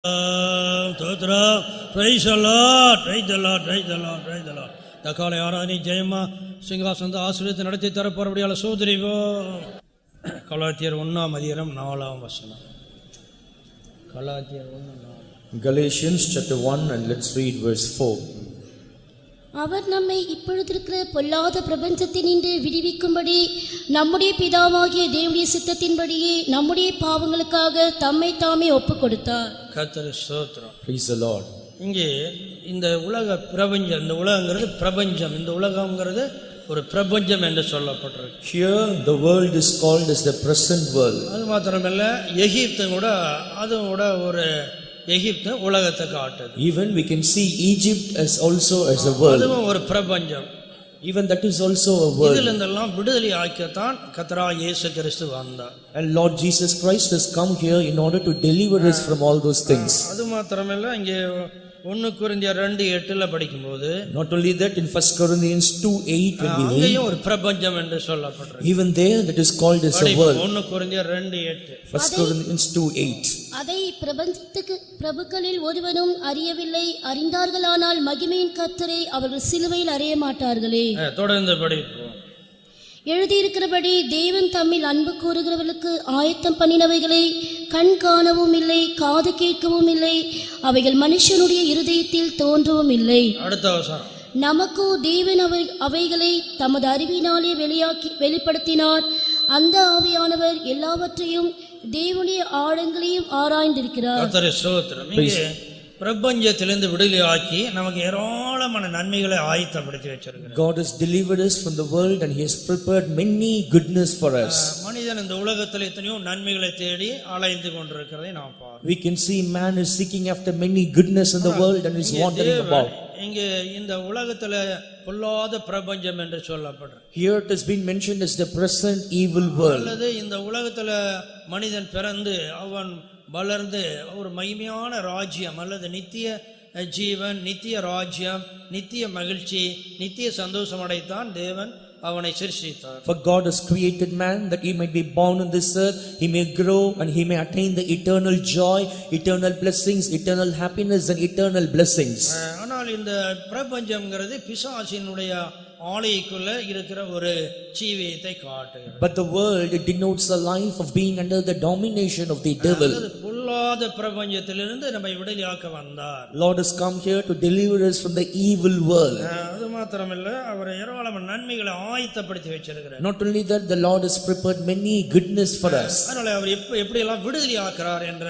Praise the Lord, praise the Lord, praise the Lord, praise the Lord. இந்த காலை ஆராதனை ஜெயமா சிங்காசனத்தை ஆசீர்வதித்து நடத்தி தரப்போறபடியால சோதரிவோம். கலாத்தியர் 1:4. கலாத்தியர் 1:4. Galatians chapter 1 and let's read verse 4. அவர் நம்மை இப்பொழுதிருக்கிற பொல்லாத பிரபஞ்சத்தினின்று விடுவிக்கும்படி நம்முடைய பிதாவாகிய தேவனுடைய சித்தத்தின்படியே நம்முடைய பாவங்களுக்காக தம்மை தாமே ஒப்புக் கொடுத்தார். கர்த்தருக்கு ஸ்தோத்திரம். Praise the Lord. இங்கே இந்த உலக பிரபஞ்சம், இந்த உலகங்கிறது பிரபஞ்சம், இந்த உலகங்கிறது ஒரு பிரபஞ்சம் என்று சொல்லப்பட்டிருக்கு. Here the world is called as the present world. அது மாத்திரமல்ல, எகிப்து கூட அதுவும் கூட ஒரு எகிப்து உலகத்தை காட்டுது. Even we can see Egypt as also as a world. அதுவும் ஒரு பிரபஞ்சம். Even that is also a world. இதிலிருந்தெல்லாம் விடுதலை ஆக்கத்தான் கர்த்தராகிய இயேசு கிறிஸ்து வந்தார். And Lord Jesus Christ has come here in order to deliver us from all those things. அது மாத்திரமல்ல, இங்கே 1 கொரிந்தியர் 2:8 படிக்கும்போது, not only that, in 1 Corinthians 2:8 when we read, அங்கேயும் ஒரு பிரபஞ்சம் என்று சொல்லப்பட்டிருக்கு. even there that is called as a world. 1 கொரிந்தியர் 2:8. 1 Corinthians 2:8. அதை பிரபஞ்சத்துக்கு பிரபுக்களில் ஒருவனும் அறியவில்லை, அறிந்தார்களானால் மகிமையின் கர்த்தரை அவர்கள் சிலுவையில் அறைய மாட்டார்களே. தொடர்ந்து படிப்போம். எழுதியிருக்கிறபடி தேவன் தம்மில் அன்பு கூறுகிறவர்களுக்கு ஆயத்தம் பண்ணினவைகளை கண் காணவும் இல்லை, காது கேட்கவும் இல்லை, அவைகள் மனுஷனுடைய இருதயத்தில் தோன்றவும் இல்லை. அடுத்த வசனம். நமக்கோ தேவன் அவைகளை தமது அறிவினாலே வெளிப்படுத்தினார். அந்த ஆவியானவர் எல்லாவற்றையும் தேவனுடைய ஆழங்களையும் ஆராய்ந்திருக்கிறார். கர்த்தருக்கு ஸ்தோத்திரம். இங்கே பிரபஞ்சத்திலிருந்து விடுதலை ஆக்கி நமக்கு ஏராளமான நன்மைகளை ஆயத்தப்படுத்தி வச்சிருக்கிறார். God has delivered us from the world and he has prepared many goodness for us. மனிதன் இந்த உலகத்தில் எத்தனையோ நன்மைகளை தேடி அலைந்து கொண்டிருக்கிறதை நாம் பார்க்கிறோம். We can see man is seeking after many goodness in the world and is wandering about. இங்கே இந்த உலகத்துல பொல்லாத பிரபஞ்சம் என்று சொல்லப்படுறது. Here it has been mentioned as the present evil world. அல்லது இந்த உலகத்துல மனிதன் பிறந்து அவன் வளர்ந்து ஒரு மகிமையான ராஜ்யம் அல்லது நித்திய ஜீவன், நித்திய ராஜ்யம், நித்திய மகிழ்ச்சி, நித்திய சந்தோஷம் அடைத்தான் தேவன் அவனை சிருஷ்டித்தார். For God has created man that he might be born on this earth, he may grow and he may attain the eternal joy, eternal blessings, eternal happiness and eternal blessings. ஆனால் இந்த பிரபஞ்சம்ங்கிறது பிசாசினுடைய ஆலைக்குள்ள இருக்கிற ஒரு ஜீவியத்தை காட்டுகிறது. But the world, it denotes the life of being under the domination of the devil. பொல்லாத பிரபஞ்சத்திலிருந்து நம்மை விடுதலையாக்க வந்தார். Lord has come here to deliver us from the evil world. அது மாத்திரமல்ல, அவர் ஏராளமான நன்மைகளை ஆயத்தப்படுத்தி வச்சிருக்கிறார். Not only that, the Lord has prepared many goodness for us. அதனால அவர் எப்படி எல்லாம் விடுதலையாக்குறார் என்ற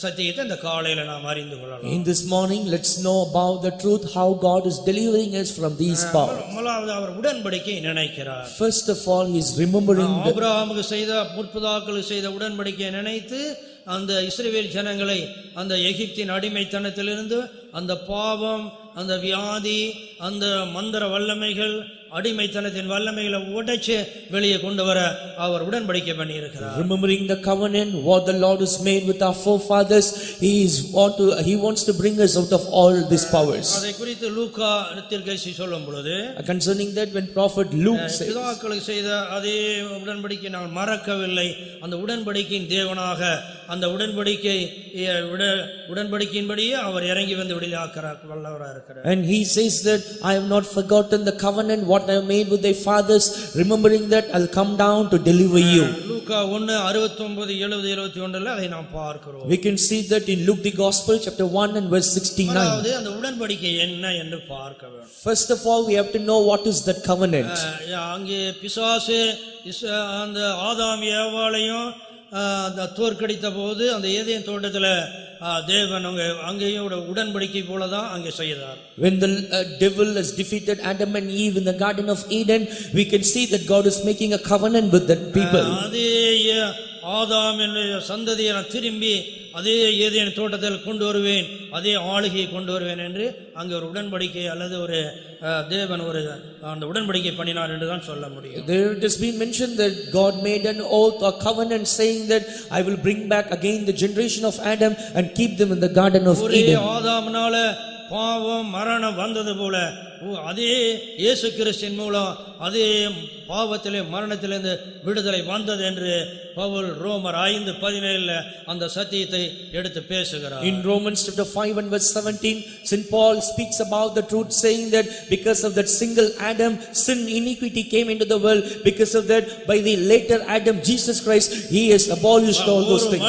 சத்தியத்தை இந்த காலையில நாம் அறிந்து கொள்ளலாம். In this morning, let's know about the truth, how God is delivering us from these powers. முதலாவது அவர் உடன்படிக்கை நினைக்கிறார். First of all, he is remembering ஆபிரகாமுக்கு செய்த, முற்பிதாக்களுக்கு செய்த உடன்படிக்கையை நினைத்து அந்த இஸ்ரவேல் ஜனங்களை அந்த எகிப்தின் அடிமைத்தனத்திலிருந்து, அந்த பாவம், அந்த வியாதி, அந்த மந்திர வல்லமைகள், அடிமைத்தனத்தின் வல்லமைகளை உடைச்சு வெளியே கொண்டு வர அவர் உடன்படிக்கை பண்ணி இருக்கிறார். Remembering the covenant what the Lord has made with our forefathers, he wants to bring us out of all these powers. அதை குறித்து லூக்கா தீர்க்கதரிசி சொல்லும் பொழுது, concerning that, when prophet Luke says, பிதாக்களுக்கு செய்த அதே உடன்படிக்கை நான் மறக்கவில்லை, அந்த உடன்படிக்கையின் தேவனாக அந்த உடன்படிக்கையின்படியே அவர் இறங்கி வந்து விடுதலையாக்குறார், வல்லவராக இருக்கிறார். And he says that I have not forgotten the covenant what I have made with thy fathers, remembering that I'll come down to deliver you. லூக்கா 1:69-70-71 அதை நாம் பார்க்கிறோம். We can see that in Luke the Gospel chapter 1 and verse 69. அதாவது அந்த உடன்படிக்கை என்ன என்று பார்க்க வேண்டும். First of all, we have to know what is that covenant. அங்கே பிசாசு அந்த ஆதாம் ஏவாளையும் அந்த தோற்கடித்த போது அந்த ஏதேன் தோட்டத்துல தேவன் அங்கேயும் உடன்படிக்கை போலதான் அங்கே செய்தார். When the devil has defeated Adam and Eve in the Garden of Eden, we can see that God is making a covenant with the people. அதே ஆதாம் என்ற சந்ததியை நான் திரும்பி அதே ஏதேன் தோட்டத்தில் கொண்டு வருவேன், அதே ஆளுகையை கொண்டு வருவேன் என்று அங்கே ஒரு உடன்படிக்கை அல்லது ஒரு தேவன் ஒரு அந்த உடன்படிக்கை பண்ணினார் என்று தான் சொல்ல முடியும். There it has been mentioned that God made an oath or covenant saying that I will bring back again the generation of Adam and keep them in the Garden of Eden. ஆதாம்னால பாவம் மரணம் வந்தது போல அதே இயேசு கிறிஸ்துவின் மூலம் அதே பாவத்திலே மரணத்திலிருந்து விடுதலை வந்தது என்று பவுல் ரோமர் 5:17 அந்த சத்தியத்தை எடுத்து பேசுகிறார். In Romans chapter 5 and verse 17, St. Paul speaks about the truth, saying that because of that single Adam, sin, iniquity came into the world. Because of that, by the later Adam, Jesus Christ, he has abolished all those things.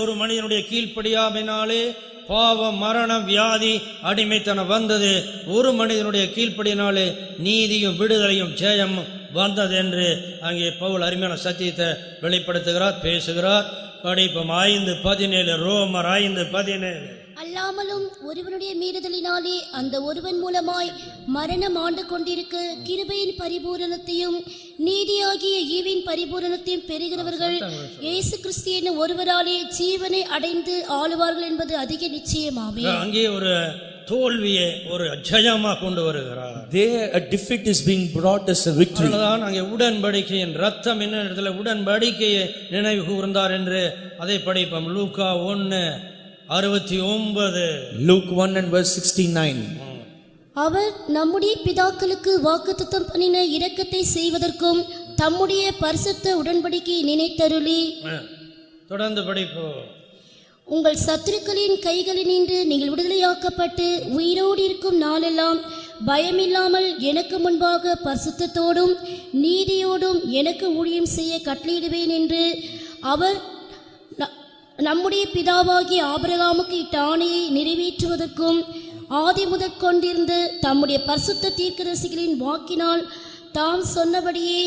ஒரு மனிதனுடைய கீழ்ப்படியாமையினாலே பாவம் மரணம் வியாதி அடிமைத்தனம் வந்தது. ஒரு மனிதனுடைய கீழ்ப்படியினாலே நீதியும் விடுதலையும் ஜெயம் வந்தது என்று அங்கே பவுல் அருமையான சத்தியத்தை வெளிப்படுத்துகிறார், பேசுகிறார். படிப்போம் 5:17 ரோமர் 5:17. அல்லாமலும் ஒருவனுடைய மீறுதலினாலே அந்த ஒருவன் மூலமாய் மரணம் ஆண்டு கொண்டிருக்க கிருபையின் பரிபூரணத்தையும் நீதியாகிய ஈவின் பரிபூரணத்தையும் பெறுகிறவர்கள் இயேசு கிறிஸ்து என்னும் ஒருவராலே ஜீவனை அடைந்து ஆளுவார்கள் என்பது அதிக நிச்சயமாமே. அங்கே ஒரு தோல்வியை ஒரு ஜெயமா கொண்டு வருகிறார். There a defeat is being brought as a victory. அதனால்தான் அங்கே உடன்படிக்கையின் ரத்தம் என்ன இடத்துல உடன்படிக்கையை நினைவு கூர்ந்தார் என்று அதை படிப்போம். லூக்கா 1:69. Luke 1 and verse 69. அவர் நம்முடைய பிதாக்களுக்கு வாக்குத்தத்தம் பண்ணின இரக்கத்தை செய்வதற்கும் தம்முடைய பரிசுத்த உடன்படிக்கையை நினைத்தருளி. தொடர்ந்து படிப்போம். உங்கள் சத்துருக்களின் கைகளினின்று நீங்கள் விடுதலையாக்கப்பட்டு உயிரோடு இருக்கும் நாளெல்லாம் பயமில்லாமல் எனக்கு முன்பாக பரிசுத்தத்தோடும் நீதியோடும் எனக்கு ஊழியம் செய்ய கட்டளையிடுவேன் என்று அவர் நம்முடைய பிதாவாகிய ஆபிரகாமுக்கு இட்ட ஆணையை நிறைவேற்றுவதற்கும் ஆதி முதற் கொண்டிருந்து தம்முடைய பரிசுத்த தீர்க்கதரிசிகளின் வாக்கினால் தாம் சொன்னபடியே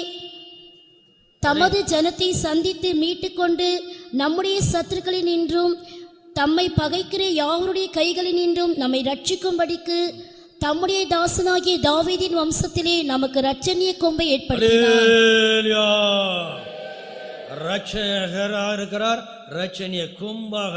தமது ஜனத்தை சந்தித்து மீட்டுக்கொண்டு நம்முடைய சத்துருக்களினின்றும் தம்மை பகைக்கிற யாவருடைய கைகளினின்றும் நம்மை ரட்சிக்கும்படிக்கு தம்முடைய தாசனாகிய தாவீதின் வம்சத்திலே நமக்கு இரட்சணிய கொம்பை ஏற்படுத்தினார். ரட்சகராக இருக்கிறார், இரட்சணிய கொம்பாக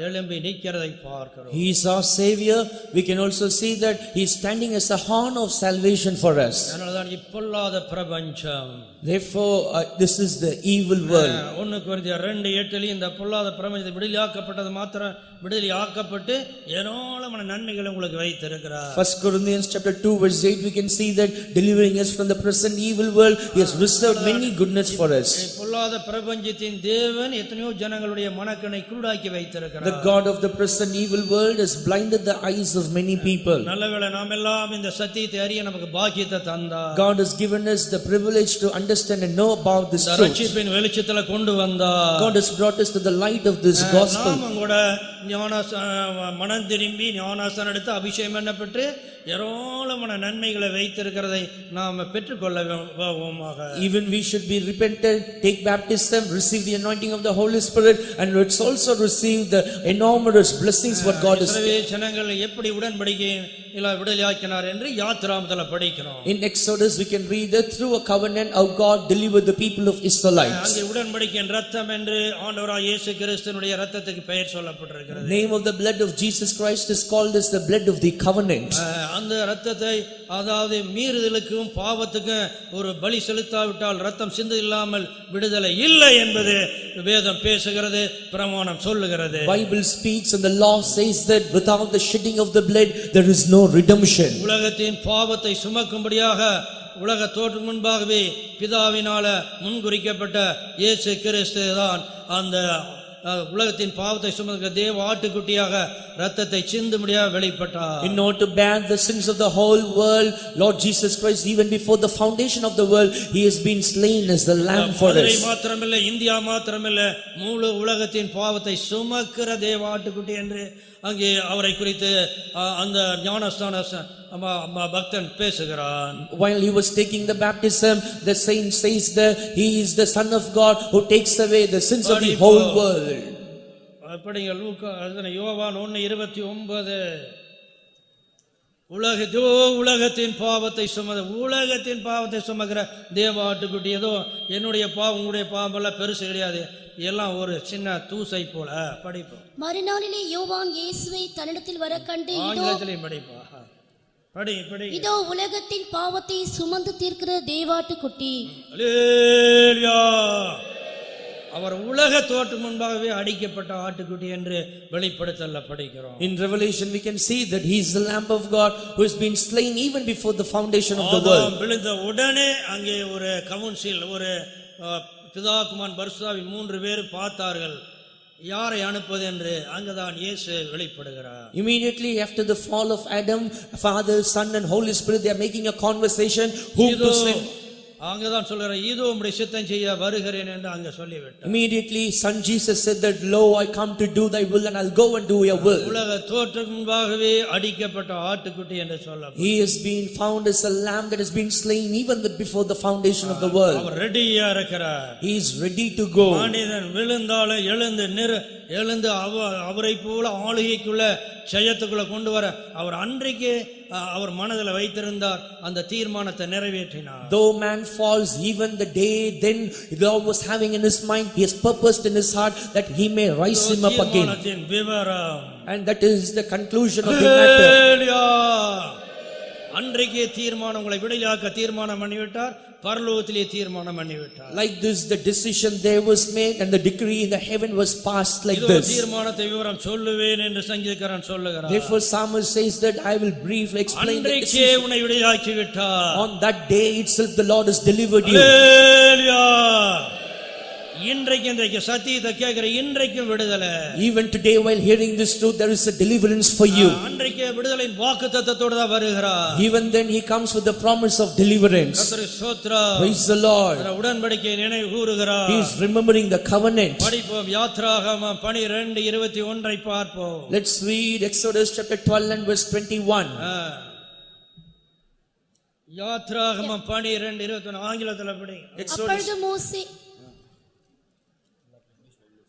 எழும்பி நிற்கிறதை பார்க்கிறோம். He is our savior. We can also see that he is standing as a horn of salvation for us. அதனால்தான் இப்பொல்லாத பிரபஞ்சம். Therefore this is the evil world. 1 கொரிந்தியர் 2:8 இந்த பொல்லாத பிரபஞ்சத்தை விடுதலையாக்கப்பட்டது மாத்திரம் விடுதலையாக்கப்பட்டு ஏராளமான நன்மைகளை உங்களுக்கு வைத்திருக்கிறார். 1 Corinthians chapter 2 verse 8 we can see that delivering us from the present evil world, he has reserved many goodness for us. பொல்லாத பிரபஞ்சத்தின் தேவன் எத்தனையோ ஜனங்களுடைய மனக்கண்ணை குருடாக்கி வைத்திருக்கிறார். The God of the present evil world has blinded the eyes of many people. நல்லவேளை நாம் எல்லாம் இந்த சத்தியத்தை அறிய நமக்கு பாக்கியத்தை தந்தார். God has given us the privilege to understand and know about this truth. ரட்சிப்பின் வெளிச்சத்துல கொண்டு வந்தார். God has brought us to the light of this gospel. நாமும் கூட மனம் திரும்பி ஞானாசனம் எடுத்து அபிஷேகம் பண்ணப்பட்டு ஏராளமான நன்மைகளை வைத்திருக்கிறதை நாம் பெற்றுக்கொள்ளவோமாக. Even we should be repentant, take baptism, receive the anointing of the Holy Spirit, and let's also receive the enormous blessings what God has given. ஜனங்கள் எப்படி உடன்படிக்கையை விடுதலையாக்கினார் என்று யாத்திராமத்துல படிக்கிறோம். In Exodus we can read that through a covenant how God delivered the people of Israelites. அங்கே உடன்படிக்கையின் ரத்தம் என்று ஆண்டவராகிய இயேசு கிறிஸ்துவினுடைய இரத்தத்துக்கு பெயர் சொல்லப்பட்டிருக்கிறது. Name of the blood of Jesus Christ is called as the blood of the covenant. அந்த இரத்தத்தை அதாவது மீறுதலுக்கும் பாவத்துக்கும் ஒரு பலி செலுத்தாவிட்டால் ரத்தம் சிந்து இல்லாமல் விடுதலை இல்லை என்பது வேதம் பேசுகிறது, பிரமாணம் சொல்லுகிறது. Bible speaks and the law says that without the shedding of the blood there is no redemption. உலகத்தின் பாவத்தை சுமக்கும்படியாக உலக தோற்று முன்பாகவே பிதாவினால முன்குறிக்கப்பட்ட இயேசு கிறிஸ்து தான் அந்த உலகத்தின் பாவத்தை சுமக்க தேவ ஆட்டுக்குட்டியாக இரத்தத்தை சிந்தும்படியாக வெளிப்பட்டார். In order to bear the sins of the whole world, Lord Jesus Christ, even before the foundation of the world, he has been slain as the lamb for us. மாத்திரமில்லை, இந்தியா மாத்திரமில்லை, முழு உலகத்தின் பாவத்தை சுமக்கிற தேவ ஆட்டுக்குட்டி என்று அங்கே அவரை குறித்து அந்த ஞானஸ்தான பக்தன் பேசுகிறான். While he was taking the baptism, the saint says that he is the Son of God who takes away the sins of the whole world. அப்படிங்க லூக்கா யோவான் 1:29 உலகத்தின் பாவத்தை சுமக்கிற தேவ ஆட்டுக்குட்டி. ஏதோ என்னுடைய பாவம் உங்களுடைய பாவம் எல்லாம் பெருசு கிடையாது, எல்லாம் ஒரு சின்ன தூசை போல. படிப்போம். மறுநாளிலே யோவான் இயேசுவை தன்னிடத்தில் வர கண்டு இதோ உலகத்தின் பாவத்தை சுமந்து தீர்க்கிற தேவாட்டுக்குட்டி. அவர் உலக தோற்றம் முன்பாகவே அடிக்கப்பட்ட ஆட்டுக்குட்டி என்று வெளிப்படுத்தல்ல படிக்கிறோம். In Revelation we can see that he is the Lamb of God who has been slain even before the foundation of the world. விழுந்த உடனே அங்கே ஒரு கவுன்சில், ஒரு பிதா குமாரன் பரிசுத்தாவி 3 பேர் பார்த்தார்கள் யாரை அனுப்புவது என்று. அங்கதான் இயேசு வெளிப்படுகிறார். Immediately after the fall of Adam, Father, Son and Holy Spirit, they are making a conversation whom to send. அங்கதான் சொல்றார், இதோ உம்முடைய சித்தம் செய்ய வருகிறேன் என்று அங்க சொல்லிவிட்டார். Immediately son Jesus said that, lo, I come to do thy will and I'll go and do your will. உலக தோற்றத்துக்கு முன்பாகவே அடிக்கப்பட்ட ஆட்டுக்குட்டி என்று சொல்லப்படும். He has been found as a lamb that has been slain even before the foundation of the world. அவர் ரெடியா இருக்கிறார். He is ready to go. மனிதன் விழுந்தாலும் எழுந்து அவரை போல ஆளுகைக்குள்ள ஜெயத்துக்குள்ள கொண்டு வர அவர் அன்றைக்கு அவர் மனதில் வைத்திருந்தார், அந்த தீர்மானத்தை நிறைவேற்றினார். Though man falls, even the day then God was having in his mind, he has purposed in his heart that he may rise him up again. And that is the conclusion of the matter. அன்றைக்கே தீர்மானம், உங்களை விடுதலையாக்க தீர்மானம் பண்ணிவிட்டார், பரலோகத்திலே தீர்மானம் பண்ணிவிட்டார். Like this the decision there was made and the decree in the heaven was passed like this. தீர்மானத்தை விவரம் சொல்லுவேன் என்று சங்கீதக்காரன் சொல்லுகிறார். Therefore psalmist says that I will briefly explain the decision. அன்றைக்கே உன்னை விடுதலையாக்கி விட்டார். On that day itself the Lord has delivered you. Hallelujah. இன்றைக்கு சத்தியத்தை கேட்கிற இன்றைக்கும் விடுதலை. Even today while hearing this truth there is a deliverance for you. அன்றைக்கு விடுதலையின் வாக்குத்தத்தத்தோடு தான் வருகிறார். Even then he comes with the promise of deliverance. கர்த்தருக்கு ஸ்தோத்திரம். Praise the Lord. உடன்படிக்கையை நினைவு கூறுகிறார். He is remembering the covenant. படிப்போம் யாத்ராகமம் 12:21 பார்ப்போம். Let's read Exodus chapter 12 and verse 21. யாத்ராகமம் 12:21 ஆங்கிலத்தில் படிங்க.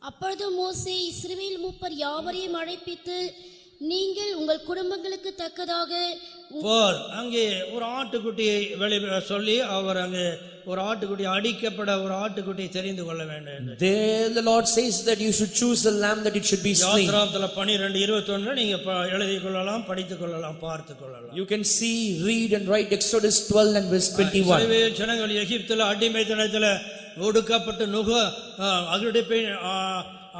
அப்பொழுது மோசே இஸ்ரவேல் மூப்பர் யாவரையும் அழைப்பித்து, நீங்கள் உங்கள் குடும்பங்களுக்கு தக்கதாக அங்கே ஒரு ஆட்டுக்குட்டியை சொல்லி அவர் அங்கே ஒரு ஆட்டுக்குட்டி அடிக்கப்பட ஒரு ஆட்டுக்குட்டியை தெரிந்து கொள்ள வேண்டும். There the Lord says that you should choose a lamb that it should be slain. யாத்ராகமம் 12:21 நீங்க எழுதிக் கொள்ளலாம், படித்துக் கொள்ளலாம், பார்த்துக் கொள்ளலாம். You can see, read and write Exodus 12 and verse 21. இஸ்ரவேல் ஜனங்கள் எகிப்தில் அடிமைத்தனத்தில் ஒடுக்கப்பட்டு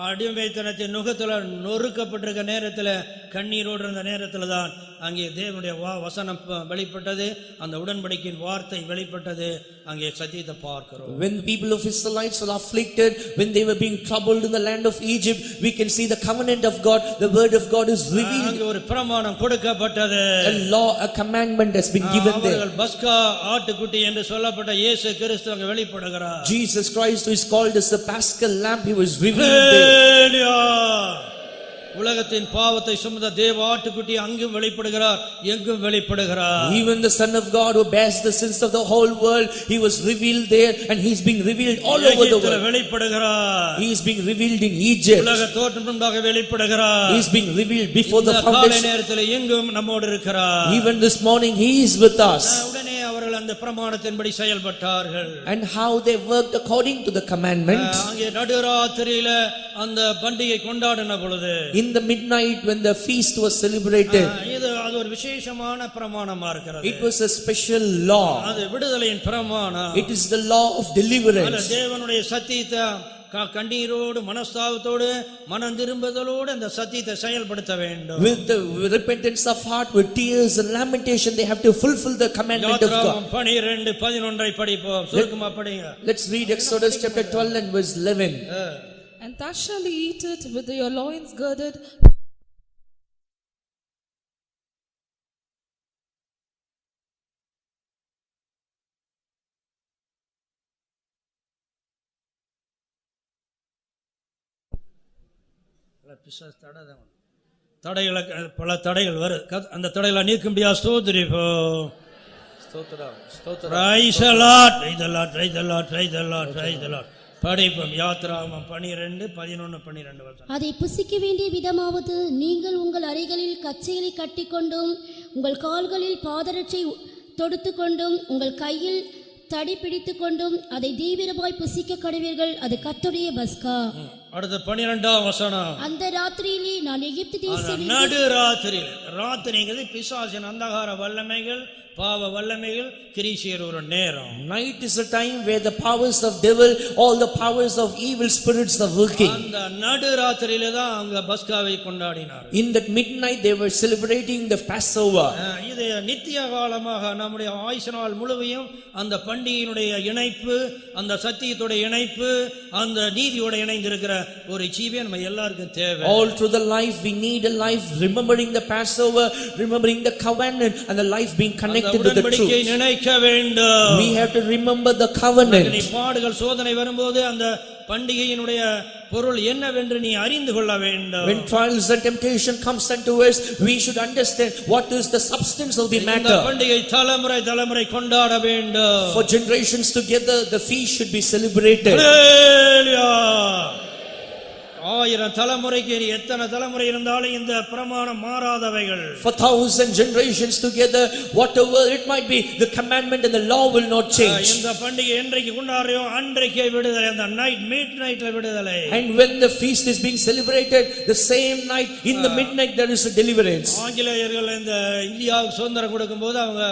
அடிமைத்தனத்தின் நுகத்தில் நொறுக்கப்பட்டிருக்க நேரத்தில் கண்ணீரோடு இருந்த நேரத்தில் தான் அங்கே தேவனுடைய வசனம் வெளிப்பட்டது, அந்த உடன்படிக்கையின் வார்த்தை வெளிப்பட்டது. அங்கே சத்தியத்தை பார்க்கிறோம். When the people of Israelites were afflicted, when they were being troubled in the land of Egypt, we can see the covenant of God, the word of God is revealed. அங்கே ஒரு பிரமாணம் கொடுக்கப்பட்டது. A law, a commandment has been given there. அவர்கள் பஸ்கா ஆட்டுக்குட்டி என்று சொல்லப்பட்ட இயேசு கிறிஸ்து அங்கே வெளிப்படுகிறார். Jesus Christ, who is called as the Paschal Lamb, he was revealed there. உலகத்தின் பாவத்தை சுமந்த தேவ ஆட்டுக்குட்டி அங்கும் வெளிப்படுகிறார், எங்கும் வெளிப்படுகிறார். Even the Son of God who bears the sins of the whole world, he was revealed there and he is being revealed all over the world. வெளிப்படுகிறார். He is being revealed in Egypt. உலக தோற்றம் முன்பாக வெளிப்படுகிறார். He is being revealed before the foundation. காலை நேரத்தில் எங்கும் நம்மோடு இருக்கிறார். Even this morning he is with us. உடனே அவர்கள் அந்த பிரமாணத்தின்படி செயல்பட்டார்கள். And how they worked according to the commandment. அங்கே நடுராத்திரியில அந்த பண்டிகை கொண்டாடின பொழுது, in the midnight when the feast was celebrated, அது ஒரு விசேஷமான பிரமாணமா இருக்கிறது. it was a special law. அது விடுதலையின் பிரமாணம். It is the law of deliverance. தேவனுடைய சத்தியத்தை கண்ணீரோடு மனஸ்தாபத்தோடு மனம் திரும்புதலோடு அந்த சத்தியத்தை செயல்படுத்த வேண்டும். With the repentance of heart, with tears and lamentation, they have to fulfill the commandment of God. 12:11 படிப்போம், சுருக்கமா படிங்க. Let's read Exodus chapter 12 and verse 11. And thou shalt eat it with your loins girded. பல தடைகள் வரும், அந்த தடைகளை நீக்க முடியாது. ஸ்தோத்திரிப்போம். படிப்போம் யாத்ராகமம் 12:11. அதை புசிக்க வேண்டிய விதமாவது, நீங்கள் உங்கள் அறைகளில் கச்சைகளை கட்டிக்கொண்டும் உங்கள் கால்களில் பாதரட்சை தொடுத்துக் கொண்டும் உங்கள் கையில் தடி பிடித்துக் கொண்டும் அதை தீவிரமாய் புசிக்க கடவீர்கள். அது கர்த்தருடைய பஸ்கா. அடுத்து 12ஆம் வசனம். அந்த ராத்திரியிலே நான் எகிப்து அந்த தேசத்தில் நடு ராத்திரியில், ராத்திரிங்கிறது பிசாசின் அந்தகார வல்லமைகள், பாவ வல்லமைகள் கிரிசேர் ஒரு நேரம். Night is a time where the powers of devil, all the powers of evil spirits are working. அந்த நடு ராத்திரியில தான் அவங்க பஸ்காவை கொண்டாடினார். In that midnight they were celebrating the Passover. இது நித்திய காலமாக நம்முடைய ஆயுசு நாள் முழுவதும் அந்த பண்டிகையினுடைய இணைப்பு, அந்த சத்தியத்தோட இணைப்பு, அந்த நீதியோட இணைந்திருக்கிற ஒரு ஜீவன் நம்ம எல்லாருக்கும் தேவை. All through the life we need a life remembering the Passover, remembering the covenant, and the life being connected to the உடன்படிக்கையை truth. நினைக்க வேண்டும். We have to remember the covenant. நீ பாடுகள் சோதனை வரும்போது அந்த பண்டிகையினுடைய பொருள் என்னவென்று நீ அறிந்து கொள்ள வேண்டும். When trials and temptation comes unto us, we should understand what is the substance of the இந்த matter. பண்டிகை தலைமுறை தலைமுறை கொண்டாட வேண்டும். For generations together the feast should be celebrated. ஹல்லேலூயா. 1000 தலைமுறைக்கு எத்தனை தலைமுறை இருந்தாலும் இந்த பிரமாணம் மாறாதவைகள். For 1000 generations together, whatever it might be, the commandment and the law will not change. இந்த பண்டிகை என்றைக்கு கொண்டாடுறோம் அன்றைக்கே விடுதலை, அந்த நைட் மிட்நைட்ல விடுதலை. And when the feast is being celebrated, the same night in the midnight there is a deliverance. ஆங்கிலேயர்கள் இந்த இந்தியாவுக்கு சுதந்திரம் கொடுக்கும்போது அவங்க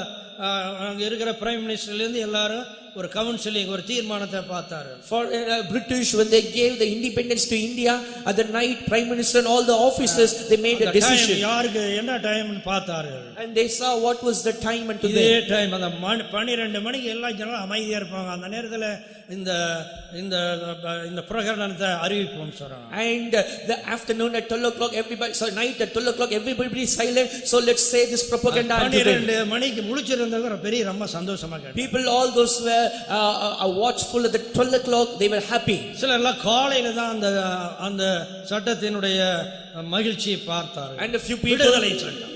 அங்க இருக்கிற பிரைம் மினிஸ்டர்ல இருந்து எல்லாரும் ஒரு கவுன்சிலிங், ஒரு தீர்மானத்தை பார்த்தார்கள். For British, when they gave the independence to India, at the night prime minister and all the officers they made a decision. யாருக்கு என்ன டைம்னு பார்த்தார்கள். And they saw what was the time unto இதே them. Time அந்த 12 மணிக்கு எல்லா ஜனங்களும் அமைதியா இருப்பாங்க. அந்த நேரத்துல இந்த இந்த இந்த பிரகடனத்தை அறிவிப்போம் சொல்றாங்க. And the afternoon at 12 o'clock everybody, so night at 12 o'clock everybody is silent, so let's say this propaganda unto them. 12 மணிக்கு முழிச்சிருந்தவங்க பெரிய ரொம்ப சந்தோஷமா கேட்டாங்க. People, all those were watchful at the 12 o'clock, they were happy. சிலர் எல்லாம் காலையில தான் அந்த அந்த சட்டத்தினுடைய மகிழ்ச்சியை பார்த்தார்கள். And a few people, விடுதலை சட்டம்,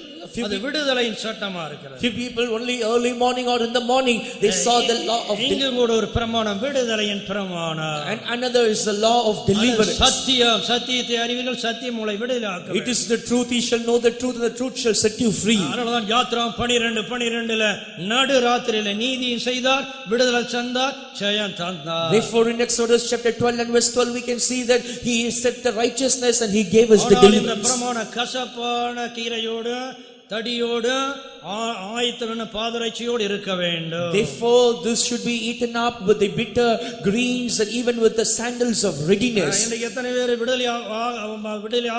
அது விடுதலையின் சட்டமா இருக்கிறது. few people only early morning or in the morning they saw the law of இங்க கூட ஒரு பிரமாணம், விடுதலையின் பிரமாணம். and another is the law of deliverance. சத்தியம், சத்தியத்தை அறிவீர்கள், சத்தியம் உங்களை விடுதலையாக்கும். It is the truth, ye shall know the truth, and the truth shall set you free. அதனாலதான் யாத்ராம் 12:12 நடு ராத்திரியில நீதியும் செய்தார், விடுதலை தந்தார், ஜெயம் தந்தார். Therefore in Exodus chapter 12 and verse 12 we can see that he set the righteousness and he gave us the இந்த deliverance. பிரமாணம் கசப்பான கீரையோடு தடியோடு ஆயத்தன பாதரட்சியோடு இருக்க வேண்டும். Therefore this should be eaten up with the bitter greens and even with the sandals of readiness. இன்னைக்கு எத்தனை பேர் விடுதலை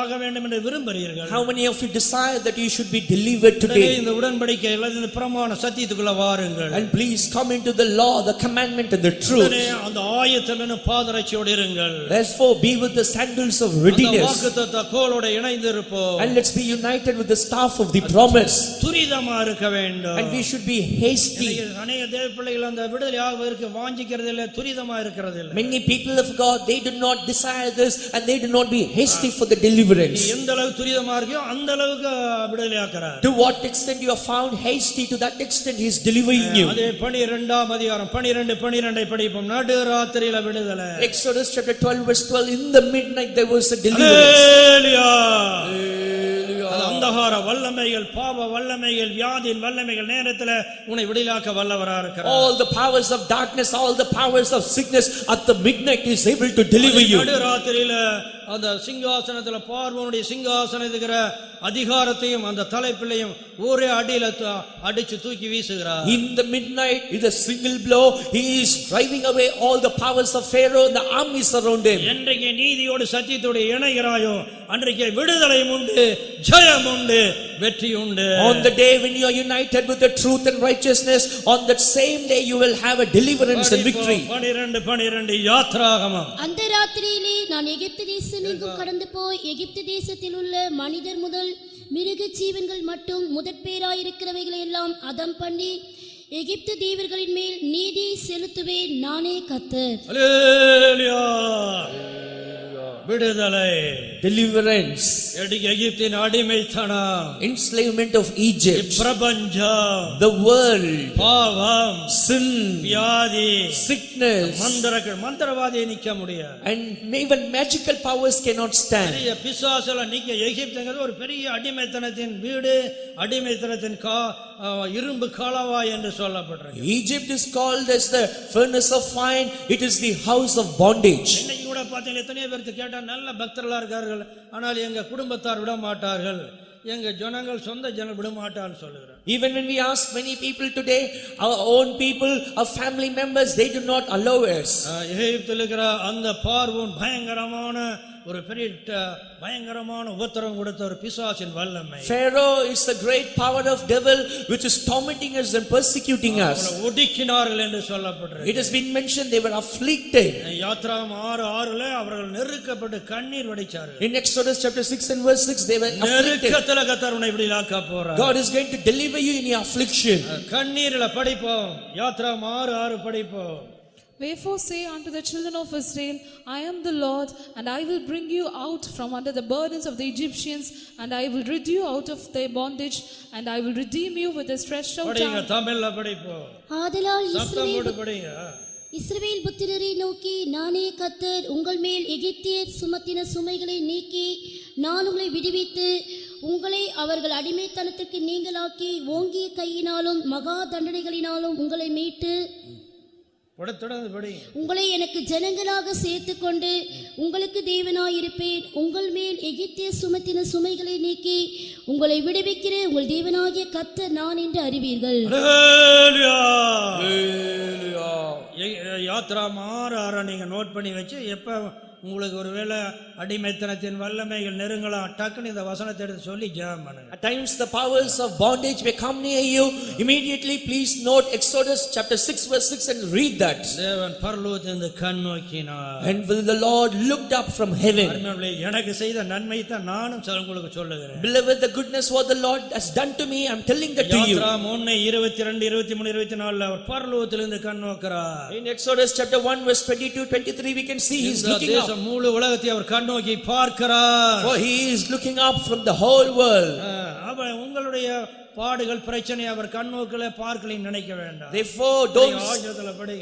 ஆக வேண்டும் என்று விரும்புகிறீர்கள்? How many of you desire that you should be delivered today? இந்த உடன்படிக்கை இந்த பிரமாண சத்தியத்துக்குள்ள வாருங்கள். And please come into the law, the commandment and the truth. அந்த ஆயத்தன பாதரட்சியோடு இருங்கள். Therefore be with the sandals of readiness. வாக்குத்தத்த கோலோட இணைந்து இருப்போம். And let's be united with the staff of the promise. துரிதமா இருக்க வேண்டும். And we should be hasty. அநேக தேவ பிள்ளைகள் அந்த விடுதலை ஆகுவதற்கு வாஞ்சிக்கிறது இல்லை, துரிதமா இருக்கிறது இல்லை. Many people of God, they do not desire this and they do not be hasty for the deliverance. நீ எந்த அளவுக்கு துரிதமா இருக்கியோ அந்த அளவுக்கு விடுதலை ஆக்குறார். To what extent you are found hasty, to that extent he is delivering you. அதே 12ஆம் அதிகாரம் 12 படிப்போம். நடு ராத்திரியில விடுதலை. Exodus chapter 12 verse 12, in the midnight there was a deliverance. ஹல்லேலூயா. அந்தகார வல்லமைகள், பாவ வல்லமைகள், வியாதியின் வல்லமைகள் நேரத்துல உன்னை விடுதலையாக்க வல்லவரா இருக்கிறார். All the powers of darkness, all the powers of sickness at the midnight is able to deliver you. நடு ராத்திரியில அந்த சிங்காசனத்துல பார்வோனுடைய சிங்காசனத்துக்கிற அதிகாரத்தையும் அந்த தலைப்பிள்ளையும் ஒரே அடியில அடிச்சு தூக்கி வீசுகிறார். In the midnight, with a single blow, he is driving away all the powers of Pharaoh and the armies around him. என்றைக்கு நீதியோடு சத்தியத்தோடு இணைகிறாயோ அன்றைக்கு விடுதலை உண்டு, ஜெயம் உண்டு, வெற்றி உண்டு. On the day when you are united with the truth and righteousness, on that same day you will have a deliverance and victory. 12 யாத்ராகமம். அந்த ராத்திரியிலே நான் எகிப்து தேசமெங்கும் கடந்து போய் எகிப்து தேசத்தில் உள்ள மனிதர் முதல் மிருக ஜீவன்கள் மட்டும் முதற்பேராயிருக்கிறவைகளை எல்லாம் அதம் பண்ணி எகிப்து தீவர்களின் மேல் நீதி செலுத்துவேன், நானே கர்த்தர். ஹல்லேலூயா. விடுதலை, Deliverance, எகிப்தின் அடிமைத்தனம், enslavement of Egypt, பிரபஞ்சம், the world, பாவம், sin, வியாதி, sickness, மந்திரவாதியை நிக்க முடியாது. and even magical powers cannot stand. பெரிய பிசாசுல நிக்க எகிப்துங்கிறது ஒரு பெரிய அடிமைத்தனத்தின் வீடு, அடிமைத்தனத்தின் இரும்பு காலவா என்று சொல்லப்படுறது. Egypt is called as the furnace of fire, it is the house of bondage. இன்னைக்கு கூட கூட பார்த்தீங்கன்னா எத்தனையோ பேருக்கு கேட்டால் நல்ல பக்தர்களாக இருக்கார்கள், ஆனால் எங்கள் குடும்பத்தார் விட மாட்டார்கள், எங்க ஜனங்கள் சொந்த ஜனம் விட மாட்டான்னு சொல்லுகிறார். Even when we ask many people today, our own people, our family members, they do not allow us. எகிப்தில் இருக்கிற அந்த பார்வோன் பயங்கரமான ஒரு பெரிய பயங்கரமான உபத்திரவம் கொடுத்த ஒரு பிசாசின் வல்லமை. Pharaoh is the great power of devil which is tormenting us and persecuting us. ஒடுக்கினார்கள் என்று சொல்லப்பட்டிருக்கு. It has been mentioned they were afflicted. யாத்ராகமம் 6:6 அவர்கள் நெருக்கப்பட்டு கண்ணீர் வடிச்சார்கள். In Exodus chapter 6 and verse 6 they were afflicted. நெருக்கத்துல கர்த்தர் உன்னை விடுதலையாக்க போறார். God is going to deliver you in your affliction. கண்ணீர்ல படிப்போம். யாத்ராகமம் 6:6 படிப்போம். Wherefore say unto the children of Israel, I am the Lord, and I will bring you out from under the burdens of the Egyptians, and I will rid you out of their bondage, and I will redeem you with a stretched out படிங்க, arm. தமிழ்ல படிப்போம். ஆதலால் சத்தம் போட்டு படிங்க. இஸ்ரவேல் புத்திரரை நோக்கி, நானே கர்த்தர், உங்கள் மேல் எகிப்தியர் சுமத்தின சுமைகளை நீக்கி நான் உங்களை விடுவித்து உங்களை அவர்கள் அடிமைத்தனத்துக்கு நீங்களாக்கி ஓங்கிய கையினாலும் மகா தண்டனைகளினாலும் உங்களை மீட்டு உங்களை எனக்கு ஜனங்களாக சேர்த்துக்கொண்டு உங்களுக்கு தேவனாயிருப்பேன். உங்கள் மேல் எகிப்திய சுமத்தின சுமைகளை நீக்கி உங்களை விடுவிக்கிற உங்கள் தேவனாகிய கர்த்தர் நான் என்று அறிவீர்கள். யாத்ராகமம் 6:6 நீங்க நோட் பண்ணி வச்சு எப்ப உங்களுக்கு ஒருவேளை அடிமைத்தனத்தின் வல்லமைகள் நெருங்கலாம், டக்குன்னு இந்த வசனத்தை எடுத்து சொல்லி ஜெபம் பண்ணுங்க. At times the powers of bondage may come near you. Immediately please note Exodus chapter 6 verse 6 and read that. தேவன் பரலோகத்திலிருந்து கண் நோக்கினார். And the Lord looked up from heaven. எனக்கு செய்த நன்மை தான் நானும் உங்களுக்கு சொல்லுகிறேன். Beloved, the goodness what the Lord has done to me, I am telling that to you. யாத்ராகமம் 1:22, 23, 24 அவர் பரலோகத்திலிருந்து கண் நோக்குறார். In Exodus chapter 1 verse 22, 23 we can see he is looking up. முழு உலகத்தை அவர் கண் நோக்கி பார்க்கிறார். For he is looking up from the whole world. அவர் உங்களுடைய பாடுகள் பிரச்சனை அவர் கண் நோக்கல பார்க்கல நினைக்க வேண்டாம். Therefore don't படி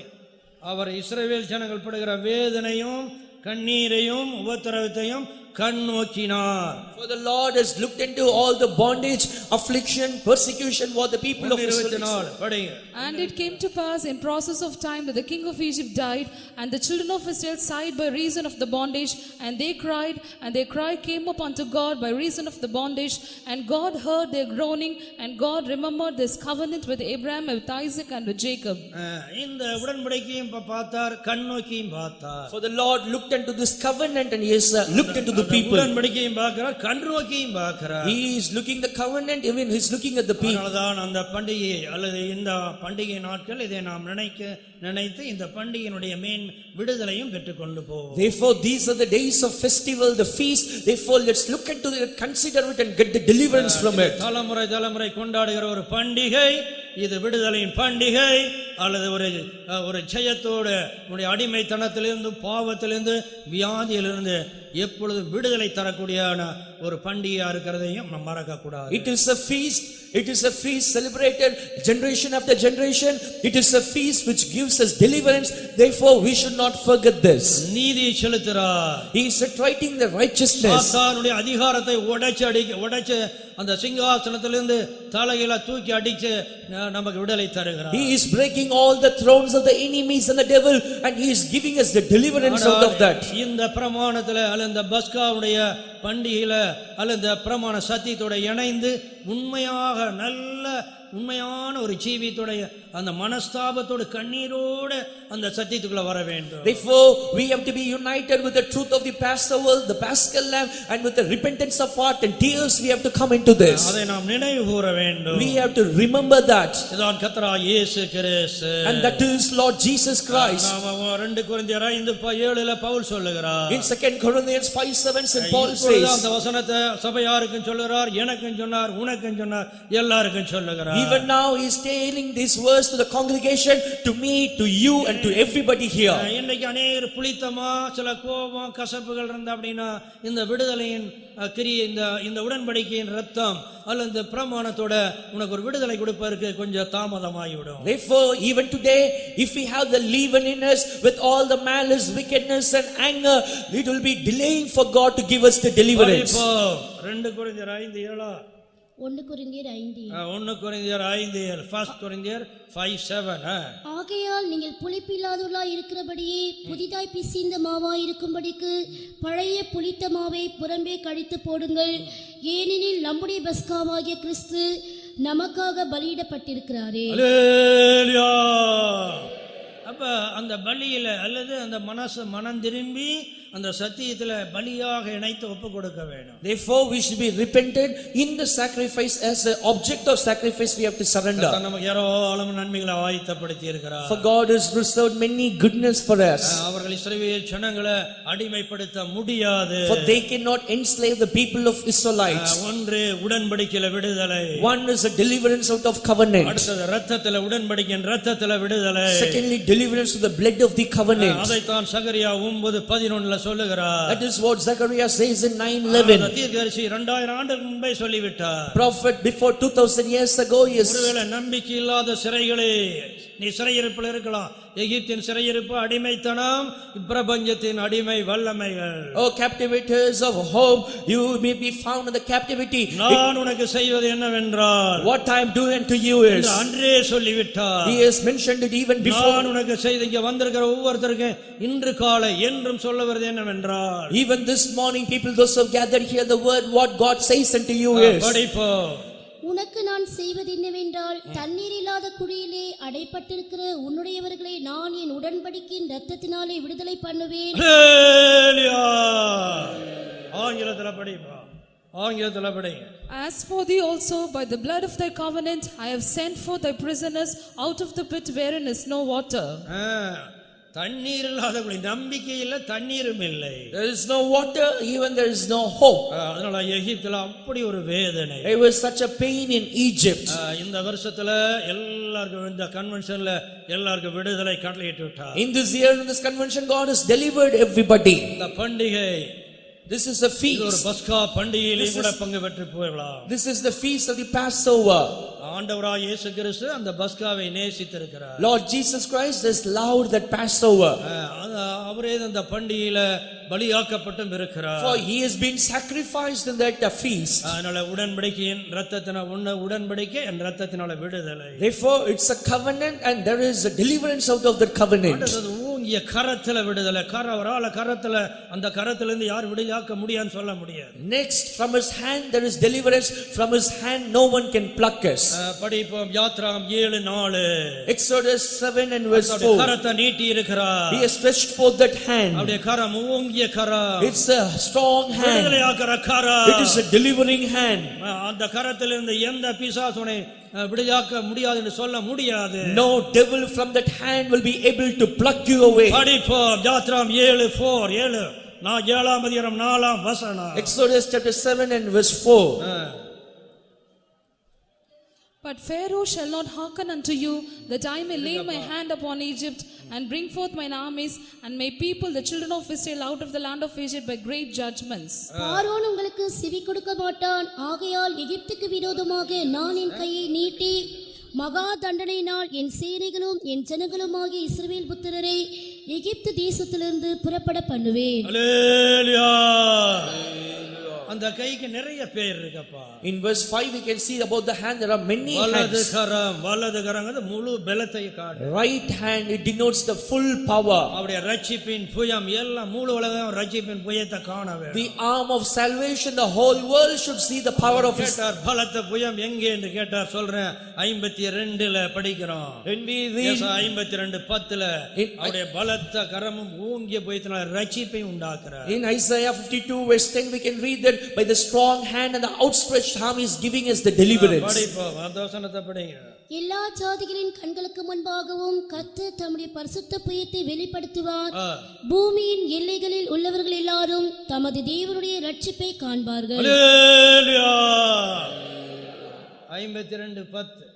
அவர் இஸ்ரவேல் ஜனங்கள் படுகிற வேதனையும் கண்ணீரையும் உபத்திரவத்தையும் கண் நோக்கினார். For the Lord has looked into all the bondage, affliction, persecution what the people of Israel. And it came to pass in process of time that the king of Egypt died, and the children of Israel sighed by reason of the bondage, and they cried, and their cry came up unto God by reason of the bondage, and God heard their groaning, and God remembered this covenant with Abraham, with Isaac, and with Jacob. இந்த உடன்படிக்கையும் பார்த்தார், கண் நோக்கியும் பார்த்தார். For the Lord looked into this covenant and he has looked into the people. உடன்படிக்கையும் பார்க்கிறார், கண் நோக்கியும் பார்க்கிறார். He is looking the covenant, even he is looking at the people. அதனால்தான் அந்த பண்டிகை அல்லது இந்த பண்டிகை நாட்கள் இதை நாம் நினைத்து இந்த பண்டிகையினுடைய மேன் விடுதலையும் பெற்றுக்கொண்டு போவோம். Therefore these are the days of festival, the feast. Therefore let's look into it, consider it and get the deliverance from it. தலைமுறை கொண்டாடுகிற ஒரு பண்டிகை இது, விடுதலையின் பண்டிகை அல்லது ஒரு ஜெயத்தோடு உன்னுடைய அடிமைத்தனத்திலிருந்து பாவத்திலிருந்து வியாதியிலிருந்து எப்பொழுதும் விடுதலை தரக்கூடியயான ஒரு பண்டிகையா இருக்கிறதையும் நம்ம மறக்க கூடாது. It is a feast. It is a feast celebrated generation after generation. It is a feast which gives us deliverance. Therefore we should not forget this. நீதியை செலுத்துறார். He is writing the righteousness. சாத்தானுடைய அதிகாரத்தை உடைச்சு அந்த சிங்காசனத்திலிருந்து தலையில தூக்கி அடிச்சு நமக்கு விடுதலை தருகிறார். He is breaking all the thrones of the enemies and the devil, and he is giving us the deliverance out of that. இந்த பிரமாணத்துல அல்ல இந்த பஸ்காவுடைய பண்டிகையில அல்ல இந்த பிரமாண சத்தியத்தோட இணைந்து உண்மையான ஒரு ஜீவியத்தோட அந்த மனஸ்தாபத்தோட கண்ணீரோட அந்த சத்தியத்துக்குள்ள வர வேண்டும். Therefore we have to be united with the truth of the Passover, the Paschal lamb, and with the repentance of heart and tears we have to come into this. அதை நாம் நினைவு கூற வேண்டும். We have to remember that. இதான் கர்த்தராகிய இயேசு கிறிஸ்து. And that is Lord Jesus Christ. நாம 2 கொரிந்தியர் 5:7 பவுல் சொல்லுகிறார். In 2 Corinthians 5:7 St. Paul says, அந்த வசனத்தை சபையாருக்கும் சொல்லுகிறார், எனக்கும் சொன்னார், உனக்கும் சொன்னார், எல்லாருக்கும் சொல்லுகிறார். Even now he is telling this verse to the congregation, to me, to you and to everybody here. இன்னைக்கு अनेक புளித்தமா சில கோபம் கசப்புகள் இருந்தா அப்படினா இந்த விடுதலையின் கிரியை இந்த உடன்படிக்கையின் இரத்தம் அல்ல இந்த பிரமாணத்தோட உனக்கு ஒரு விடுதலை கொடுப்பதற்கு கொஞ்சம் தாமதமாகிவிடும். Therefore even today if we have the leaven in us with all the malice, wickedness and anger, it will be delaying for God to give us the deliverance. 2 கொரிந்தியர் 5:7 1 கொரிந்தியர் 5. 1 கொரிந்தியர் 5 1 கொரிந்தியர் 5:7. ஆகையால் நீங்கள் புளிப்பில்லாதவர்களாய் இருக்கிறபடியே புதிதாய் பிசைந்த மாவாய் இருக்கும்படிக்கு பழைய புளித்த மாவை புறம்பே கழித்து போடுங்கள். ஏனெனில் நம்முடைய பஸ்காவாகிய கிறிஸ்து நமக்காக பலியிடப்பட்டிருக்கிறாரே. அல்லேலூயா. அப்ப அந்த பலியில அல்லது அந்த மனம் திரும்பி அந்த சத்தியத்துல பலியாக இணைத்து ஒப்பு கொடுக்க வேண்டும். Therefore we should be repentant in the sacrifice. As an object of sacrifice we have to surrender. நமக்கு ஏராளமான நன்மைகளை ஆயத்தப்படுத்தி இருக்கிறார். For God has reserved many goodness for us. அவர்கள் இஸ்ரவேல் ஜனங்களை அடிமைப்படுத்த முடியாது. For they cannot enslave the people of Israelites. ஒன்று உடன்படிக்கையில விடுதலை. One is a deliverance out of covenant. அடுத்தது இரத்தத்தில உடன்படிக்கையின் இரத்தத்தில விடுதலை. Secondly, deliverance to the blood of the covenant. அதைத்தான் சகரியா 9:11 சொல்லுகிறார். That is what Zechariah says in 9:11. தீர்க்கதரிசி 2000 ஆண்டுகளுக்கு முன்பே சொல்லிவிட்டார். Prophet before 2000 years ago is. ஒருவேளை நம்பிக்கை இல்லாத சிறைகளே நீ சிறையிருப்பில் இருக்கலாம். எகிப்தின் சிறையிருப்பு அடிமைத்தனம், பிரபஞ்சத்தின் அடிமை வல்லமைகள். Oh captivators of home, you may be found in the captivity. நான் உனக்கு செய்வது என்னவென்றால், what I am doing to you is. அன்றே சொல்லிவிட்டார். He has mentioned it even before. நான் உனக்கு செய்த இங்க வந்திருக்கிற ஒவ்வொருத்தருக்கும் இன்று காலை என்றும் சொல்ல வருது என்னவென்றால், even this morning people those who have gathered here the word what God says unto you is. படிப்போம். உனக்கு நான் செய்வது என்னவென்றால், தண்ணீர் இல்லாத குழியிலே அடைப்பட்டிருக்கிற உன்னுடையவர்களை நான் என் உடன்படிக்கையின் இரத்தத்தினாலே விடுதலை பண்ணுவேன். ஆங்கிலத்தில் படிப்போம். ஆங்கிலத்தில் படிங்க. As for thee also, by the blood of thy covenant, I have sent forth thy prisoners out of the pit wherein is no water. தண்ணீர் இல்லாத குழி, நம்பிக்கை இல்ல, தண்ணீரும் இல்லை. There is no water, even there is no hope. அதனால எகிப்துல அப்படி ஒரு வேதனை. There was such a pain in Egypt. இந்த வருஷத்துல எல்லாருக்கும் இந்த கன்வென்ஷன்ல எல்லாருக்கும் விடுதலை கட்டளையிட்டு விட்டார். In this year in this convention God has delivered everybody. இந்த பண்டிகை, this is a feast. ஒரு பஸ்கா பண்டிகையிலே கூட பங்கு பெற்று போகலாம். This is the feast of the Passover. ஆண்டவராகிய இயேசு கிறிஸ்து அந்த பஸ்காவை நேசித்திருக்கிறார். Lord Jesus Christ has loved that Passover. அவரே அந்த பண்டிகையில பலியாக்கப்பட்டும் இருக்கிறார். For he has been sacrificed in that feast. அதனால உடன்படிக்கையின் இரத்தத்தினால உடன்படிக்கை என் இரத்தத்தினால விடுதலை. Therefore it's a covenant and there is a deliverance out of that covenant. ஊங்கிய கரத்துல விடுதலை. அவரால கரத்துல, அந்த கரத்திலிருந்து யார் விடுதலையாக்க முடியான்னு சொல்ல முடியாது. Next, from his hand there is deliverance. From his hand no one can pluck us. படிப்போம். யாத்ராகமம் 7:4. Exodus 7 and verse 4. கரத்தை நீட்டி இருக்கிறார். He has stretched forth that hand. அவருடைய கரம் ஊங்கிய கரம். It's a strong hand. விடுதலையாக்குற garam. It is a delivering hand. அந்த கரத்திலிருந்து எந்த பிசாசுனை விடுதலையாக்க முடியாது என்று சொல்ல முடியாது. No devil from that hand will be able to pluck you away. படிப்போம். யாத்ராகமம் 7:4. 7ஆம் அதிகாரம் 4ஆம் வசனம். Exodus chapter 7 and verse 4. But Pharaoh shall not hearken unto you, that I may lay my hand upon Egypt and bring forth mine armies and my people the children of Israel out of the land of Egypt by great judgments. பார்வோன் உங்களுக்கு செவி கொடுக்க மாட்டான். ஆகையால் எகிப்துக்கு விரோதமாக நான் என் கையை நீட்டி மகா தண்டனையினால் என் சேனைகளும் என் ஜனங்களுமாகிய இஸ்ரவேல் புத்திரரை எகிப்து தேசத்திலிருந்து புறப்பட பண்ணுவேன். அல்லேலூயா. அந்த கைக்கு நிறைய பேர் இருக்குப்பா. In verse 5 we can see about the hand. There are many வலது hands. கரம், வலது கரங்கிறது முழு பலத்தை காட்டும். Right hand, it denotes the full power. அவருடைய ரட்சிப்பின் புயம் எல்லாம் முழு உலகம் ரட்சிப்பின் புயத்தை காண வேண்டும். The arm of salvation, the whole world should see the power of his. கேட்டார் பலத்த புயம் எங்கே என்று கேட்டார். சொல்றேன் 52ல படிக்கிறோம். When we read 52:10 அவருடைய பலத்த கரமும் ஊங்கிய புயத்தினால ரட்சிப்பை உண்டாக்குறார். in Isaiah 52 verse 10 we can read that by the strong hand and the outstretched arm is giving us the deliverance. படிப்போம். அந்த வசனத்தை படிங்க. எல்லா ஜாதிகளின் கண்களுக்கு முன்பாகவும் கர்த்தர் தம்முடைய பரிசுத்த புயத்தை வெளிப்படுத்துவார். பூமியின் எல்லைகளில் உள்ளவர்கள் எல்லாரும் தமது தேவனுடைய ரட்சிப்பை காண்பார்கள். அல்லேலூயா. 52:10.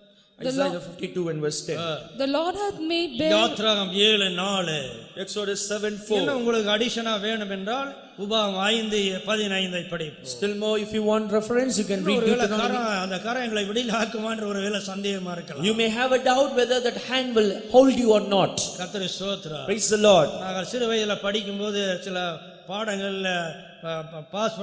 Isaiah 52 and verse 10. The Lord hath made bare. யாத்ராகமம் 7:4. Exodus 7:4. இன்னும் உங்களுக்கு அடிஷனா வேணும் என்றால் உபாகமம் 5:15 படிப்போம். Still more, if you want reference, you can read Deuteronomy. அந்த கரங்களை விடுதலையாக்குமான்ற ஒரு வேளை சந்தேகமா இருக்கலாம். You may have a doubt whether that hand will hold you or not. கர்த்தருக்கு ஸ்தோத்திரம். Praise the Lord. நாங்கள் சிறு வயதில் படிக்கும்போது சில பாடங்கள்ல பாஸ்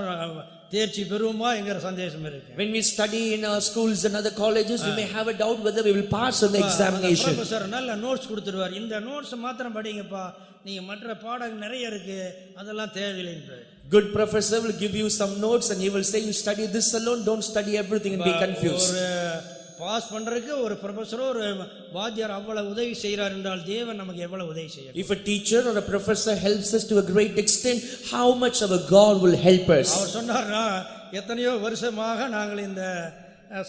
தேர்ச்சி பெறுவோமா என்கிற சந்தேகம் இருக்கு. When we study in our schools and other colleges, we may have a doubt whether we will pass on the examination. Professor நல்ல நோட்ஸ் கொடுத்துருவார், இந்த நோட்ஸ் மாத்திரம் படிங்கப்பா, நீங்க மற்ற பாடம் நிறைய இருக்கு அதெல்லாம் தேவையில்லைன்றார். Good professor will give you some notes and he will say you study this alone, don't study everything and be confused. ஒரு பாஸ் பண்றதுக்கு ஒரு ப்ரொஃபஸரோ ஒரு வாத்தியார் அவ்வளவு உதவி செய்கிறார் என்றால் தேவன் நமக்கு எவ்வளவு உதவி செய்யும். If a teacher or a professor helps us to a great extent, how much our God will help us. அவர் சொன்னார்னா எத்தனையோ வருஷமாக நாங்கள் இந்த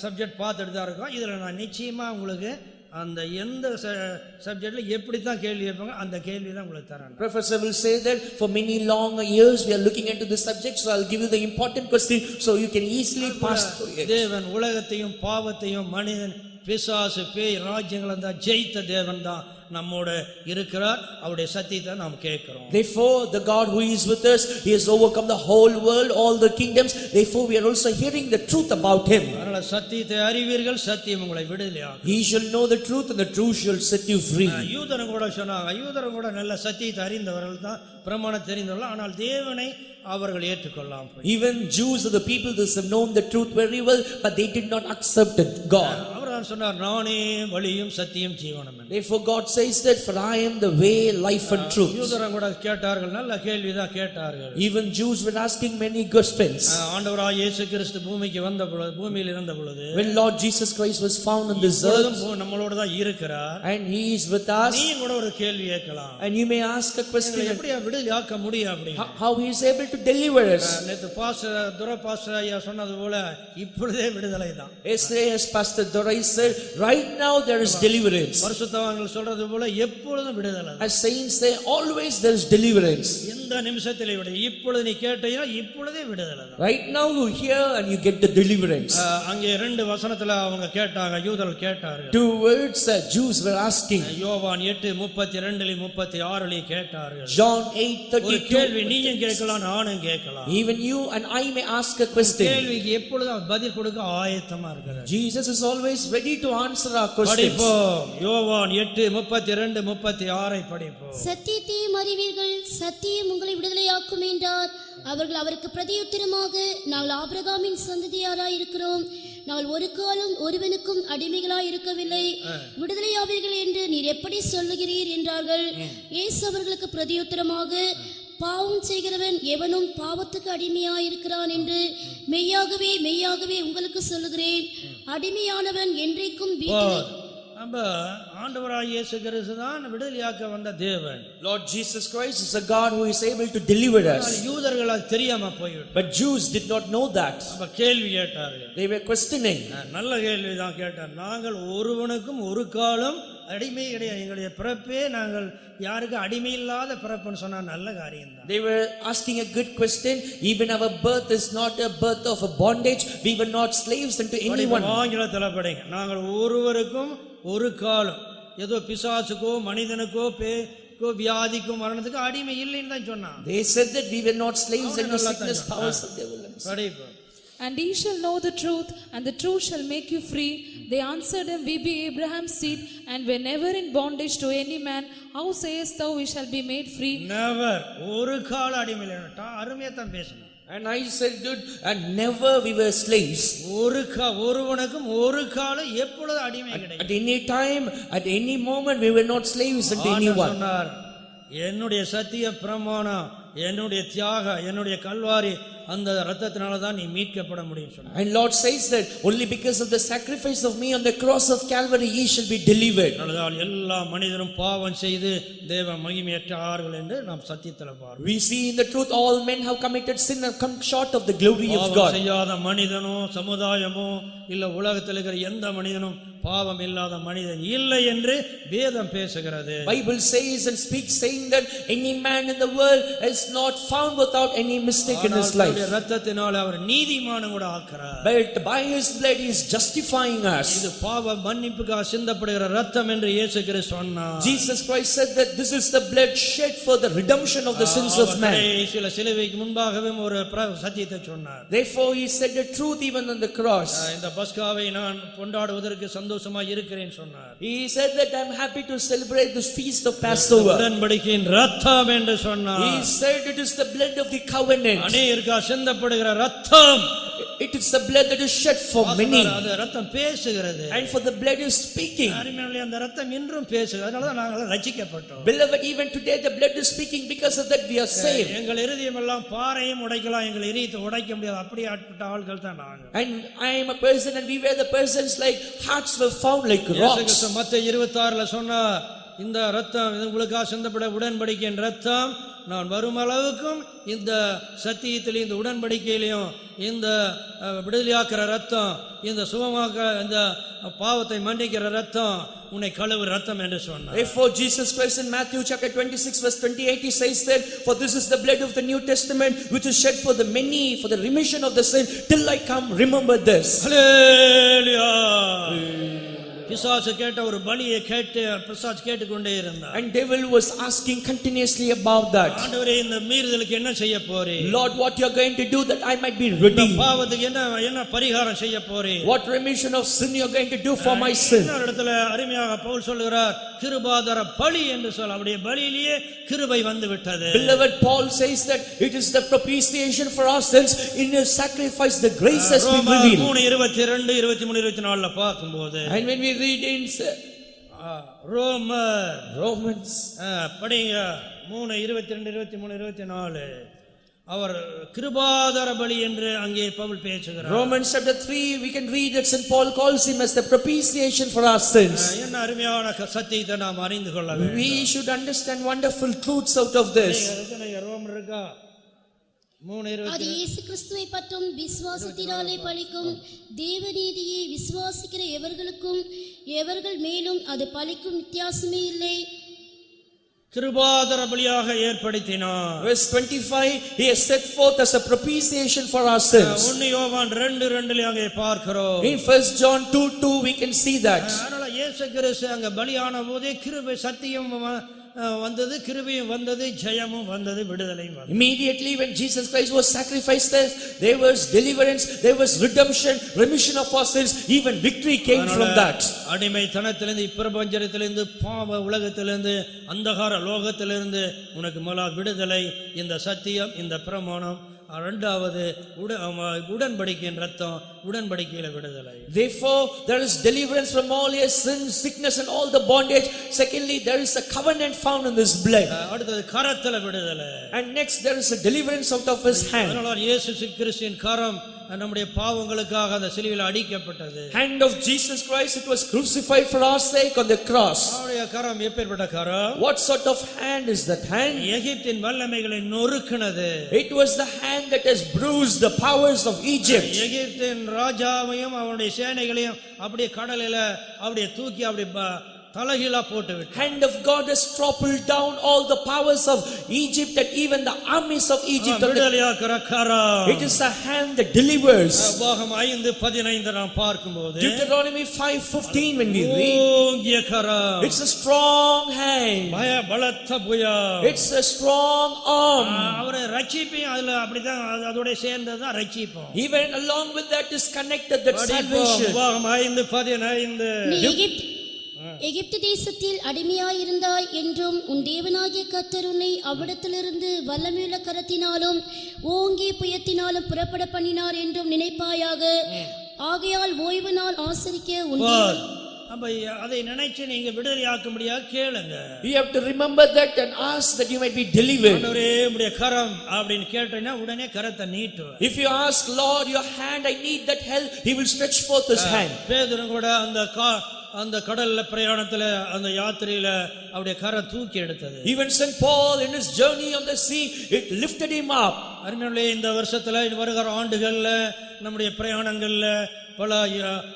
சப்ஜெக்ட் பார்த்துட்டு தான் இருக்கோம், இதுல நான் நிச்சயமா உங்களுக்கு அந்த எந்த சப்ஜெக்ட்ல எப்படி தான் கேள்வி கேட்பாங்க அந்த கேள்வி தான் உங்களுக்கு தரேன். Professor will say that for many long years we are looking into this subject, so I'll give you the important question so you can easily pass through it. தேவன் உலகத்தையும் பாவத்தையும் மனிதன் பிசாசு பேய் ராஜ்யங்களை தான் ஜெயித்த தேவன் தான் நம்மோட இருக்கிறார், அவருடைய சத்தியத்தை நாம் கேட்கிறோம். Therefore the God who is with us, he has overcome the whole world, all the kingdoms, therefore we are also hearing the truth about him. அதனால சத்தியத்தை அறிவீர்கள், சத்தியம் உங்களை விடுதலையாக்கும். He shall know the truth and the truth shall set you free. யூதரும் கூட சொன்னாங்க, யூதரும் கூட நல்ல சத்தியத்தை அறிந்தவர்கள் தான், பிரமாணம் தெரிந்தவர்கள், ஆனால் தேவனை அவர்கள் ஏற்றுக்கொள்ளாமல். Even Jews are the people that have known the truth very well, but they did not accept God. அவர் சொன்னார், நானே வழியும் சத்தியம் ஜீவனும். Therefore God says that for I am the way, life and truth. யூதரும் கூட கேட்டார்கள், நல்ல கேள்விதான் கேட்டார்கள். Even Jews were asking many questions. ஆண்டவராகிய இயேசு கிறிஸ்து பூமிக்கு வந்த பொழுது, பூமியில் இருந்த பொழுது, when Lord Jesus Christ was found on this earth நம்மளோட தான் இருக்கிறார் and he is with us, நீ கூட ஒரு கேள்வி கேட்கலாம், and you may ask a question, எப்படி விடுதலையாக்க முடியும் அப்படி, how he is able to deliver us. நேத்து பாஸ்டர் துரை பாஸ்டர் ஐயா சொன்னது போல இப்பொழுதே விடுதலை தான். Yesterday as Pastor Dorai said, right now there is deliverance. பரிசுத்தவான்கள் சொல்றது போல எப்பொழுதும் விடுதலை. As saints say, always there is deliverance. இந்த நிமிஷத்திலே விடு, இப்பொழுது நீ கேட்டையோ இப்பொழுதே விடுதலை தான். Right now you hear and you get the deliverance. அங்கே 2 வசனத்துல அவங்க கேட்டாங்க, யூதர்கள் கேட்டார்கள். 2 words that Jews were asking. யோவான் 8:32-36 கேட்டார்கள். John 8:32. ஒரு கேள்வி நீயும் கேட்கலாம், நானும் கேட்கலாம். Even you and I may ask a question. கேள்விக்கு எப்பொழுதும் பதில் கொடுக்க ஆயத்தமா இருக்கிறார். Jesus is always ready to answer our questions. படிப்போம், யோவான் 8:32-36 படிப்போம். சத்தியத்தையும் அறிவீர்கள், சத்தியம் உங்களை விடுதலையாக்கும் என்றார். அவர்கள் அவருக்கு பிரதியுத்தரமாக, நாங்கள் ஆபிரகாமின் சந்ததியாராய் இருக்கிறோம், நாங்கள் ஒரு காலம் ஒருவனுக்கும் அடிமைகளாய் இருக்கவில்லை, விடுதலையாவீர்கள் என்று நீர் எப்படி சொல்லுகிறீர் என்றார்கள். இயேசு அவர்களுக்கு பிரதியுத்தரமாக, பாவம் செய்கிறவன் எவனும் பாவத்துக்கு அடிமையாயிருக்கிறான் என்று மெய்யாகவே மெய்யாகவே உங்களுக்கு சொல்லுகிறேன், அடிமையானவன் என்றைக்கும் வீட்டிலே. நம்ம ஆண்டவராகிய இயேசு கிறிஸ்து தான் விடுதலையாக்க வந்த தேவன். Lord Jesus Christ is a God who is able to deliver us. யூதர்கள் அது தெரியாம போய்விட்டது. But Jews did not know that. அப்ப கேள்வி கேட்டார்கள். They were questioning. நல்ல கேள்வி தான் கேட்டார். நாங்கள் ஒருவனுக்கும் ஒரு காலம் அடிமை கிடையாது, எங்களுடைய பிறப்பே நாங்கள் யாருக்கு அடிமை இல்லாத பிறப்புன்னு சொன்னா நல்ல காரியம் தான். They were asking a good question. Even our birth is not a birth of a bondage. We were not slaves unto anyone. ஆங்கிலத்தில் படிங்க, நாங்கள் ஒருவருக்கும் ஒரு காலம் ஏதோ பிசாசுக்கோ மனிதனுக்கோ பேய்க்கோ வியாதிக்கோ மரணத்துக்கு அடிமை இல்லைன்னு தான் சொன்னாங்க. They said that we were not slaves unto sickness, powers of devil. படிப்போம். And ye shall know the truth, and the truth shall make you free. They answered him, we be Abraham's seed, and were never in bondage to any man. How sayest thou, we shall be made free? Never. ஒரு கால அடிமை இல்லை. அருமையா தான் பேசணும். And I said good, and never we were slaves. ஒருவனுக்கும் ஒரு காலம் எப்பொழுது அடிமை கிடையாது. At any time, at any moment, we were not slaves unto anyone. என்னுடைய சத்திய பிரமாணம், என்னுடைய தியாகம், என்னுடைய கல்வாரி, அந்த இரத்தத்தினால தான் நீ மீட்கப்பட முடியும் சொன்னார். And Lord says that only because of the sacrifice of me on the cross of Calvary ye shall be delivered. அதனால் எல்லா மனிதரும் பாவம் செய்து தேவ மகிமையற்றார்கள் என்று நாம் சத்தியத்தில் பார்க்கிறோம். We see in the truth all men have committed sin and come short of the glory of God. பாவம் செய்யாத மனிதனோ சமுதாயமோ இல்ல உலகத்தில் இருக்கிற எந்த மனிதனும் பாவம் இல்லாத மனிதன் இல்லை என்று வேதம் பேசுகிறது. Bible says and speaks saying that any man in the world is not found without any mistake in his life. இரத்தத்தினால அவர் நீதிமானும் கூட ஆக்குறார். But by his blood he is justifying us. இது பாவ மன்னிப்புக்காக சிந்தப்படுகிற இரத்தம் என்று இயேசு கிறிஸ்து சொன்னார். Jesus Christ said that this is the blood shed for the redemption of the sins of man. சிலுவைக்கு முன்பாகவே ஒரு சத்தியத்தை சொன்னார். Therefore he said the truth even on the cross. இந்த பஸ்காவை நான் கொண்டாடுவதற்கு சந்தோஷமா இருக்கிறேன்னு சொன்னார். He said that I'm happy to celebrate this feast of Passover. உடன்படிக்கையின் ரத்தம் என்று சொன்னார். He said it is the blood of the covenant. அநேகருக்காக சிந்தப்படுகிற ரத்தம். It is the blood that is shed for many. அந்த ரத்தம் பேசுகிறது. And for the blood is speaking. அருமையானவர்களே, அந்த ரத்தம் இன்றும் பேசுகிறது. அதனால தான் நாங்கள் ரட்சிக்கப்பட்டோம். Beloved, even today the blood is speaking, because of that we are saved. எங்கள் இருதயம் எல்லாம் பாறையும் உடைக்கலாம், எங்கள் இதயத்தை உடைக்க முடியாது. அப்படி ஆட்பட்ட ஆட்கள் தான் நாங்கள். And I am a person and we were the persons like hearts were found like rocks. மத்தேயு 26ல சொன்னார், இந்த ரத்தம் இது உங்களுக்காக சிந்தப்பட உடன்படிக்கையின் ரத்தம், நான் வரும் அளவுக்கும் இந்த சத்தியத்திலையும் இந்த உடன்படிக்கையிலையும் இந்த விடுதலையாக்குற ரத்தம், இந்த சுகமாக்க இந்த பாவத்தை மன்னிக்கிற ரத்தம், உன்னை கழுவு ரத்தம் என்று சொன்னார். Therefore Jesus Christ in Matthew chapter 26 verse 28 he says that, for this is the blood of the New Testament which is shed for the many for the remission of the sin, till I come remember this. Hallelujah. பிசாசு கேட்ட ஒரு பலியை கேட்டு பிசாசு கேட்டுக்கொண்டே இருந்தார். And devil was asking continuously about that. ஆண்டவரே, இந்த மீறுதலுக்கு என்ன செய்ய போறீர்? Lord, what you are going to do that I might be redeemed? பாவத்துக்கு என்ன பரிகாரம் செய்ய போறீர்? What remission of sin you are going to do for my sin? இன்னொரு இடத்துல அருமையாக பவுல் சொல்கிறார், கிருபாதார பலி என்று சொல்ல, அப்படியே பலியிலேயே கிருபை வந்து விட்டது. Beloved, Paul says that it is the propitiation for our sins. In his sacrifice the grace has been revealed. 3:22, 23, 24 பார்க்கும்போது, and when we read in Romans படிங்க 3:22, 23, 24 அவர் கிருபாதார பலி என்று அங்கே பவுல் பேசுகிறார். Romans chapter 3 we can read that St. Paul calls him as the propitiation for our sins. என்ன அருமையான சத்தியத்தை நாம் அறிந்து கொள்ள வேண்டும். We should understand wonderful truths out of this. ரோமர் இருக்கா 3:20, அது இயேசு கிறிஸ்துவை பற்றும் விசுவாசத்தினாலே பலிக்கும் தேவநீதியை விசுவாசிக்கிற எவர்களுக்கும் எவர்கள் மேலும் அது பலிக்கும் வித்தியாசமே இல்லை. கிருபாதார பலியாக ஏற்படுத்தினார். Verse 25 he has set forth as a propitiation for our sins. 1 யோவான் 2:2 அங்கே பார்க்கிறோம். In 1 John 2:2 we can see that. அதனால இயேசு கிறிஸ்து அங்க பலியான போதே கிருபை சத்தியம் வந்தது, கிருபையும் வந்தது, ஜெயமும் வந்தது, விடுதலையும் வந்தது. Immediately when Jesus Christ was sacrificed, there was deliverance, there was redemption, remission of our sins, even victory came from that. அடிமைத்தனத்திலிருந்து, இப்பிரபஞ்சத்திலிருந்து, பாவ உலகத்திலிருந்து, அந்தகார லோகத்திலிருந்து உனக்கு முதலாவது விடுதலை இந்த சத்தியம், இந்த பிரமாணம். இரண்டாவது உடன்படிக்கையின் ரத்தம், உடன்படிக்கையில விடுதலை. Therefore there is deliverance from all your sins, sickness and all the bondage. Secondly, there is a covenant found in this blood. அடுத்தது கரத்துல விடுதலை. And next there is a deliverance out of his hand. அதனால இயேசு கிறிஸ்துவின் கரம் நம்முடைய பாவங்களுக்காக அந்த சிலுவையில் அடிக்கப்பட்டது. Hand of Jesus Christ, it was crucified for our sake on the cross. அவருடைய கரம் எப்பேர்ப்பட்ட கரம்? What sort of hand is that hand? எகிப்தின் வல்லமைகளை நொறுக்கினது. It was the hand that has bruised the powers of Egypt. எகிப்தின் ராஜாவையும் அவருடைய சேனைகளையும் அப்படியே கடலில அப்படியே தூக்கி அப்படியே தலகீழா போட்டு விட்டார். Hand of God has toppled down all the powers of Egypt and even the armies of Egypt. விடுதலையாக்குற garam. It is a hand that delivers. உபாகமம் 5:15 நாம் பார்க்கும்போது, Deuteronomy 5:15 when we read, ஓங்கிய கரம். it's a strong hand. பலத்த புயம். It's a strong arm. அவரை ரட்சிப்பையும் அதுல அப்படிதான் அதோட சேர்ந்ததுதான் ரட்சிப்போம். Even along with that is connected that salvation. உபாகமம் 5:15 நீ எகிப்து தேசத்தில் அடிமையாயிருந்தாய் என்றும் உன் தேவனாகிய கர்த்தர் உன்னை அவ்விடத்திலிருந்து வல்லமையுள்ள கரத்தினாலும் ஓங்கிய புயத்தினாலும் புறப்பட பண்ணினார் என்றும் நினைப்பாயாக. ஆகையால் ஓய்வு நாள் ஆசரிக்க உன் அதை நினைச்சு நீங்க விடுதலையாக்கும்படியாக கேளுங்க. You have to remember that and ask that you might be delivered. ஆண்டவரே உம்முடைய கரம் அப்படினு கேட்டீனா உடனே கரத்தை நீட்டுவார். If you ask, Lord, your hand, I need that help, he will stretch forth his hand. பேதுரு கூட அந்த கடல்ல பிரயாணத்துல அந்த யாத்திரையில அவருடைய கரம் தூக்கி எடுத்தது. Even St. Paul in his journey on the sea, it lifted him up. அருமையுள்ளே, இந்த வருஷத்துல வருகிற ஆண்டுகள்ல நம்முடைய பிரயாணங்கள்ல பல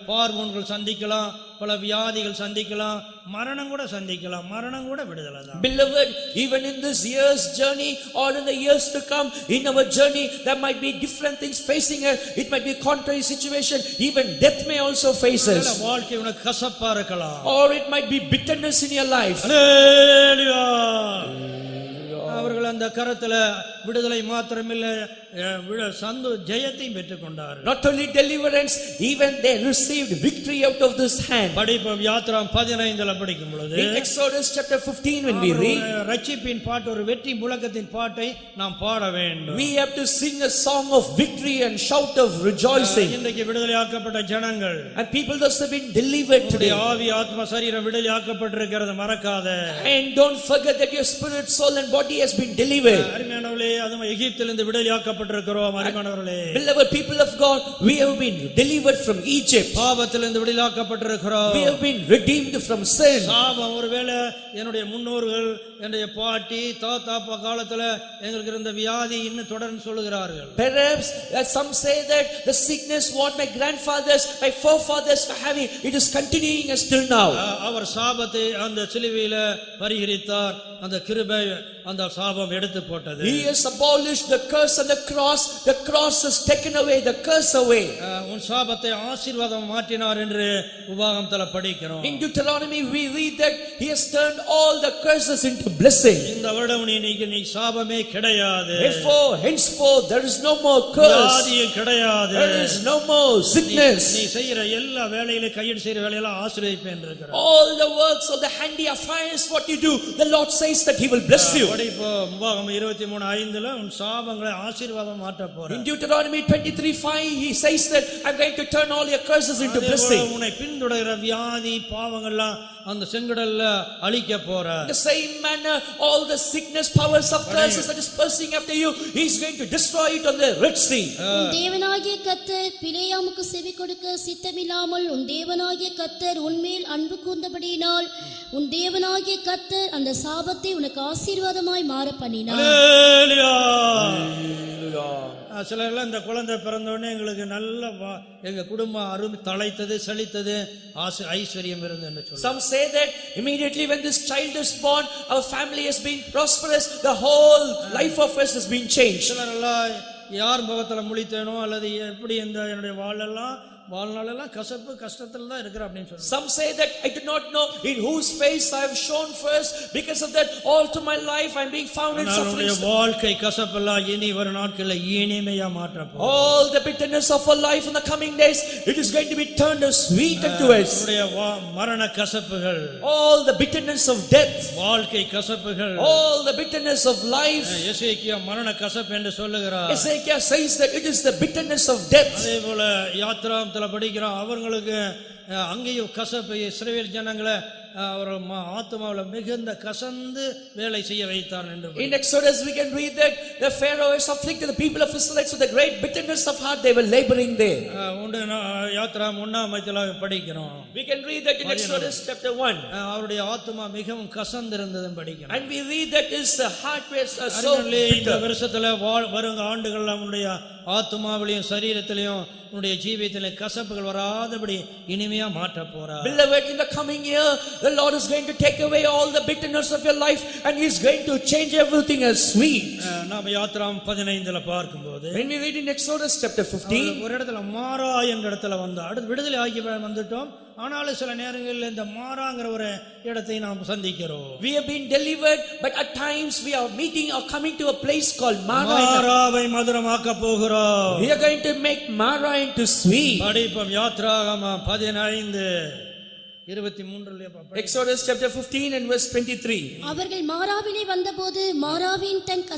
பார்வோன்கள் சந்திக்கலாம், பல வியாதிகள் சந்திக்கலாம், மரணம் கூட சந்திக்கலாம். மரணம் கூட விடுதலை தான். Beloved, even in this year's journey or in the years to come, in our journey there might be different things facing us. It might be a contrary situation, even death may also face us. வாழ்க்கை உனக்கு கசப்பா இருக்கலாம், or it might be bitterness in your life. Hallelujah. அவர்கள் அந்த கரத்துல விடுதலை மாத்திரமில்லை, ஜெயத்தையும் பெற்றுக்கொண்டார்கள். Not only deliverance, even they received victory out of this hand. படிப்போம் யாத்திராம் 15 படிக்கும் பொழுது In Exodus chapter 15 when we read, ரட்சிப்பின் பாட்டு, ஒரு வெற்றி முழக்கத்தின் பாட்டை நாம் பாட வேண்டும். we have to sing a song of victory and shout of rejoicing. இன்றைக்கு விடுதலையாக்கப்பட்ட ஜனங்கள், And people those have been delivered today. ஆவி ஆத்ம சரீரம் விடுதலையாக்கப்பட்டிருக்கிறது மறக்காத. And don't forget that your spirit, soul and body has been delivered. அருமையானவர்களே, அதுவும் எகிப்திலிருந்து விடுதலையாக்கப்பட்டிருக்கிறோம். அருமையானவர்களே, Beloved people of God, we have been delivered from Egypt. பாவத்திலிருந்து விடுதலையாக்கப்பட்டிருக்கிறோம். We have been redeemed from sin. சாபம், ஒருவேளை என்னுடைய முன்னோர்கள், என்னுடைய பாட்டி தாத்தா காலத்துல எங்களுக்கு இருந்த வியாதி இன்னும் தொடர்ந்து சொல்லுகிறார்கள். Perhaps some say that the sickness what my grandfathers, my forefathers were having, it is continuing still now. அவர் சாபத்தை அந்த சிலுவையில பரிஹரித்தார். அந்த கிருபை அந்த சாபம் எடுத்து போட்டது. He has abolished the curse on the cross. The cross has taken away the curse away. உன் சாபத்தை ஆசீர்வாதம் மாற்றினார் என்று உபாகமத்துல படிக்கிறோம். In Deuteronomy we read that he has turned all the curses into blessing. இந்த வருடம் நீ சாபமே கிடையாது. Therefore henceforth there is no more curse. வியாதியே கிடையாது. There is no more sickness. நீ செய்யற எல்லா வேலையில கையில செய்யற வேலையெல்லாம் ஆசீர்வதிப்பேன் என்கிறார். All the works of the handy affairs what you do, the Lord says that he will bless you. படிப்போம் உபாகமம் 23:5 உன் சாபங்களை ஆசீர்வாதம் மாற்ற போறேன். In Deuteronomy 23:5 he says that I'm going to turn all your curses into blessing. உன்னை பின்தொடர்கிற வியாதி பாவங்கள்லாம் அந்த செங்கடல்ல அழிக்க போறார். In the same manner all the sickness powers of curses that is pursuing after you, he is going to destroy it on the Red Sea. உன் தேவனாகிய கர்த்தர் பிலேயாமுக்கு செவி கொடுக்க சித்தமில்லாமல் உன் தேவனாகிய கர்த்தர் உன்மேல் அன்பு கூர்ந்தபடியினால் உன் தேவனாகிய கர்த்தர் அந்த சாபத்தை உனக்கு ஆசீர்வாதமாய் மாற பண்ணினார். அல்லேலூயா. Hallelujah. சிலர்லாம் இந்த குழந்தை பிறந்த உடனே எங்களுக்கு நல்ல எங்க குடும்பம் அருமை தழைத்தது, செழித்தது, ஐஸ்வர்யம் இருந்தது என்று சொல்லுவாங்க. Some say that immediately when this child is born, our family has been prosperous, the whole life of us has been changed. சிலரெல்லாம் யார் முகத்துல முழித்தேனோ அல்லது எப்படி இந்த என்னுடைய வாழ்நாளெல்லாம் கசப்பு கஷ்டத்துல தான் இருக்கிற அப்படின்னு சொல்றாங்க. Some say that I do not know in whose face I have shown first, because of that all to my life I am being found in suffering. வாழ்க்கை கசப்பெல்லாம் இனி வரும் நாட்களில் இனிமையா மாற்றப்படும். All the bitterness of our life in the coming days, it is going to be turned as sweet unto us. மரண கசப்புகள், all the bitterness of death, வாழ்க்கை கசப்புகள், all the bitterness of life. எசேக்கியா மரண கசப்பு என்று சொல்லுகிறார். Ezekiel says that it is the bitterness of death. அதே போல யாத்ராம் படிக்கிறோம், அவர்களுக்கு அங்கேயும் கசப்பு, இஸ்ரவேல் ஜனங்களை அவர் ஆத்மாவுல மிகுந்த கசந்து வேலை செய்ய வைத்தார் என்று. In Exodus we can read that the Pharaoh has afflicted the people of Israel with a great bitterness of heart, they were laboring there. யாத்ராம் 1 படிக்கிறோம். We can read that in Exodus chapter 1. அவருடைய ஆத்மா மிகவும் கசந்து இருந்தது படிக்கிறோம். And we read that his heart was so இந்த bitter. வருஷத்துல வரும் ஆண்டுகள் நம்முடைய ஆத்மாவிலையும் சரீரத்திலையும் உன்னுடைய ஜீவியத்திலே கசப்புகள் வராதபடி இனிமையா மாற்ற போறார். Beloved, in the coming year the Lord is going to take away all the bitterness of your life and he is going to change everything as sweet. நாம யாத்ராம் 15 பார்க்கும்போது when we read in Exodus chapter 15, ஒரு இடத்துல மாரா என்ற இடத்துல வந்தோம். அடுத்து விடுதலை ஆகி வந்துட்டோம். ஆனாலும் சில நேரங்களில் இந்த மாராங்கிற ஒரு இடத்தை நாம் சந்திக்கிறோம். We have been delivered, but at times we are meeting or coming to a place called Mara. மாராவை மதுரமாக்க போகிறோம். We are going to make Mara into sweet. படிப்போம் யாத்ராகமம் 15:23. Exodus chapter 15 and verse 23. அவர்கள் மாராவிலே வந்தபோது மாராவின் தன்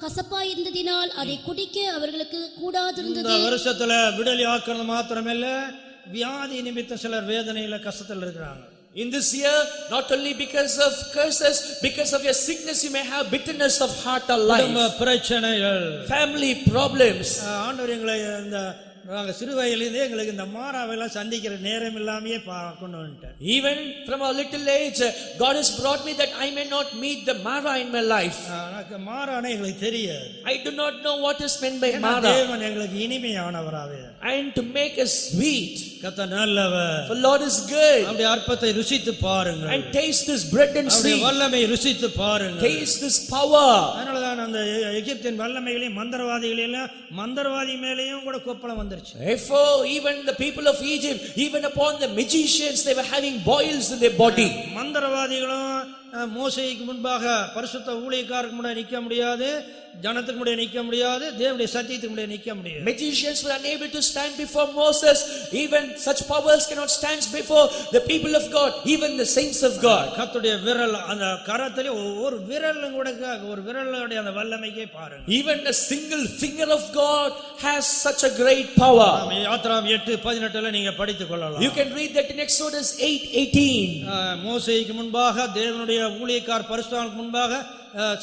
கசப்பாய் இருந்ததினால் அதை குடிக்க அவர்களுக்கு கூடாதிருந்தது. இந்த வருஷத்துல விடுதலை ஆக்குறது மாத்திரமல்ல, வியாதி நிமித்தம் சிலர் வேதனையில கஷ்டத்துல இருக்கிறாங்க. In this year, not only because of curses, because of your sickness you may have bitterness of heart or life, பிரச்சனைகள், family problems. ஆண்டவர் எங்களை இந்த நாங்கள் சிறு வயதிலிருந்தே எங்களுக்கு இந்த மாராவெல்லாம் சந்திக்கிற நேரம் இல்லாமையே கொண்டு வந்துட்டேன். Even from a little age, God has brought me that I may not meet the Mara in my life. எனக்கு மாரானே எங்களுக்கு தெரியாது. I do not know what is meant by Mara. தேவன் எங்களுக்கு இனிமையானவராவே, and to make us sweet. கர்த்தர் நல்லவர். The Lord is good. அவருடைய அற்பத்தை ருசித்து பாருங்கள். and taste His bread and see. அவருடைய வல்லமை ருசித்து பாருங்கள். taste His power. அதனால தான் அந்த எகிப்தின் வல்லமைகளையும் மந்திரவாதிகளையும் மந்திரவாதி மேலேயும் கூட கொப்பளம் வந்துருச்சு. Therefore even the people of Egypt, even upon the magicians, they were having boils in their body. மந்திரவாதிகளும் மோசேக்கு முன்பாக பரிசுத்த ஊழியக்காரருக்கு முன்னாடி நிற்க முடியாது. ஜனத்துக்கு முடிய நிக்க முடியாது, தேவனுடைய சத்தியத்துக்கு முடிய நிக்க முடியாது. Magicians were unable to stand before Moses. Even such powers cannot stand before the people of God, even the saints of God. கர்த்தருடைய விரல், அந்த கரத்திலே ஒரு விரலும் கூட, ஒரு விரலுடைய அந்த வல்லமையை பாருங்க. Even a single finger of God has such a great power. யாத்திராம் 8:18 நீங்க படித்துக் கொள்ளலாம். You can read that in Exodus 8:18. மோசேக்கு முன்பாக, தேவனுடைய ஊழியக்கார் பரிசுத்தவானுக்கு முன்பாக,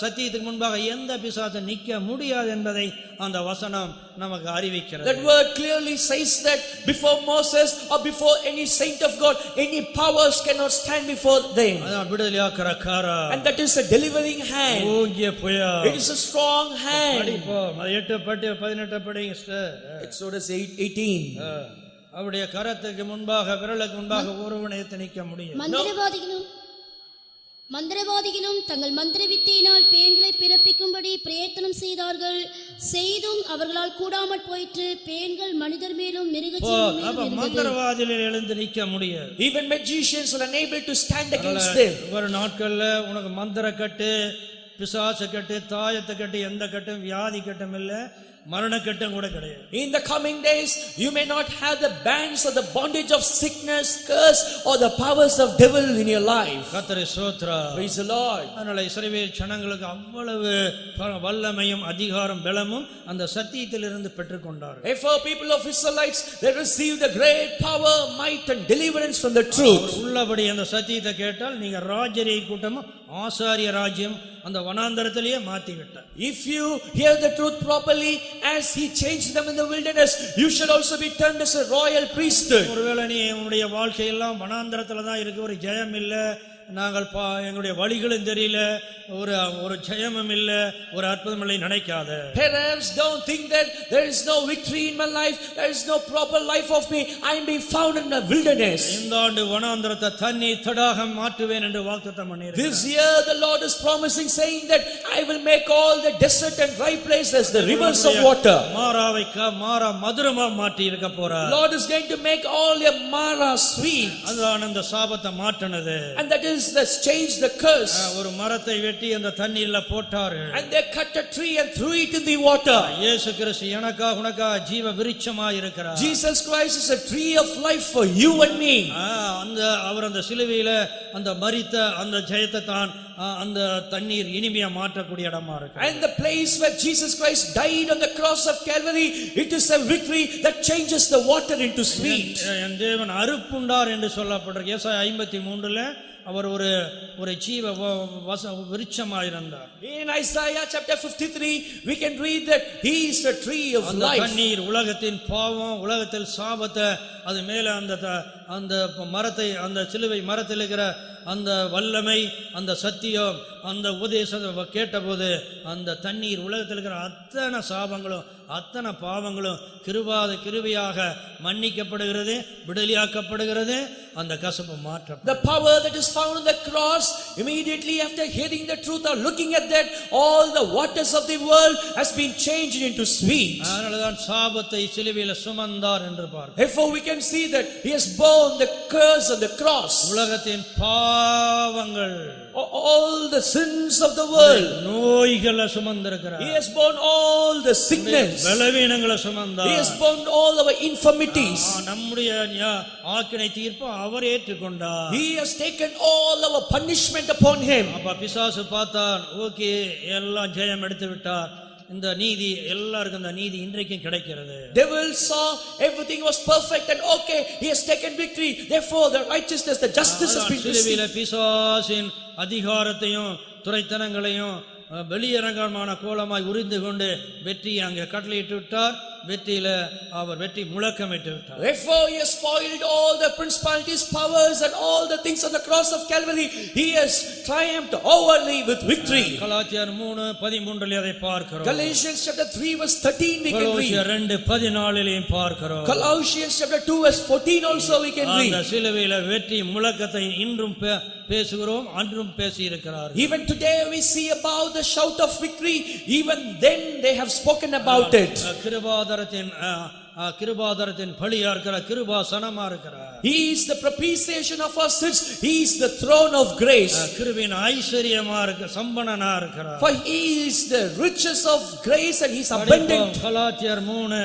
சத்தியத்துக்கு முன்பாக எந்த பிசாசும் நிக்க முடியாது என்பதை அந்த வசனம் நமக்கு அறிவிக்கிறது. That word clearly says that before Moses or before any saint of God, any powers cannot stand before them. அதான் விடுதலையாக்குற கரம். And that is a delivering hand. ஓங்கிய புயல். It is a strong hand. படிப்போம். 8:18 படிங்க சிஸ்டர். Exodus 8:18. அவருடைய கரத்துக்கு முன்பாக, விரலுக்கு முன்பாக ஒருவனை நிக்க முடியும். மந்திரவாதிகளும் தங்கள் மந்திர வித்தையினால் பேன்களை பிறப்பிக்கும்படி பிரயத்தனம் செய்தார்கள். செய்தும் அவர்களால் கூடாமல் போயிற்று. பேன்கள் மனிதர் மேலும் மிருகஜீவன். மந்திரவாதிகள் எழுந்து நிக்க முடியாது. Even magicians were unable to stand against them. ஒரு நாட்கள்ல உனக்கு மந்திர கட்டு, பிசாசு கட்டு, தாயத்து கட்டு, எந்த கட்டும், வியாதி கட்டும் இல்ல, மரணக்கட்டம் கூட கிடையாது. In the coming days you may not have the bands or the bondage of sickness, curse or the powers of devil in your life. கர்த்தரே ஸ்தோத்திரம். Praise the Lord. அதனால இஸ்ரவேல் ஜனங்களுக்கு அவ்வளவு வல்லமையும் அதிகாரம் பலமும் அந்த சத்தியத்திலிருந்து பெற்றுக்கொண்டார்கள். Therefore people of Israelites, they received the great power, might and deliverance from the truth. உள்ளபடி அந்த சத்தியத்தை கேட்டால் நீங்க ராஜரிய கூட்டமும் ஆசாரிய ராஜ்யம் அந்த வனாந்தரத்திலேயே மாத்தி விட்டார். If you hear the truth properly, as he changed them in the wilderness, you should also be turned as a royal priesthood. ஒருவேளை நீ உன்னுடைய வாழ்க்கையெல்லாம் வனாந்தரத்துல தான் இருக்கு, ஒரு ஜெயம் இல்ல, நாங்கள் எங்களுடைய வழிகளும் தெரியல, ஒரு ஜெயமும் இல்ல, ஒரு அற்புதம் இல்லை நினைக்காத. Perhaps don't think that there is no victory in my life, there is no proper life of me, I am being found in the wilderness. இந்த ஆண்டு வனாந்தரத்தை தண்ணீர் தடாகம் மாற்றுவேன் என்று வாக்குத்தத்தம் பண்ணியிருக்கிறார். This year the Lord is promising, saying that I will make all the desert and dry places the rivers of water. மாராவை மாரா மதுரமா மாற்றி இருக்க போறார். Lord is going to make all your Mara sweet. அதுதான் அந்த சாபத்தை மாற்றினது. And that is the change, the curse. ஒரு மரத்தை வெட்டி அந்த தண்ணீர்ல போட்டாரு. And they cut a tree and threw it in the water. இயேசு கிறிஸ்து எனக்காக உனக்காக ஜீவ விருட்சமாய் இருக்கிறார். Jesus Christ is a tree of life for you and me. அவர் அந்த சிலுவையில அந்த மரித்த அந்த ஜெயத்தை தான் அந்த தண்ணீர் இனிமையா மாற்றக்கூடிய இடமா இருக்கு. And the place where Jesus Christ died on the cross of Calvary, it is a victory that changes the water into sweet. என் தேவன் அறுப்புண்டார் என்று சொல்லப்பட்டிருக்கு. ஏசாயா 53ல அவர் ஒரு ஜீவ விருட்சமாக இருந்தார். In Isaiah chapter 53 we can read that he is a tree of life. தண்ணீர் உலகத்தின் பாவம், உலகத்தில் சாபத்தை, அது மேல அந்த மரத்தை, அந்த சிலுவை மரத்தில் இருக்கிற அந்த வல்லமை, அந்த சத்தியம், அந்த உபதேசத்தை கேட்டபோது அந்த தண்ணீர் உலகத்தில் இருக்கிற அத்தனை சாபங்களும் அத்தனை பாவங்களும் கிருபையாக மன்னிக்கப்படுகிறது, விடுதலையாக்கப்படுகிறது, அந்த கசப்பு மாற்றம். The power that is found in the cross, immediately after hearing the truth or looking at that, all the waters of the world has been changed into sweet. அதனாலதான் சாபத்தை சிலுவையில சுமந்தார் என்று பார்க்கிறோம். Therefore we can see that he has borne the curse on the cross. உலகத்தின் பாவங்கள், all the sins of the world, நோய்களை சுமந்திருக்கிறார். he has borne all the sickness, பலவீனங்களை சுமந்தார். he has borne all our infirmities. நம்முடைய ஆக்கினை தீர்ப்பு அவர் ஏற்றுக்கொண்டார். he has taken all our punishment upon him. அப்ப பிசாசு பார்த்தான், ஓகே எல்லாம் ஜெயம் எடுத்து விட்டார், இந்த நீதி எல்லாருக்கும் இந்த நீதி இன்றைக்கும் கிடைக்கிறது. Devil saw everything was perfect and okay, he has taken victory, therefore the righteousness, the justice has been received. பிசாசின் அதிகாரத்தையும் துரைத்தனங்களையும் வெளியரங்கமான கோலமாய் உரிந்து கொண்டு வெற்றியை அங்கே கட்டளையிட்டு விட்டார். வெற்றியில அவர் வெற்றி முழக்கமிட்டு விட்டார். Therefore he has spoiled all the principalities, powers and all the things on the cross of Calvary. He has triumphed overly with victory. கலாத்தியர் 3:13 அதை பார்க்கிறோம். Galatians chapter 3 verse 13 we can read. கொலோசியர் 2:14 பார்க்கிறோம். Colossians chapter 2 verse 14 also we can read. அந்த சிலுவையில வெற்றி முழக்கத்தை இன்றும் பேசுகிறோம், அன்றும் பேசி இருக்கிறார். Even today we see about the shout of victory, even then they have spoken about it. கிருபாதரத்தின் கிருபாதரத்தின் பலியா இருக்கிறார், கிருபாசனமா இருக்கிறார். He is the propitiation of our sins. He is the throne of grace. கிருபையின் ஐஸ்வரியமா இருக்க சம்பனனா இருக்கிறார். For he is the riches of grace and he is abundant. கலாத்தியர் 3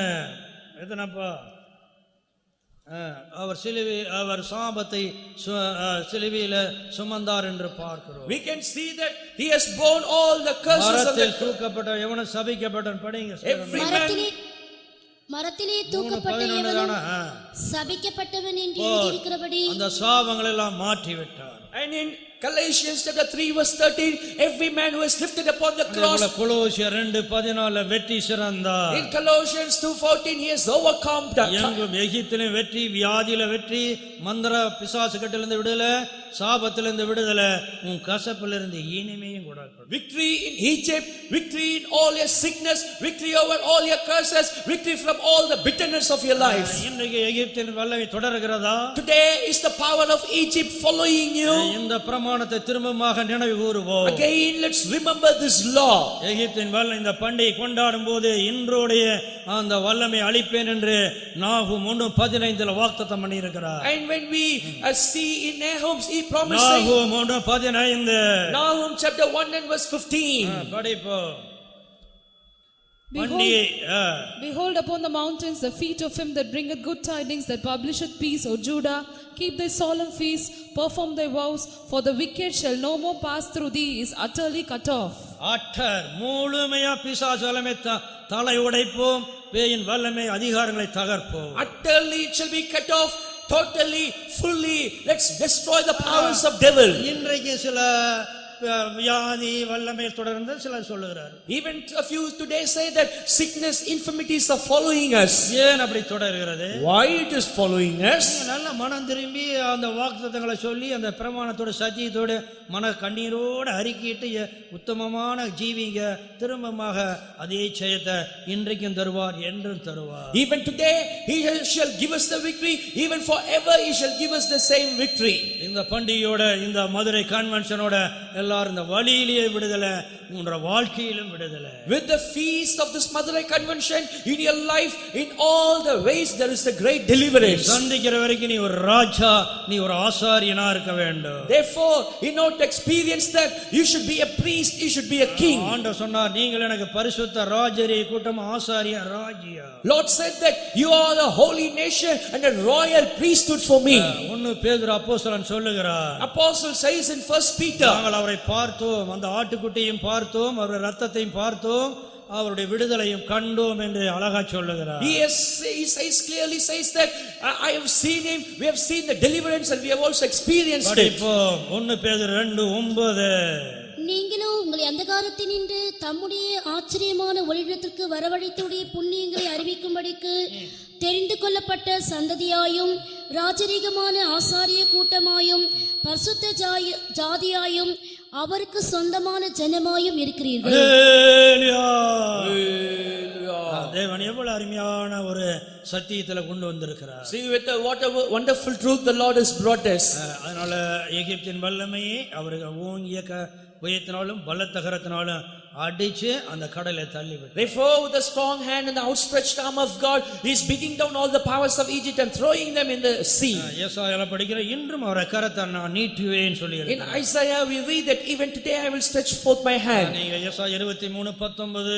எதனப்பா அவர் சாபத்தை சிலுவையில சுமந்தார் என்று பார்க்கிறோம். We can see that he has borne all the curses of the தூக்கப்பட்ட எவனும் சபிக்கப்பட்டான். படிங்க. மரத்திலே தூக்கப்பட்ட எவனும் சபிக்கப்பட்டவன் என்று எழுதியிருக்கிறபடி அந்த சாபங்களை எல்லாம் மாற்றி விட்டார். And in Galatians chapter 3 verse 13, every man who is lifted upon the cross. கொலோசியர் 2:14 வெற்றி சிறந்தார். In Colossians 2:14 he has overcome the எகிப்திலே வெற்றி, வியாதியில வெற்றி, மந்திர பிசாசு கட்டிலிருந்து விடுதலை, சாபத்திலிருந்து விடுதலை, உன் கசப்பிலிருந்து இனிமையும் கூட. Victory in Egypt, victory in all your sickness, victory over all your curses, victory from all the bitterness of your life. இன்றைக்கு எகிப்தின் வல்லமை தொடர்கிறதா? Today is the power of Egypt following you. இந்த பிரமாணத்தை திரும்பமாக நினைவு கூறுவோம். Again let's remember this law. எகிப்தின் வல்லமை இந்த பண்டிகை கொண்டாடும் போது இன்றோடைய அந்த வல்லமை அளிப்பேன் என்று நாகும் 1:15 வாக்குத்தத்தம் பண்ணி இருக்கிறார். And when we see in Nahum he promised, நாகும் 1:15, Nahum chapter 1 and verse 15. படிப்போம். Behold upon the mountains the feet of him that bringeth good tidings, that publisheth peace, O Judah. Keep thy solemn feasts, perform thy vows, for the wicked shall no more pass through thee, is utterly cut off. முழுமையா பிசாசு வல்லமை தலை உடைப்போம், பேயின் வல்லமை அதிகாரங்களை தகர்ப்போம். Utterly it shall be cut off, totally, fully. Let's destroy the powers of devil. இன்றைக்கு சில வியாதி வல்லமை தொடர்ந்து சிலர் சொல்லுகிறார். Even a few today say that sickness, infirmities are following us. ஏன் அப்படி தொடர்கிறது? Why it is following us? நல்ல மனம் திரும்பி அந்த வாக்குத்தத்தங்களை சொல்லி அந்த பிரமாணத்தோட சத்தியத்தோட மன கண்ணீரோடு அறிக்கையிட்டு உத்தமமான ஜீவிங்க திரும்பமாக அதே ஜெயத்தை இன்றைக்கும் தருவார், என்றும் தருவார். Even today he shall give us the victory, even forever he shall give us the same victory. இந்த பண்டிகையோட இந்த மதுரை கன்வென்ஷனோட எல்லாரும் இந்த வழியிலேயே விடுதலை, உங்க வாழ்க்கையிலும் விடுதலை. With the feast of this Madurai convention in your life, in all the ways there is a great deliverance. சந்திக்கிற வரைக்கும் நீ ஒரு ராஜா, நீ ஒரு ஆசாரியனா இருக்க வேண்டும். Therefore in order to experience that you should be a priest, you should be a king. ஆண்டவர் சொன்னார், நீங்கள் எனக்கு பரிசுத்த ராஜரீக கூட்டம், ஆசாரிய ராஜ்யம். Lord said that you are the holy nation and a royal priesthood for me. 1 பேதுரு அப்போஸ்தலன் சொல்லுகிறார். Apostle says in 1 Peter, நாங்கள் அவரை பார்த்தோம், அந்த ஆட்டுக்குட்டியையும் பார்த்தோம், அவருடைய இரத்தத்தையும் பார்த்தோம், அவருடைய விடுதலையும் கண்டோம் என்று அழகா சொல்லுகிறார். He says clearly says that I have seen him, we have seen the deliverance and we have also experienced it. 1 பேதுரு 2:9, நீங்களோ உங்களை அந்தகாரத்தினின்று தம்முடைய ஆச்சரியமான ஒளியிடத்திற்கு வரவழைத்துடைய புண்ணியங்களை அறிவிக்கும்படிக்கு தெரிந்து கொள்ளப்பட்ட சந்ததியாயும் ராஜரீகமான ஆசாரிய கூட்டமாயும் பரிசுத்த ஜாதியாயும் அவருக்கு சொந்தமான ஜனமாயும் இருக்கிறீர்கள். தேவன் எவ்வளவு அருமையான ஒரு சத்தியத்துல கொண்டு வந்திருக்கிறார். See with what a wonderful truth the Lord has brought us. அதனால எகிப்தின் வல்லமையை அவர்கள் ஓங்கிய உயர்த்தினாலும் பலத்தகரத்தினாலும் அடிச்சு அந்த கடலை தள்ளிவிட்டார். Therefore with the strong hand and the outstretched arm of God he is beating down all the powers of Egypt and throwing them in the sea. ஏசாயால படிக்கிற இன்றும் அவர் கரத்தை நான் நீட்டுவேன் சொல்லி In Isaiah we read that even today I will stretch forth my hand. நீங்க ஏசாயா 23:19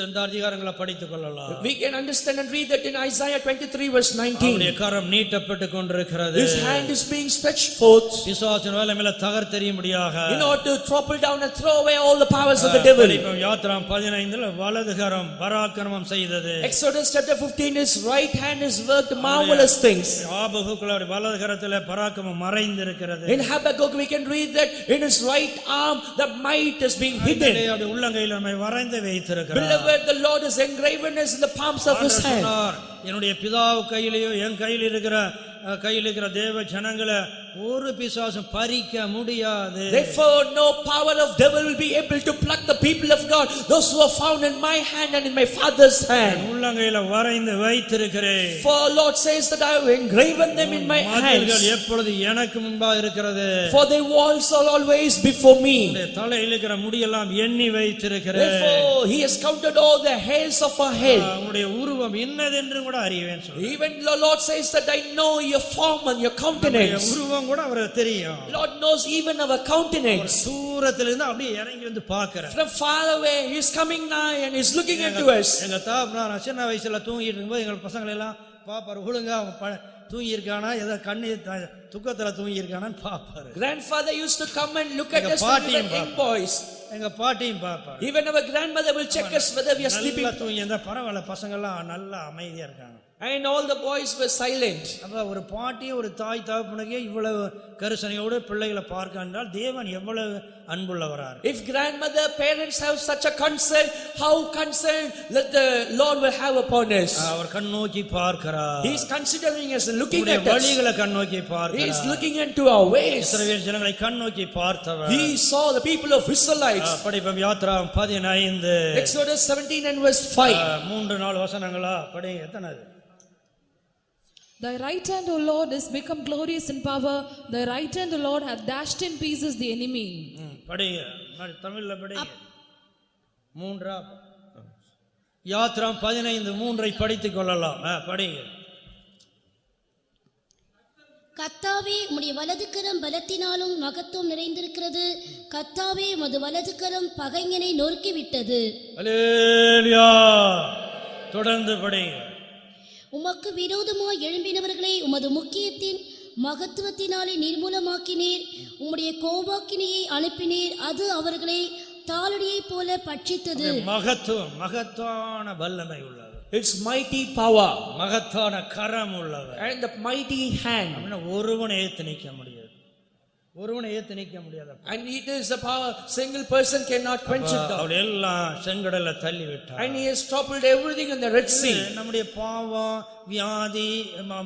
இந்த அதிகாரங்களை படித்துக் கொள்ளலாம். We can understand and read that in Isaiah 23 verse 19. அவருடைய கரம் நீட்டப்பட்டு கொண்டிருக்கிறது. His hand is being stretched forth. பிசாசின் வல்லமையை தகர்த்தெறியும்படியாக. In order to topple down and throw away all the powers of the devil. யாத்திராம் 15 வலது கரம் பராக்கிரமம் செய்தது. Exodus chapter 15 his right hand has worked marvelous things. ஆபகுக்குள்ள வலது கரத்திலே பராக்கிரமம் மறைந்திருக்கிறது. In Habakkuk we can read that in his right arm the might is being hidden. அவருடைய உள்ளங்கையில் நம்மை வரைந்து வைத்திருக்கிறார். Beloved, the Lord has engraven us in the palms of his hand. என்னுடைய பிதாவு கையிலேயோ என் கையில் இருக்கிற தேவ ஜனங்களை ஒரு பிசாசும் பறிக்க முடியாது. Therefore no power of devil will be able to pluck the people of God, those who are found in my hand and in my Father's hand. உள்ளங்கையில வரைந்து வைத்திருக்கிறேன். For Lord says that I have engraven them in my hands. எப்பொழுது எனக்கு முன்பாக இருக்கிறது. For their walls are always before me. தலையில் இருக்கிற முடியெல்லாம் எண்ணி வைத்திருக்கிறேன். Therefore he has counted all the hairs of our head. உம்முடைய உருவம் என்னதென்று கூட அறிவேன் சொல்றார். Even the Lord says that I know your form and your countenance. உருவம் கூட அவருக்கு தெரியும். Lord knows even our countenance. தூரத்துல இருந்து அப்படியே இறங்கி வந்து பார்க்கிறார். From far away he is coming nigh and is looking into us. எங்க தகப்பனார் சின்ன வயசுல தூங்கிட்டு இருக்கும்போது எங்க பசங்களை எல்லாம் பாப்பாரு, ஒழுங்கா தூங்கி இருக்கானா, ஏதோ கண்ணு துக்கத்துல தூங்கி இருக்கானான்னு பாப்பாரு. Grandfather used to come and look at us when we were young boys. எங்க பாட்டியும் பாப்பாரு. Even our grandmother will check us whether we are sleeping. நல்லா தூங்கி இருந்தா பரவாயில்ல, பசங்க எல்லாம் நல்லா அமைதியா இருக்காங்க. And all the boys were silent. அப்ப ஒரு பாட்டி ஒரு தாய் தகப்பனுக்கே இவ்வளவு கரிசனையோடு பிள்ளைகளை பார்க்க என்றால் தேவன் எவ்வளவு அன்புள்ளவரார். If grandmother, parents have such a concern, how concerned that the Lord will have upon us. அவர் கண் நோக்கி பார்க்கிறார். He is considering us, looking at us. வழிகளை கண் நோக்கி பார்க்கிறார். He is looking into our ways. இஸ்ரவேல் ஜனங்களை கண் நோக்கி பார்த்தவர். He saw the people of Israelites. படிப்போம் யாத்ராகமம் 15. Exodus 17 and verse 5. 3-4 வசனங்களா படிங்க. எத்தனை? Thy right hand, O Lord, is become glorious in power. Thy right hand, O Lord, hath dashed in pieces the enemy. படிங்க தமிழ்ல படிங்க. 3 யாத்ராகமம் 15:3 படித்துக் கொள்ளலாம். படிங்க. கர்த்தாவே உம்முடைய வலதுகரம் பலத்தினாலும் மகத்துவம் நிறைந்திருக்கிறது. கர்த்தாவே உமது வலதுகரம் பகைஞனை நொறுக்கிவிட்டது. அல்லேலூயா. தொடர்ந்து படிங்க. உமக்கு விரோதமாய் எழும்பினவர்களை உமது முக்கியத்தின் மகத்துவத்தினாலே நிர்மூலமாக்கினீர். உம்முடைய கோபாக்கினியை அனுப்பினீர், அது அவர்களை தாளடியைப் போல பட்சித்தது. மகத்துவம், மகத்தான வல்லமை உள்ளது. It's mighty power. மகத்தான கரம் உள்ளது. And the mighty hand. ஒருவனை ஏத்து நிற்க முடியாது. ஒருவனை ஏத்து நிற்க முடியாது. And it is a power single person cannot quench it down. அவள் எல்லாம் செங்கடல்ல தள்ளி விட்டார். And he has toppled everything in the Red Sea. நம்முடைய பாவம், வியாதி,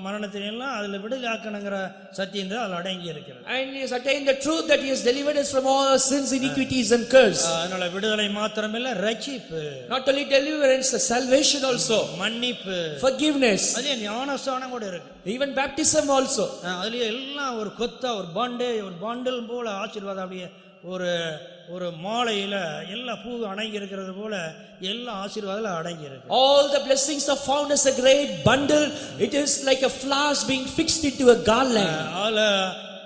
மரணத்தின் எல்லாம் அதுல விடுதலையாக்கணுங்கிற சத்தியம் தான் அதுல அடங்கி இருக்கிறது. And he has attained the truth that he has delivered us from all our sins, iniquities and curse. அதனால விடுதலை மாத்திரமில்ல, ரட்சிப்பு. Not only deliverance, the salvation also. மன்னிப்பு, forgiveness. அதே ஞானஸ்நானம் கூட இருக்கு. Even baptism also. அதுல எல்லாம் ஒரு கொத்தா, ஒரு பாண்டில் போல ஆசீர்வாதம். அப்படியே ஒரு மாலையில எல்லா பூ அடங்கி இருக்கிறது போல எல்லா ஆசீர்வாதம் அடங்கி இருக்கு. All the blessings are found as a great bundle. It is like a flowers being fixed into a garland. அதுல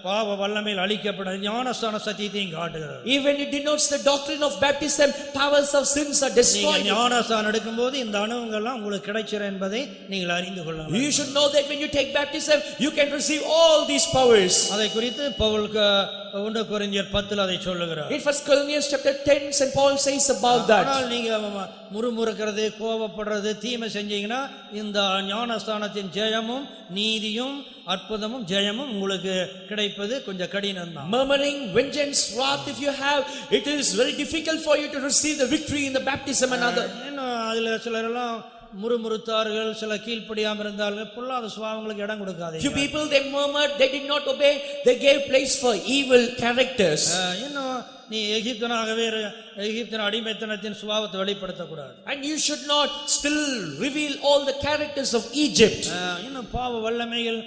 பாவ வல்லமையில் அழிக்கப்பட்ட ஞானஸ்நான சத்தியத்தையும் காட்டுகிறது. Even it denotes the doctrine of baptism. Powers of sins are destroyed. ஞானஸ்நானம் எடுக்கும்போது இந்த அனுபவங்கள்லாம் உங்களுக்கு கிடைச்சிரும் என்பதை நீங்கள் அறிந்து கொள்ளுங்கள். You should know that when you take baptism, you can receive all these powers. அதை குறித்து பவுல் 1 கொரிந்தியர் 10 அதை சொல்லுகிறார். In 1 Corinthians chapter 10, St. Paul says about that. ஆனால் நீங்க முறுமுறுக்கிறது, கோபப்படுறது, தீமை செஞ்சீங்கன்னா இந்த ஞானஸ்நானத்தின் ஜெயமும் நீதியும் அற்புதமும் ஜெயமும் உங்களுக்கு கிடைப்பது கொஞ்சம் கடினம் தான். Murmuring, vengeance, wrath, if you have, it is very difficult for you to receive the victory in the baptism and other. அதுல சிலரெல்லாம் முறுமுறுத்தார்கள், சில கீழ்ப்படியாம இருந்தார்கள். பொல்லாத சுபாவங்களுக்கு இடம் கொடுக்காதீங்க. Few people, they murmured, they did not obey, they gave place for evil characters. இன்னும் நீ எகிப்தனாகவே எகிப்தின் அடிமைத்தனத்தின் சுபாவத்தை வெளிப்படுத்தக்கூடாது. And you should not still reveal all the characters of Egypt. இன்னும் பாவ வல்லமைகள்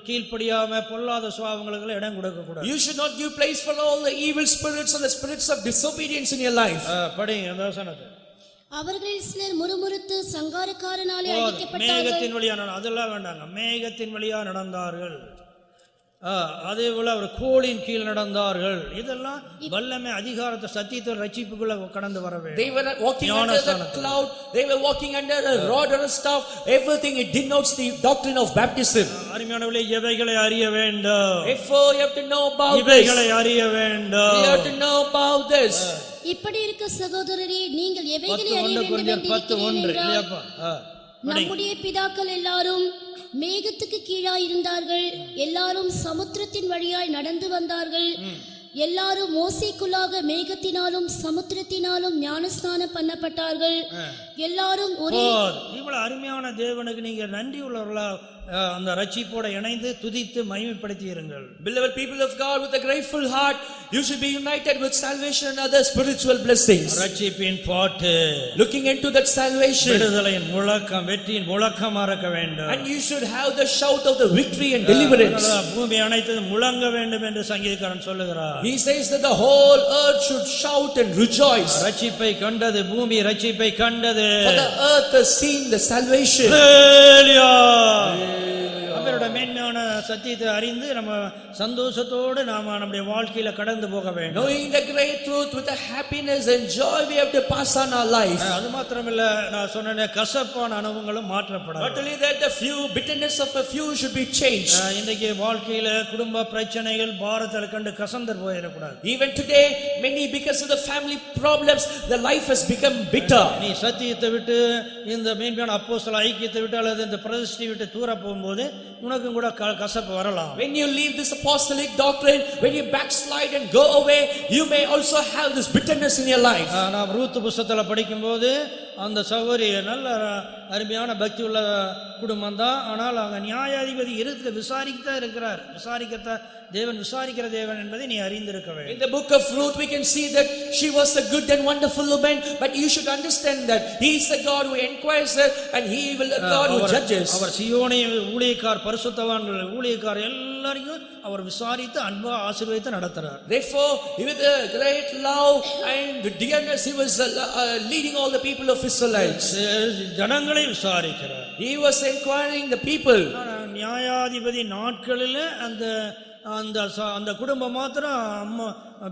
கீழ்ப்படியாம பொல்லாத சுபாவங்களுக்கு இடம் கொடுக்க கூடாது. You should not give place for all the evil spirits and the spirits of disobedience in your life. படிங்க அந்த வசனத்தை. அவர்களில் சிலர் முறுமுறுத்து சங்காரக்காரனாலே அழிக்கப்பட்டார்கள். மேகத்தின் வழியா அதெல்லாம் வேண்டாங்க. மேகத்தின் வழியா நடந்தார்கள். அதே போல அவர் கோலின் கீழ் நடந்தார்கள். இதெல்லாம் வல்லமை, அதிகாரத்தை, சத்தியத்தை, ரட்சிப்புக்குள்ள கடந்து வர வேண்டும். They were walking under the cloud, they were walking under a rod or a staff. Everything, it denotes the doctrine of baptism. அருமையானவர்களே, இவைகளை அறிய வேண்டும். Therefore you have to know about this. இவைகளை அறிய வேண்டும். You have to know about this. இப்படி இருக்க சகோதரரே, நீங்கள் எவைகளை அறிய வேண்டும் என்றால், நம்முடைய பிதாக்கள் எல்லாரும் மேகத்துக்கு கீழாய் இருந்தார்கள். எல்லாரும் சமுத்திரத்தின் வழியாய் நடந்து வந்தார்கள். எல்லாரும் மோசேக்குள்ளாக மேகத்தினாலும் சமுத்திரத்தினாலும் ஞானஸ்நானம் பண்ணப்பட்டார்கள். எல்லாரும் ஒரே. இவ்வளவு அருமையான தேவனுக்கு நீங்க நன்றி உள்ளவர்களா அந்த ரட்சிப்போட இணைந்து துதித்து மகிமைப்படுத்தி இருங்கள். Beloved people of God, with a grateful heart, you should be united with salvation and other spiritual blessings. ரட்சிப்பின் பாட்டு, Looking into that salvation, விடுதலையின் முழக்கம், வெற்றியின் முழக்கமா இருக்க வேண்டும். and you should have the shout of the victory and deliverance. பூமி அனைத்து முழங்க வேண்டும் என்று சங்கீதக்காரன் சொல்லுகிறார். He says that the whole earth should shout and rejoice. ரட்சிப்பை கண்டது, பூமி ரட்சிப்பை கண்டது. For the earth has seen the salvation. ஹல்லேலூயா. அவரோட மேன்மையான சத்தியத்தை அறிந்து நம்ம சந்தோஷத்தோடு நாம நம்முடைய வாழ்க்கையில கடந்து போக வேண்டும். Knowing the great truth with the happiness and joy we have to pass on our life. அது மாத்திரமல்ல, நான் சொன்னேன் கசப்பான அனுபவங்களும் மாற்றப்படும். Not only that, the few bitterness of a few should be changed. இன்னைக்கு வாழ்க்கையில குடும்ப பிரச்சனைகள் பாரத்தில் கண்டு கசந்தர் போயிடக்கூடாது. Even today, many because of the family problems, the life has become bitter. நீ சத்தியத்தை விட்டு இந்த மேன்மையான அப்போஸ்தல ஐக்கியத்தை விட்டு அல்லது இந்த பிரதிஷ்டை விட்டு தூர போகும்போது உனக்கும் கூட கசப்பு வரலாம். When you leave this apostolic doctrine, when you backslide and go away, you may also have this bitterness in your life. நான் ரூத் புத்தகத்துல படிக்கும்போது அந்த சகோதரி நல்ல அருமையான பக்தி உள்ள குடும்பம் தான். ஆனால் அங்க நியாயாதிபதி இருக்க விசாரிக்கத்தான் இருக்கிறார். தேவன் விசாரிக்கிற தேவன் என்பதை நீ அறிந்திருக்க வேண்டும். In the book of Ruth we can see that she was a good and wonderful woman, but you should understand that he is a God who inquires and he will a God who judges. அவர் சீயோனை ஊழியக்கார் பரிசுத்தவான்கள் ஊழியக்கார் எல்லாரையும் அவர் விசாரித்து அன்பா ஆசீர்வதித்து நடத்துறார். Therefore, with a great love and dearness he was leading all the people of Israelites. ஜனங்களை விசாரிக்கிறார். He was inquiring the people. நியாயாதிபதி நாட்களில் அந்த குடும்பம் மாத்திரம்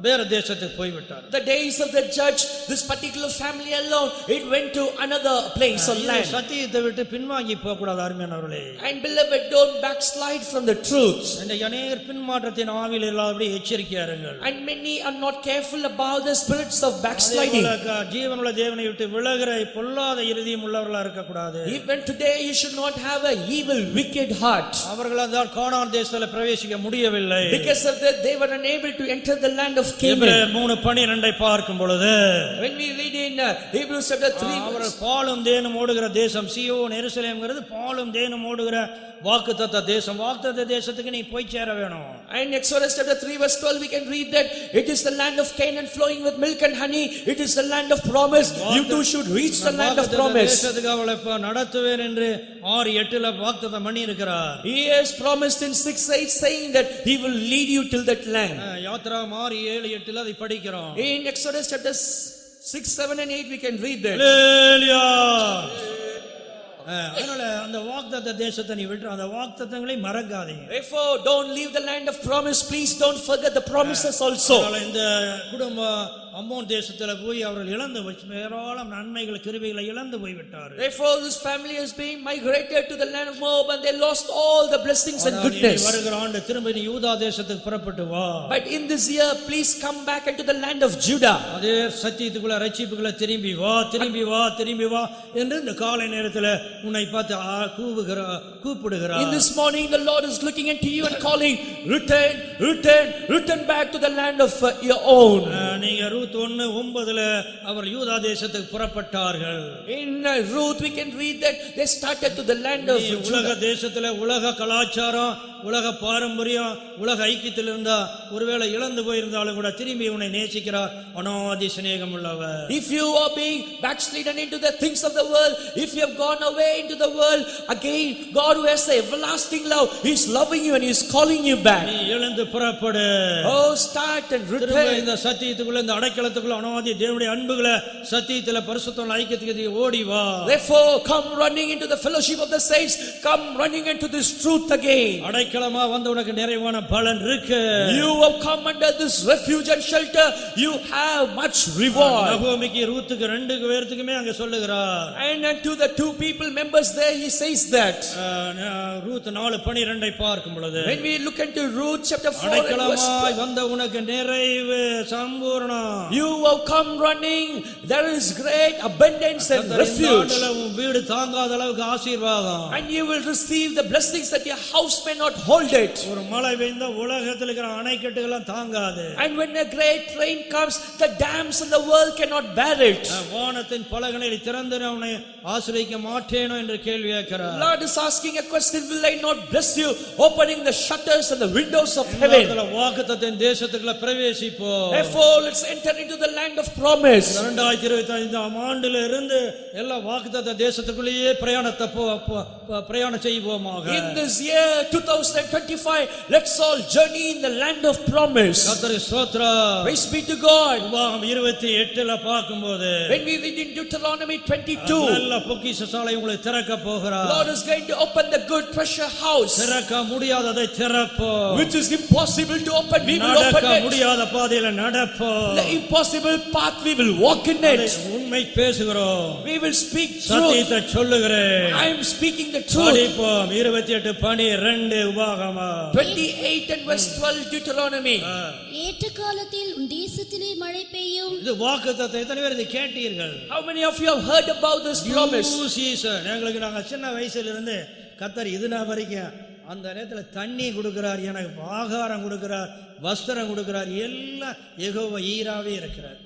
வேற தேசத்துக்கு போய்விட்டார். The days of the judge, this particular family alone, it went to another place or land. சத்தியத்தை விட்டு பின்வாங்கி போக கூடாது அருமையானவர்களே. And beloved, don't backslide from the truth. இன்னைக்கு அநேகர் பின்மாற்றத்தின் ஆவியில் இல்லாதபடி எச்சரிக்கையா இருங்கள். And many are not careful about the spirits of backsliding. ஜீவனுள்ள தேவனை விட்டு விலகுற பொல்லாத இருதயம் உள்ளவர்களா இருக்க கூடாது. Even today you should not have a evil wicked heart. அவர்களால் கானான் தேசத்துல பிரவேசிக்க முடியவில்லை. Because of that they were unable to enter the land of Canaan. 3:12 பார்க்கும் பொழுது, when we read in Hebrews chapter 3, அவர் பாலும் தேனும் ஓடுகிற தேசம் சீயோன் எருசலேம்ங்கிறது பாலும் தேனும் ஓடுகிற வாக்குத்தத்த தேசம். வாக்குத்தத்த தேசத்துக்கு நீ போய் சேர வேணும். And Exodus chapter 3 verse 12 we can read that it is the land of Canaan flowing with milk and honey. It is the land of promise. You too should reach the land of promise. தேசத்துக்கு அவளை நடத்துவேன் என்று 6:8 வாக்குத்தத்தம் பண்ணி இருக்கிறார். He has promised in 6:8 saying that he will lead you till that land. யாத்ராகமம் 6:7-8 அதை படிக்கிறோம். In Exodus chapter 6, 7 and 8 we can read that. ஹல்லேலூயா. அதனால அந்த வாக்குத்தத்த தேசத்தை நீ விட்டு அந்த வாக்குத்தத்தங்களை மறக்காதீங்க. Therefore don't leave the land of promise. Please don't forget the promises also. இந்த குடும்பம் அம்மோன் தேசத்துல போய் அவர்கள் இழந்து ஏராளம் நன்மைகள் கிருபைகளை இழந்து போய் விட்டார்கள். Therefore this family is being migrated to the land of Moab and they lost all the blessings and goodness. வருகிற ஆண்டு திரும்ப நீ யூதா தேசத்துக்கு புறப்பட்டு வா. But in this year please come back into the land of Judah. அதே சத்தியத்துக்குள்ள ரட்சிப்புக்குள்ள திரும்பி வா என்று இந்த காலை நேரத்துல உன்னை பார்த்து கூப்பிடுகிறார். In this morning the Lord is looking into you and calling, return back to the land of your own. நீங்க ரூத் 1:9 அவர் யூதா தேசத்துக்கு புறப்பட்டார்கள். In Ruth we can read that they started to the land of Judah. உலக தேசத்துல உலக கலாச்சாரம் உலக பாரம்பரியம் உலக ஐக்கியத்தில் இருந்தா ஒருவேளை இழந்து போயிருந்தாலும் கூட திரும்பி உன்னை நேசிக்கிறார் அநாதி சிநேகம் உள்ளவர். If you are being backslidden into the things of the world, if you have gone away into the world, again God who has the everlasting love, he is loving you and he is calling you back. நீ எழுந்து புறப்படு. Oh, start and return. இந்த சத்தியத்துக்குள்ள இந்த அடைக்கலத்துக்குள்ள அநாதி தேவனுடைய அன்புகளை சத்தியத்துல பரிசுத்தம் ஐக்கியத்துக்கு ஓடி வா. Therefore come running into the fellowship of the saints, come running into this truth again. அடைக்கலமா வந்து உனக்கு நிறைவான பலன் இருக்கு. You have come under this refuge and shelter, you have much reward. நகோமிக்கு ரூத்துக்கு 2 பேருக்குமே அங்க சொல்லுகிறார். And to the 2 people members there he says that. Ruth 4:12 பார்க்கும் பொழுது, when we look into Ruth chapter 4 அடைக்கலமாய் வந்த உனக்கு நிறைவு Sampooranam. You have come running, there is great abundance and refuge. வீடு தாங்காத அளவுக்கு ஆசீர்வாதம். And you will receive the blessings that your house may not cannot hold it. ஒரு மழை பெய்ந்தா உலகத்தில் இருக்கிற அணைக்கட்டுகள்லாம் தாங்காது. And when a great rain comes, the dams in the world cannot bear it. வானத்தின் பலகனை திறந்து நான் உன்னை ஆசீர்வதிக்க மாட்டேனோ என்று கேள்வி கேட்கிறார். Lord is asking a question, will I not bless you, opening the shutters and the windows of heaven? வாக்குத்தத்தத்தின் தேசத்துக்குள்ள பிரவேசிப்போ. Therefore let's enter into the land of promise. 2025 ஆண்டுல இருந்து எல்லா வாக்குத்தத்த தேசத்துக்குள்ளேயே பிரயாணம் செய்வோமாக. In this year 2025, let's all journey in the land of promise. கர்த்தருக்கு ஸ்தோத்திரம். Praise be to God. உபாகமம் 28ல பார்க்கும்போது when we read in Deuteronomy 22, நல்ல பொக்கிஷசாலை உங்களை திறக்க போகிறார். Lord is going to open the good treasure house. திறக்க முடியாததை திறப்போம். Which is impossible to open, we will open நடக்க it. முடியாத பாதையில நடப்போம். The impossible path, we will walk in it. உண்மை பேசுகிறோம். We will speak truth. சத்தியத்தை சொல்லுகிறேன். I am speaking the truth. படிப்போம். 28:12 உபாகமம் 28 and verse 12 Deuteronomy. ஏற்ற காலத்தில் உன் தேசத்திலே மழை பெய்யும். இது வாக்குத்தத்தம். எத்தனை பேர் இதை கேட்டீர்கள்? How many of you have heard about this promise? எங்களுக்கு நாங்க சின்ன வயசுல இருந்து கர்த்தர் இதுனா வரைக்கும் அந்த நேரத்துல தண்ணி கொடுக்கிறார், எனக்கு ஆகாரம் கொடுக்கிறார், வஸ்திரம் கொடுக்கிறார், எல்லாம் யெகோவா ஈராவே இருக்கிறார்.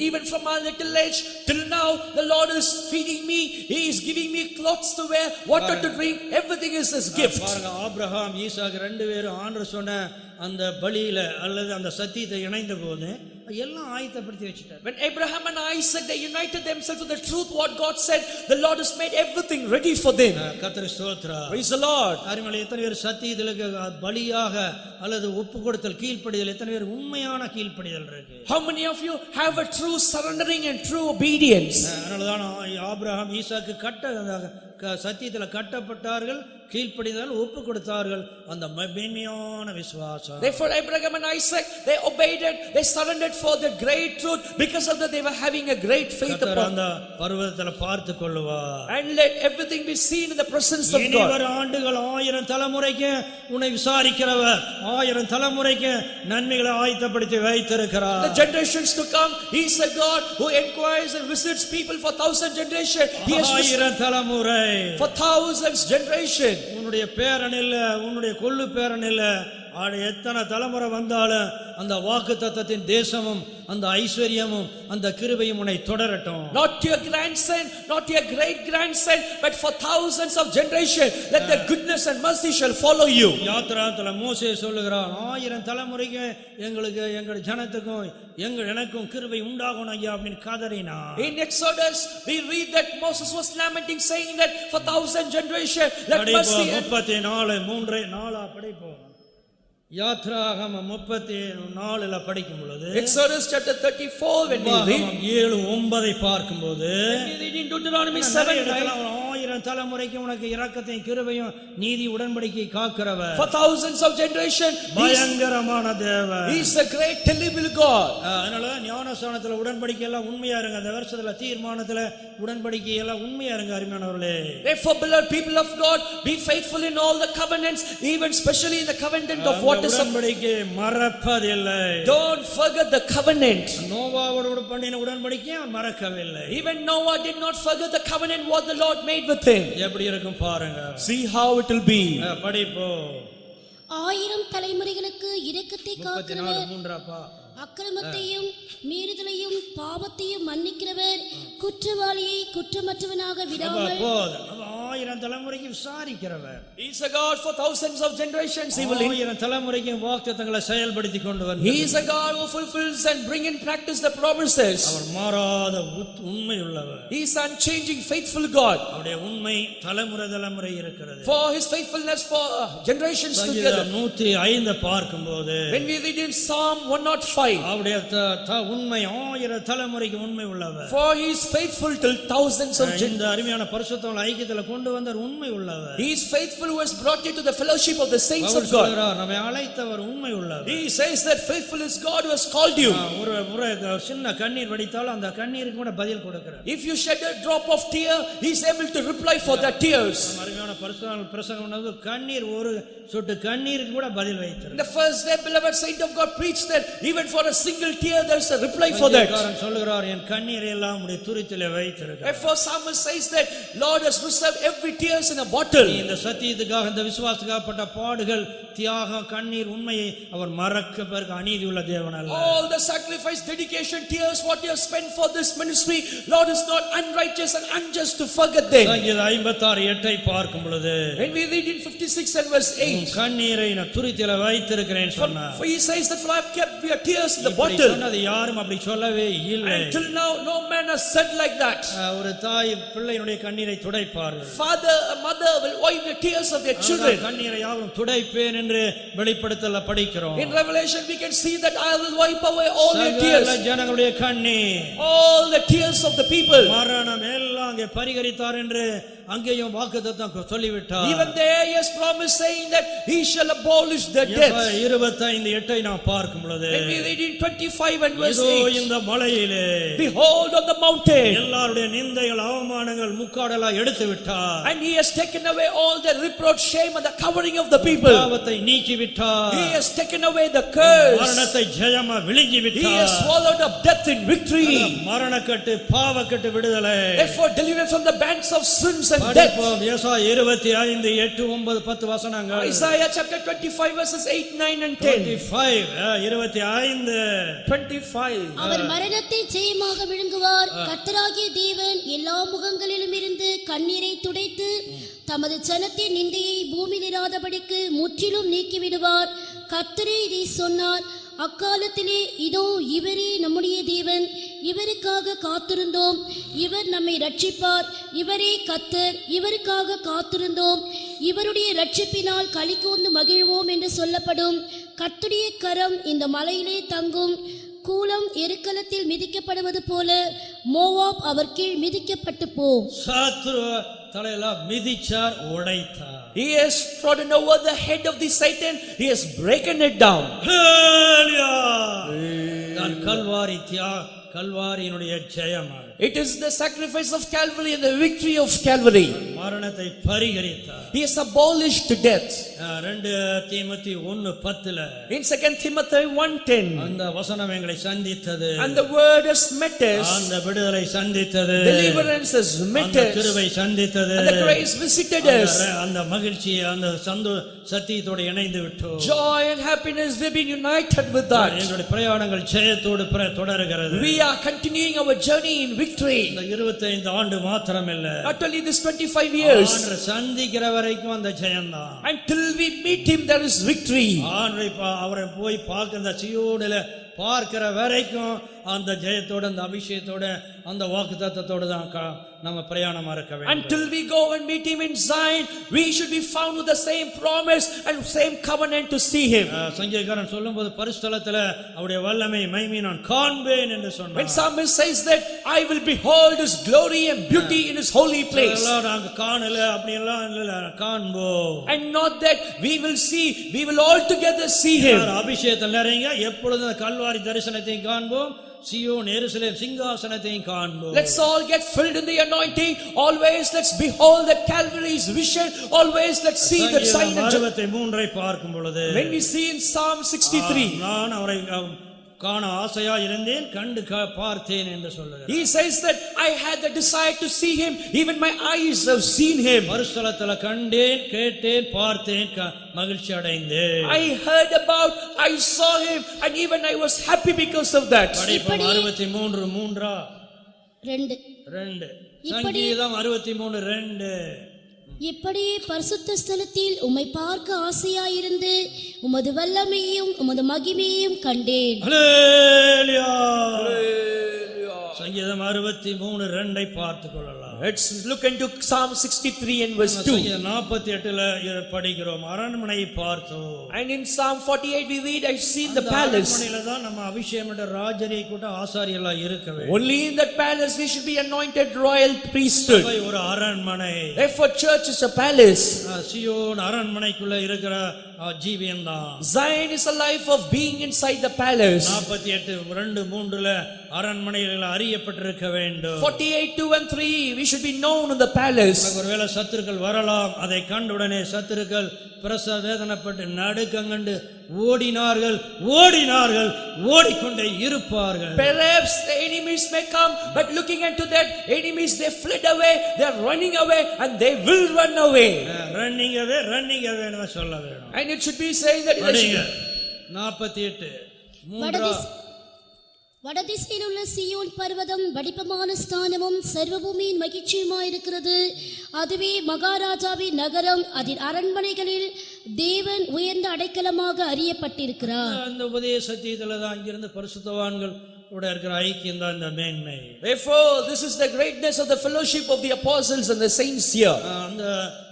Even from our little age till now, the Lord is feeding me, He is giving me clothes to wear, water to drink, everything is His gift. பாருங்க, ஆபிரகாம் ஈசாக் ரெண்டு பேரும் ஆண்டவர் சொன்ன அந்த பலியில அல்லது அந்த சத்தியத்தை இணைந்த போது எல்லாம் ஆயத்தப்படுத்தி வச்சிட்டார். When Abraham and Isaac, they united themselves with the truth what God said, the Lord has made everything ready for them. கர்த்தருக்கு ஸ்தோத்திரம். Praise the Lord. அருமையான எத்தனை பேர் சத்தியத்திற்கு பலியாக அல்லது ஒப்பு கொடுத்தல் கீழ்ப்படிதல், எத்தனை பேர் உண்மையான கீழ்ப்படிதல் இருக்கு? How many of you have a true surrendering and true obedience? அதனாலதான் ஆபிரகாம் ஈசாக்கு சத்தியத்துல கட்டப்பட்டார்கள், கீழ்ப்படிதல், ஒப்பு கொடுத்தார்கள், அந்த மேன்மையான விசுவாசம். Therefore Abraham and Isaac, they obeyed it, they surrendered for the great truth, because of that they were having a great faith upon. அந்த பர்வதத்துல பார்த்து கொள்ளுவார். And let everything be seen in the presence of God. இனிவரும் ஆண்டுகள் 1000 தலைமுறைக்கு உன்னை விசாரிக்கிறவர், 1000 தலைமுறைக்கு நன்மைகளை ஆயத்தப்படுத்தி வைத்திருக்கிறார். The generations to come, He is a God who inquires and visits people for 1000 generations. He has 1000 தலைமுறை, for thousands generation. உன்னுடைய பேரன் இல்ல, உன்னுடைய கொள்ளு பேரன் இல்ல, எத்தனை தலைமுறை வந்தாலும் அந்த வாக்குத்தத்தத்தின் தேசமும் அந்த ஐஸ்வர்யமும் அந்த கிருபையும் உன்னை தொடரட்டும். Not your grandson, not your great grandson, but for thousands of generations, that the goodness and mercy shall follow you. யாத்திராத்துல மோசே சொல்லுகிறான், 1000 தலைமுறைக்கு எங்களுக்கு எங்க ஜனத்துக்கும் எனக்கும் கிருபை உண்டாகணும் ஐயா அப்படின்னு கதறினா. In Exodus we read that Moses was lamenting, saying that for 1000 generations let mercy. 34:3 படிப்போம். யாத்ராகமம் 34 படிக்கும் பொழுது, Exodus chapter 34 when we read 7:9 பார்க்கும்போது, in Deuteronomy 7:9, 1000 தலைமுறைக்கு உனக்கு இரக்கத்தையும் கிருபையும் நீதி உடன்படிக்கை காக்கிறவர், for thousands of generations பயங்கரமான தேவன், He is a great terrible God. அதனால ஞானஸ்நானத்துல உடன்படிக்கை எல்லாம் உண்மையா இருங்க, அந்த வருஷத்துல தீர்மானத்துல உடன்படிக்கை எல்லாம் உண்மையா இருங்க அருமையானவர்களே. Therefore beloved people of God, be faithful in all the covenants, even especially in the covenant of what is உடன்படிக்கை மறப்பதில்லை. Don't forget the covenant. நோவாவோடு பண்ணின உடன்படிக்கை மறக்கவில்லை. Even Noah did not forget the covenant what the Lord made with him. எப்படி இருக்கும் பாருங்க. See how it will be. படிப்போம். 1000 தலைமுறைகளுக்கு இரக்கத்தை காக்கிறவர், 34:3 அக்கிரமத்தையும் மீறுதலையும் பாவத்தையும் மன்னிக்கிறவர், குற்றவாளியை குற்றமற்றவனாக விடாமல் 1000 தலைமுறைக்கு விசாரிக்கிறவர். He is a God for thousands of generations. He will 1000 தலைமுறைக்கு வாக்குத்தத்தங்களை செயல்படுத்தி கொண்டு வந்தார். He is a God who fulfills and bring in practice the promises. அவர் மாறாத உண்மை உள்ளவர். He is unchanging faithful God. அவருடைய உண்மை தலைமுறை இருக்கிறது. For His faithfulness for generations together. 105 பார்க்கும்போது, when we read in Psalm 105, அவருடைய உண்மை 1000 தலைமுறைக்கு உண்மை உள்ளவர். for He is faithful till thousands of generations. இந்த அருமையான பரிசுத்தங்களை ஐக்கியத்துல கொண்டு வந்தார், உண்மை உள்ளவர். He is faithful who has brought you to the fellowship of the saints of God. நம்மை அழைத்தவர் உண்மை உள்ளவர். He says that faithful is God who has called you. ஒரு முறை சின்ன கண்ணீர் வடித்தாலும் அந்த கண்ணீருக்கு கூட பதில் கொடுக்கிறார். If you shed a drop of tear, He is able to reply for that tears. அருமையான பரிசுத்தங்கள் பிரசங்கம் பண்ணது கண்ணீர், ஒரு சொட்டு கண்ணீருக்கு கூட பதில் வைத்தார். The first day beloved saint of God preached that even for a single tear, there is a reply for that. சங்கீதக்காரன் சொல்லுகிறார், என் கண்ணீரை எல்லாம் உம்முடைய துருத்திலே வைத்திருக்கிறார். Therefore psalmist says that Lord has preserved every tears in a bottle. இந்த சத்தியத்துக்காக, இந்த விசுவாசத்துக்காகப்பட்ட பாடுகள், தியாகம், கண்ணீர், உண்மையை அவர் மறக்க பிறகு அநீதி உள்ள தேவன் அல்ல. All the sacrifice, dedication, tears what you have spent for this ministry, Lord is not unrighteous and unjust to forget them. சங்கீதம் 56:8 பார்க்கும் பொழுது, When we read in 56 and verse 8, கண்ணீரை நான் துருத்திலே வைத்திருக்கிறேன் சொன்னார். for he says that for I have kept your tears in the இப்படி bottle. சொன்னது யாரும் அப்படி சொல்லவே இல்லை. Until now no man has said like that. ஒரு தாய் பிள்ளையினுடைய கண்ணீரை துடைப்பார்கள். Father, a mother will wipe the tears of their children. கண்ணீரை யாரும் துடைப்பேன் என்று வெளிப்படுத்தல படிக்கிறோம். In Revelation we can see that I will wipe away all your tears. சகல ஜனங்களுடைய கண்ணீர், All the tears of the people. மரணம் எல்லாம் அங்கே பரிகரித்தார் என்று அங்கேயும் வாக்குத்தத்தம் சொல்லிவிட்டார். Even there he has promised saying that he shall abolish the death. 25:8 நாம் பார்க்கும் பொழுது, When we read in 25 and verse இதோ 8, இந்த மலையிலே behold on the mountain, எல்லாருடைய நிந்தைகள், அவமானங்கள், முக்காடெல்லாம் எடுத்து விட்டார். and he has taken away all the reproach, shame and the covering of the people. பாவத்தை நீக்கி விட்டார். He has taken away the curse. மரணத்தை ஜெயமா விழுங்கி He has விட்டார். swallowed up death in victory. மரணக்கட்டு, பாவக்கட்டு விடுதலை. Therefore deliverance from the bands of sins and death. படிப்போம். ஏசாயா 25, 8, 9, 10 வசனங்கள். Isaiah chapter 25 verses 8, 9 and 10. 25. அவர் மரணத்தை ஜெயமாக விழுங்குவார். கர்த்தராகிய தேவன் எல்லா முகங்களிலும் இருந்து கண்ணீரை துடைத்து தமது ஜனத்தின் நிந்தையை பூமியில் இராதபடிக்கு முற்றிலும் நீக்கிவிடுவார். கர்த்தரே இதை சொன்னார். அக்காலத்திலே இதோ இவரே நம்முடைய தேவன், இவருக்காக காத்திருந்தோம், இவர் நம்மை ரட்சிப்பார், இவரே கர்த்தர், இவருக்காக காத்திருந்தோம், இவருடைய ரட்சிப்பினால் களிகூர்ந்து மகிழ்வோம் என்று சொல்லப்படும். கர்த்தருடைய கரம் இந்த மலையிலே தங்கும். கூலம் எருக்களத்தில் மிதிக்கப்படுவது போல மோவாப் அவர் கீழ் மிதிக்கப்பட்டு போம். சத்ரு தலையெல்லாம் மிதிச்சார், உடைத்தார். He has trodden over the head of the Satan. He has broken it down. நான் கல்வாரியினுடைய ஜெயமாக, It is the sacrifice of Calvary and the victory of Calvary. மரணத்தை பரிகரித்தார். He has abolished death. 2 தீமோத்தேயு 1:10 In 2 Timothy 1:10, அந்த வசனம் எங்களை சந்தித்தது, and the word has met us. அந்த விடுதலை சந்தித்தது, Deliverance has met அந்த us. கிருபை சந்தித்தது, And the grace visited us. அந்த மகிழ்ச்சி, அந்த சத்தியத்தோடு இணைந்து விட்டோம். Joy and happiness we've been united with that. எங்களுடைய பிரயாணங்கள் ஜெயத்தோடு தொடர்கிறது. We are continuing our journey in victory. இந்த 25 ஆண்டு மாத்திரமில்ல, Not only this 25 years. ஆண்டவரை சந்திக்கிற வரைக்கும் அந்த ஜெயம்தான். Until we meet him there is victory. அவரை போய் பார்க்க, அந்த சீயோனில பார்க்கிற வரைக்கும் அந்த ஜெயத்தோட, அந்த அபிஷேகத்தோட, அந்த வாக்குத்தத்தத்தோட தான் நம்ம பிரயாணமா இருக்க வேண்டும். Until we go and meet him in Zion, we should be found with the same promise and same covenant to see him. சங்கீதக்காரன் சொல்லும்போது பரிசுத்தலத்துல அவருடைய வல்லமை, மகிமை நான் காண்பேன் என்று சொன்னார். When psalmist says that I will behold his glory and beauty in his holy place. எல்லாம் நாங்க காணல, அப்படி எல்லாம் இல்ல, காண்போம். And not that we will see, we will all together see him. அபிஷேகத்தில் நிறைங்க எப்பொழுதும் கல்வாரி தரிசனத்தை காண்போம், சீயோன் எருசலேம் சிங்காசனத்தையும் காண்போம். Let's all get filled in the anointing. Always let's behold the Calvary's vision. Always let's see that sign. 63 பார்க்கும் பொழுது, When we see in Psalm 63, நான் அவரை காண ஆசையா இருந்தேன், கண்டு பார்த்தேன் என்று சொல்லுகிறார். he says that I had the desire to see him, even my eyes have seen him. பரிசுத்தலத்துல கண்டேன், கேட்டேன், பார்த்தேன், மகிழ்ச்சி அடைந்தேன். I heard about, I saw him, and even I was happy because of that. படிப்போம். 63:3 2 சங்கீதம் 63:2. இப்படியே பரிசுத்த ஸ்தலத்தில் உம்மை பார்க்க ஆசையாயிருந்து உமது வல்லமையையும் உமது மகிமையையும் கண்டேன். ஹல்லேலூயா. சங்கீதம் 63:2 பார்த்துக் கொள்ளலாம். Let's look into Psalm 63 and verse 2. 48 படிக்கிறோம், அரண்மனையை பார்த்தோம். And in Psalm 48 we read, I seen the palace. அரண்மனையில தான் நம்ம அபிஷேகமிட்ட ராஜரீக கூட்ட ஆசாரியெல்லாம் இருக்க வேண்டும். Only in that palace we should be anointed royal priesthood. சபை ஒரு அரண்மனை. Therefore church is a palace. சீயோன் அரண்மனைக்குள்ள இருக்கிற ஜீவியம் தான். Zion is a life of being inside the palace. 48:2-3 அரண்மனையில் அறியப்பட்டிருக்க வேண்டும். 48:2 and 3 we should be known in the palace. ஒருவேளை சத்துருக்கள் வரலாம், அதை கண்டுடனே சத்துருக்கள் பிரசவ வேதனைப்பட்டு நடுக்கங்கண்டு ஓடினார்கள் ஓடினார்கள் ஓடிக்கொண்டே இருப்பார்கள். Perhaps the enemies may come, but looking into that enemies, they fled away, they are running away, and they will run away. Running அவேன்னு சொல்ல வேணும். And it should be saying that 48 வடதிசையில் உள்ள சீயோன் பர்வதம் வடிப்பமான ஸ்தானமும் சர்வபூமியின் மகிழ்ச்சியுமாயிருக்கிறது. அதுவே மகாராஜாவின் நகரம், அதன் அரண்மனைகளில் தேவன் உயர்ந்த அடைக்கலமாக அறியப்பட்டிருக்கிறார். அந்த உபதேசத்தில தான் இங்கிருந்து பரிசுத்தவான்கள் கூட இருக்கிற ஐக்கியம் தான் இந்த மேன்மை. Therefore, this is the greatness of the fellowship of the apostles and the saints here. அந்த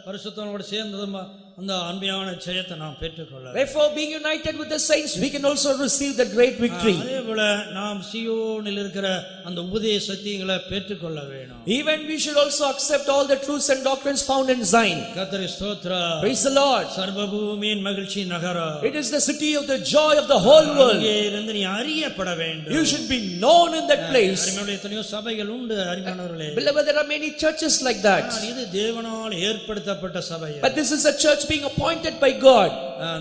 பரிசுத்தவான்களோட சேர்ந்ததும் அந்த அன்பியான ஜெயத்தை நாம் பெற்றுக்கொள்ள. Therefore, being united with the saints, we can also receive the great victory. அதேபோல நாம் சீயோனில் இருக்கிற அந்த உபதேசங்களை பெற்றுக்கொள்ள வேண்டும். Even we should also accept all the truths and doctrines found in Zion. கர்த்தருக்கு ஸ்தோத்திரம். Praise the Lord. சர்வபூமியின் மகிழ்ச்சி நகரம். It is the city of the joy of the whole world. அங்கே இருந்து நீ அறியப்பட வேண்டும். You should be known in that place. அருமையான எத்தனையோ சபைகள் உண்டு அருமையானவர்களே. Beloved, there are many churches like that. இது தேவனால் ஏற்படுத்தப்பட்ட சபை. But this is a church being appointed by God.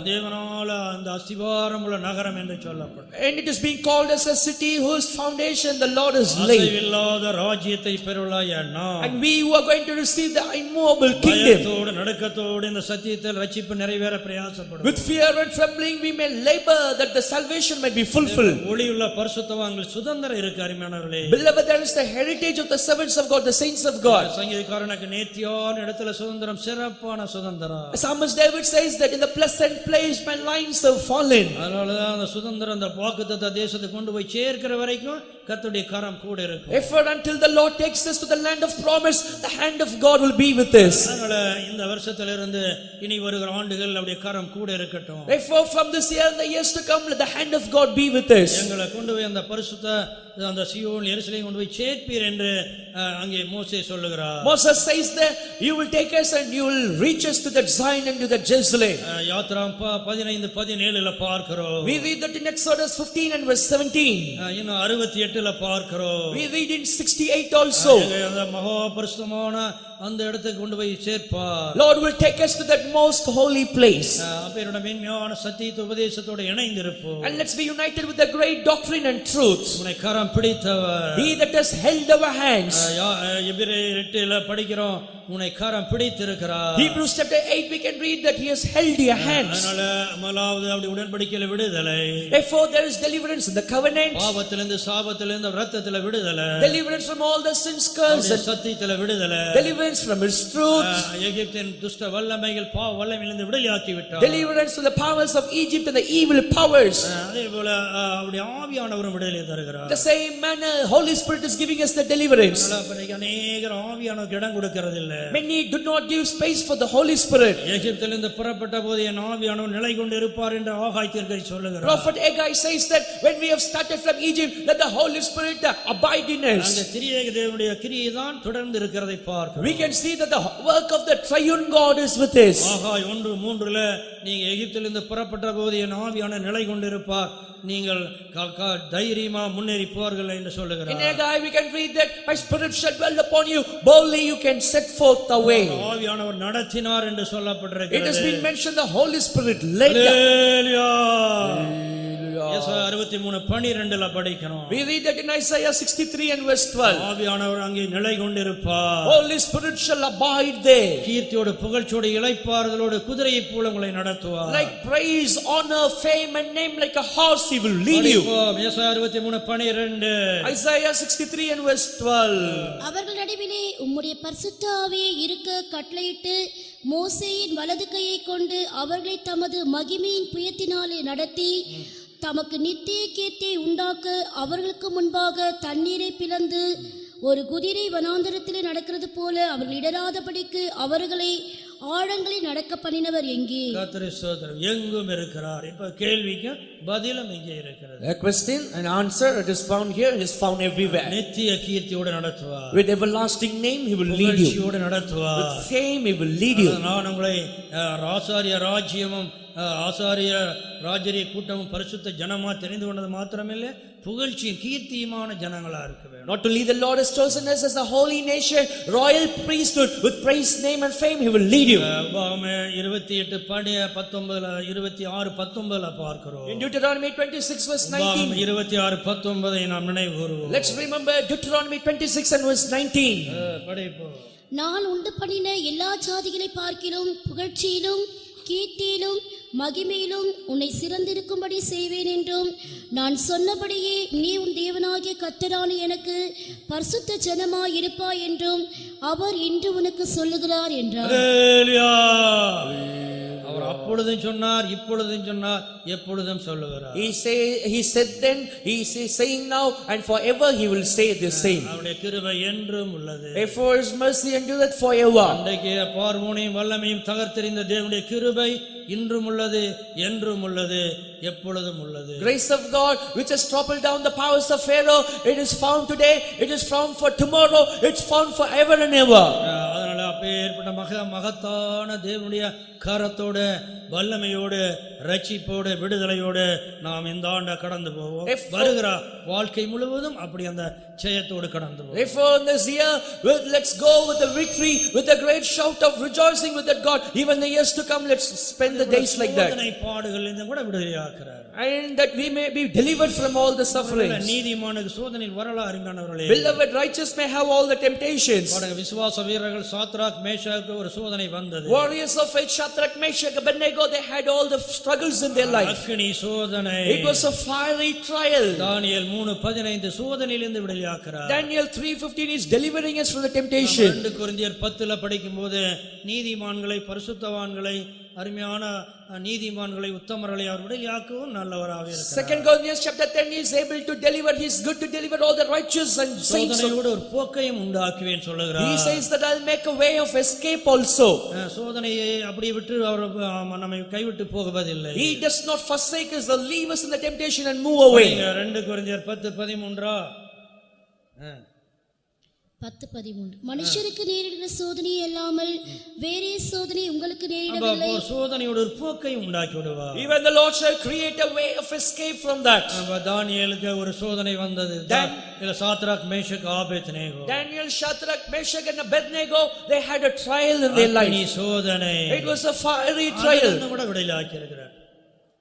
தேவனால அந்த அஸ்திவாரம் உள்ள நகரம் என்று சொல்லப்படும். And it is being called as a city whose foundation the Lord has laid. அசைவில்லாத ராஜ்யத்தை பெறலாய் நாம். And we who are going to receive the immovable kingdom. பயத்தோடு நடுக்கத்தோடு இந்த சத்தியத்தில் ரட்சிப்பு நிறைவேற பிரயாசப்படும். With fear and trembling we may labor that the salvation might be fulfilled. ஒளியுள்ள பரிசுத்தவான்கள் சுதந்திரம் இருக்கு அருமையானவர்களே. Beloved, there is the heritage of the servants of God, the saints of God. சங்கீதக்காரனுக்கு நேர்த்தியான இடத்துல சுதந்திரம், சிறப்பான சுதந்திரம். Psalmist David says that in the pleasant place my lines have fallen. அதனாலதான் அந்த சுதந்திரம் அந்த வாக்குத்தத்த தேசத்துக்கு கொண்டு போய் சேர்க்கிற வரைக்கும் கர்த்தருடைய கரம் கூட இருக்கும். Effort until the Lord takes us to the land of promise, the hand of God will be with us. அதனால இந்த வருஷத்திலிருந்து இனி வருகிற ஆண்டுகள் அவருடைய கரம் கூட இருக்கட்டும். Therefore, from this year and the years to come, let the hand of God be with us. எங்களை கொண்டு போய் அந்த பரிசுத்த அந்த சீயோன் எருசலேம் கொண்டு போய் சேர்ப்பீர் என்று அங்கே மோசே சொல்லுகிறார். Moses says that you will take us and you will reach us to that Zion and to that Jerusalem. யாத்ராம் 15-17 பார்க்கிறோம். We read that in Exodus 15 and verse 17. இன்னும் 68 பார்க்கிறோம். We read in 68 also. அந்த மகா பரிசுத்தமான அந்த இடத்துக்கு கொண்டு போய் சேர்ப்பார். Lord will take us to that most holy place. அப்பேரோட மேன்மையான சத்தியத்தை உபதேசத்தோட இணைந்திருப்போம். And let's be united with the great doctrine and truth. உன்னை கரம் பிடித்தவர். He that has held our hands. எபிரேயர் 8 படிக்கிறோம், உன்னை கரம் பிடித்திருக்கிறார். Hebrews chapter 8 we can read that he has held your hands. அதனால முதலாவது அப்படி உடன்படிக்கையில விடுதலை. Therefore there is deliverance in the covenant. பாவத்திலிருந்து சாபத்திலிருந்து இரத்தத்தில விடுதலை. Deliverance from all the sins curse. சத்தியத்தில விடுதலை. Deliverance from his truth. எகிப்தின் துஷ்ட வல்லமைகள் பாவ வல்லமையிலிருந்து விடுதலையாக்கி விட்டார். Deliverance from the powers of Egypt and the evil powers. அதேபோல அவருடைய ஆவியானவரும் விடுதலை தருகிறார். The same manner Holy Spirit is giving us the deliverance. அநேகர் ஆவியானவருக்கு இடம் கொடுக்கிறதில்லை. Many do not give space for the Holy Spirit. எகிப்திலிருந்து புறப்பட்ட போது என் ஆவியானவர் நிலை கொண்டு இருப்பார் என்று ஆகாய் தீர்க்கதரிசி சொல்லுகிறார். Prophet Haggai says that when we have started from Egypt, let the Holy Spirit abide in us. அந்த திரியேக தேவனுடைய கிரியை தான் தொடர்ந்து இருக்கிறதை பார்க்கிறோம். We can see that the work of the triune God is with us. ஆகாய் 1:3 நீங்க எகிப்திலிருந்து புறப்பட்ட போது என் ஆவியானவர் நிலை கொண்டு இருப்பார், நீங்கள் தைரியமா முன்னேறி போர்கள் என்று சொல்லுகிறார். In Haggai we can read that my spirit shall dwell upon you, boldly you can set forth the way. ஆவியானவர் நடத்தினார் என்று சொல்லப்பட்டிருக்கிறது. It has been mentioned the Holy Spirit led. Hallelujah. ஏசாயா 63:12 படிக்கிறோம். We read that in Isaiah 63 and verse 12. ஆவியானவர் அங்கே நிலை கொண்டிருப்பார். Holy Spirit shall abide there. கீர்த்தியோடு புகழ்ச்சியோடு இளைப்பாறுதலோடு குதிரையைப் போல உங்களை நடத்துவார். Like praise, honor, fame and name, like a horse he will lead you. ஏசாயா 63:12. Isaiah 63 and verse 12. அவர்கள் நடுவிலே உம்முடைய பரிசுத்த ஆவியை இருக்க கட்டளையிட்டு மோசேயின் வலது கையை கொண்டு அவர்களை தமது மகிமையின் புயத்தினாலே நடத்தி தமக்கு நித்திய கீர்த்தியை உண்டாக்க அவர்களுக்கு முன்பாக தண்ணீரை பிளந்து ஒரு குதிரை வனாந்தரத்திலே நடக்கிறது போல அவர்கள் இடராதபடிக்கு அவர்களை ஆழங்களில் நடக்க பண்ணினவர் எங்கே? கர்த்தரே ஸ்தோத்திரம். எங்கும் இருக்கிறார். இப்ப கேள்விக்கு பதிலும் எங்கே இருக்கிறது? A question and answer it is found here, it is found everywhere. நித்திய கீர்த்தியோடு நடத்துவார். With everlasting name he will lead you. புகழ்ச்சியோடு நடத்துவார். With fame he will lead you. நான் உங்களை ஆசாரிய ராஜ்யமும் ஆசாரிய ராஜரிய கூட்டமும் பரிசுத்த ஜனமா தெரிந்து கொண்டது மாத்திரமில்லை, புகழ்ச்சியும் கீர்த்தியுமான ஜனங்களா இருக்க வேண்டும். Not only the Lord has chosen us as a holy nation, royal priesthood with praise, name and fame he will lead you. உபாகமம் 28 19 26 19 பார்க்கிறோம். In Deuteronomy 26 verse உபாகமம் 19. 26 19 நாம் நினைவு கூறுவோம். Let's remember Deuteronomy 26 and verse 19. படிப்போம். நான் உண்டு பண்ணின எல்லா ஜாதிகளை பார்க்கிலும் புகழ்ச்சியிலும் கீர்த்தியிலும் மகிமையிலும் உன்னை சிறந்திருக்கும்படி செய்வேன் என்றும் நான் சொன்னபடியே நீ உன் தேவனாகிய கர்த்தரான எனக்கு பரிசுத்த ஜனமாய் இருப்பாய் என்றும் அவர் இன்று உனக்கு சொல்லுகிறார் என்றார். அல்லேலூயா. அவர் அப்பொழுதும் சொன்னார், இப்பொழுதும் சொன்னார், எப்பொழுதும் சொல்லுகிறார். He said then, he is saying now, and forever he will say the same. அவருடைய கிருபை என்றும் உள்ளது. Therefore his mercy endureth forever. அன்றைக்கு பார்வோனையும் வல்லமையும் தகர்த்தெறிந்த தேவனுடைய கிருபை இன்றும் உள்ளது, என்றும் உள்ளது, எப்பொழுதும் உள்ளது. Grace of God which has toppled down the powers of Pharaoh, it is found today, it is found for tomorrow, it's found forever and ever. அதனால அப்பேற்பட்ட மகத்தான தேவனுடைய கரத்தோட வல்லமையோடு ரட்சிப்போடு விடுதலையோடு நாம் இந்த ஆண்டை கடந்து போவோம். வருகிற வாழ்க்கை முழுவதும் அப்படி அந்த ஜெயத்தோடு கடந்து போவோம். Therefore in this year, let's go with the victory, with a great shout of rejoicing with that God. Even the years to come, let's spend the days like that. சோதனை பாடுகளிலிருந்து கூட விடுதலையாக்குறார். And that we may be delivered from all the sufferings. நீதிமானுக்கு சோதனையின் வரலாறு அருமையானவர்களே. Beloved, righteous may have all the temptations. விசுவாச வீரர்கள் Shadrach மேஷாக்கு ஒரு சோதனை வந்தது. Warriors of faith, Shadrach, Meshach, Abednego, they had all the struggles in their life. அக்கினி சோதனை. It was a fiery trial. தானியேல் 3:15 சோதனையிலிருந்து விடுதலையாக்குறார். Daniel 3:15 is delivering us from the temptation. 2 கொரிந்தியர் 10 படிக்கும்போது நீதிமான்களை பரிசுத்தவான்களை அருமையான நீதிமான்களை உத்தமர்களை அவர் விடுதலையாக்கவும் நல்லவராக இருக்கிறார். 2 Corinthians chapter 10 is able to deliver, he is good to deliver all the righteous and saints. சோதனையோடு ஒரு போக்கையும் உண்டாக்குவேன் சொல்லுகிறார். He says that I'll make a way of escape also. சோதனையை அப்படியே விட்டு அவர் நம்மை கைவிட்டு போவதில்லை. He does not forsake us or leave us in the temptation and move away. 2 கொரிந்தியர் 10:13 10:13 மனுஷருக்கு நேரிடுகிற சோதனை அல்லாமல் வேறே சோதனை உங்களுக்கு நேரிடவில்லை. சோதனையோட ஒரு போக்கை உண்டாக்கி விடுவார். Even the Lord shall create a way of escape from that. தானியேலுக்கு ஒரு சோதனை வந்தது. இல்ல Shadrach Meshach Abednego. Daniel, Shadrach, Meshach and Abednego, they had a trial in their life. சோதனை. It was a fiery trial. அதிலிருந்து கூட விடுதலையாக்கி இருக்கிறார்.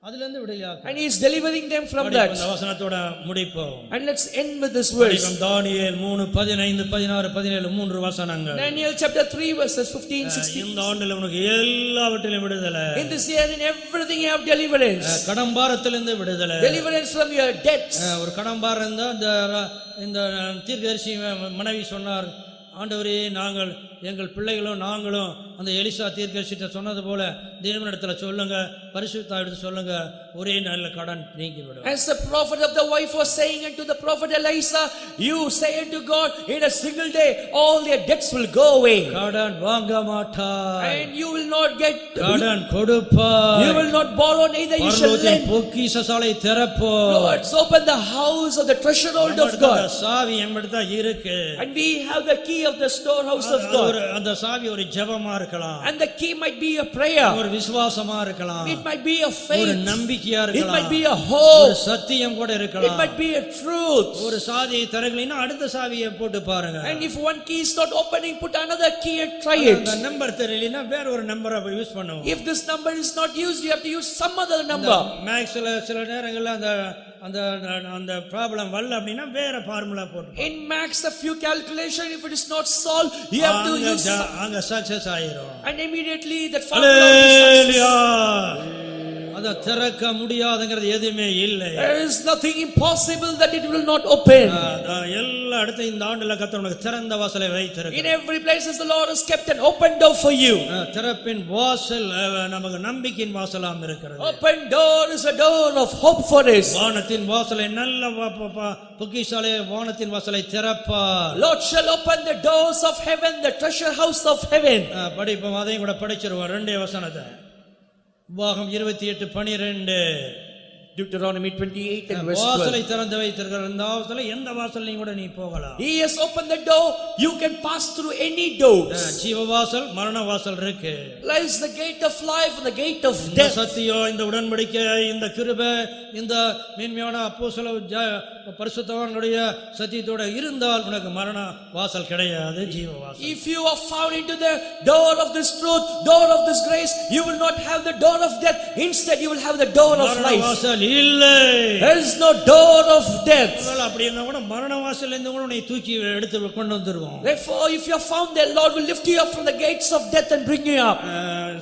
அதிலிருந்து விடுதலையாக்கி. And he is delivering them from that. இந்த வசனத்தோட முடிப்போம். And let's end with this verse. தானியேல் 3:15 16 17 மூன்று வசனங்கள். Daniel chapter 3 verses 15 16. இந்த ஆண்டில் உனக்கு எல்லாவற்றிலும் விடுதலை. In this year in everything you have deliverance. கடம்பாரத்திலிருந்து விடுதலை. Deliverance from your debts. ஒரு கடம்பாரம் இருந்தா இந்த தீர்க்கதரிசி மனைவி சொன்னார், ஆண்டவரே நாங்கள் எங்கள் பிள்ளைகளும் நாங்களும் அந்த எலிசா தீர்க்கதரிசிட்ட சொன்னது போல தேவனிடத்துல சொல்லுங்க, பரிசுத்தாவிடத்துல சொல்லுங்க, ஒரே நல்ல கடன் நீங்கிவிடும். As the prophet of the wife was saying unto the prophet Elisha, you say unto God, in a single day all your debts will go away. கடன் வாங்க மாட்டாய். And you will not get. கடன் கொடுப்பாய். You will not borrow, neither you shall lend. பொக்கிஷசாலை திறப்போம். Lord, open the house of the treasure hold of God. சாவி நம்மிடத்துல இருக்கு. And we have the key of the storehouse of God. அந்த சாவி ஒரு ஜெபமா இருக்கலாம். And the key might be a prayer. ஒரு விசுவாசமா இருக்கலாம். It might be a faith. ஒரு நம்பிக்கையா இருக்கலாம். It might be a hope. ஒரு சத்தியம் கூட இருக்கலாம். It might be a truth. ஒரு சாவியை தரலைன்னா அடுத்த சாவியை போட்டு பாருங்க. And if one key is not opening, put another key and try it. அந்த நம்பர் தெரியலனா வேற ஒரு நம்பரை யூஸ் பண்ணுவோம். If this number is not used, you have to use some other number. மேக்ஸ்ல சில நேரங்கள்ல அந்த அந்த ப்ராப்ளம் வரல அப்படினா வேற ஃபார்முலா போட்டு. In max a few calculation, if it is not solved, you have to use அங்க சக்சஸ் ஆயிரும். and immediately that formula is success. அத திறக்க முடியாதுங்கிறது எதுமே இல்லை. There is nothing impossible that it will not open. எல்லா இடத்தையும் இந்த ஆண்டுல கர்த்தர் உனக்கு திறந்த வாசலை வைத்திருக்கிறார். In every place the Lord has kept an open door for you. திறப்பின் வாசல் நமக்கு நம்பிக்கையின் வாசலாம் இருக்கிறது. Open door is a door of hope for us. வானத்தின் வாசலை நல்ல பொக்கிஷாலை வானத்தின் வாசலை திறப்பார். Lord shall open the doors of heaven, the treasure house of heaven. படிப்போம், அதையும் கூட படிச்சிருவோம். 2 வசனத்தை. உபாகம் 28:12. Deuteronomy 28 and verse 12. வாசலை திறந்து வைத்திருக்கிற இந்த வாசலை எந்த வாசல்லையும் கூட நீ போகலாம். He has opened the door, you can pass through any doors. ஜீவ வாசல் மரண வாசல் இருக்கு. There is the gate of life and the gate of இந்த death. சத்தியம், இந்த உடன்படிக்கை, இந்த கிருபை, இந்த மேன்மையான அப்போஸ்தல பரிசுத்தவான்களுடைய சத்தியத்தோட இருந்தால் உனக்கு மரண வாசல் கிடையாது, ஜீவ வாசல். If you are found into the door of this truth, door of this grace, you will not have the door of death. Instead, you will have the door of மரண life. வாசல் இல்லை. There is no door of death. அப்படி இருந்தா கூட மரண வாசல்ல இருந்து கூட உன்னை தூக்கி எடுத்து கொண்டு வந்துருவோம். Therefore, if you are found there, Lord will lift you up from the gates of death and bring you up.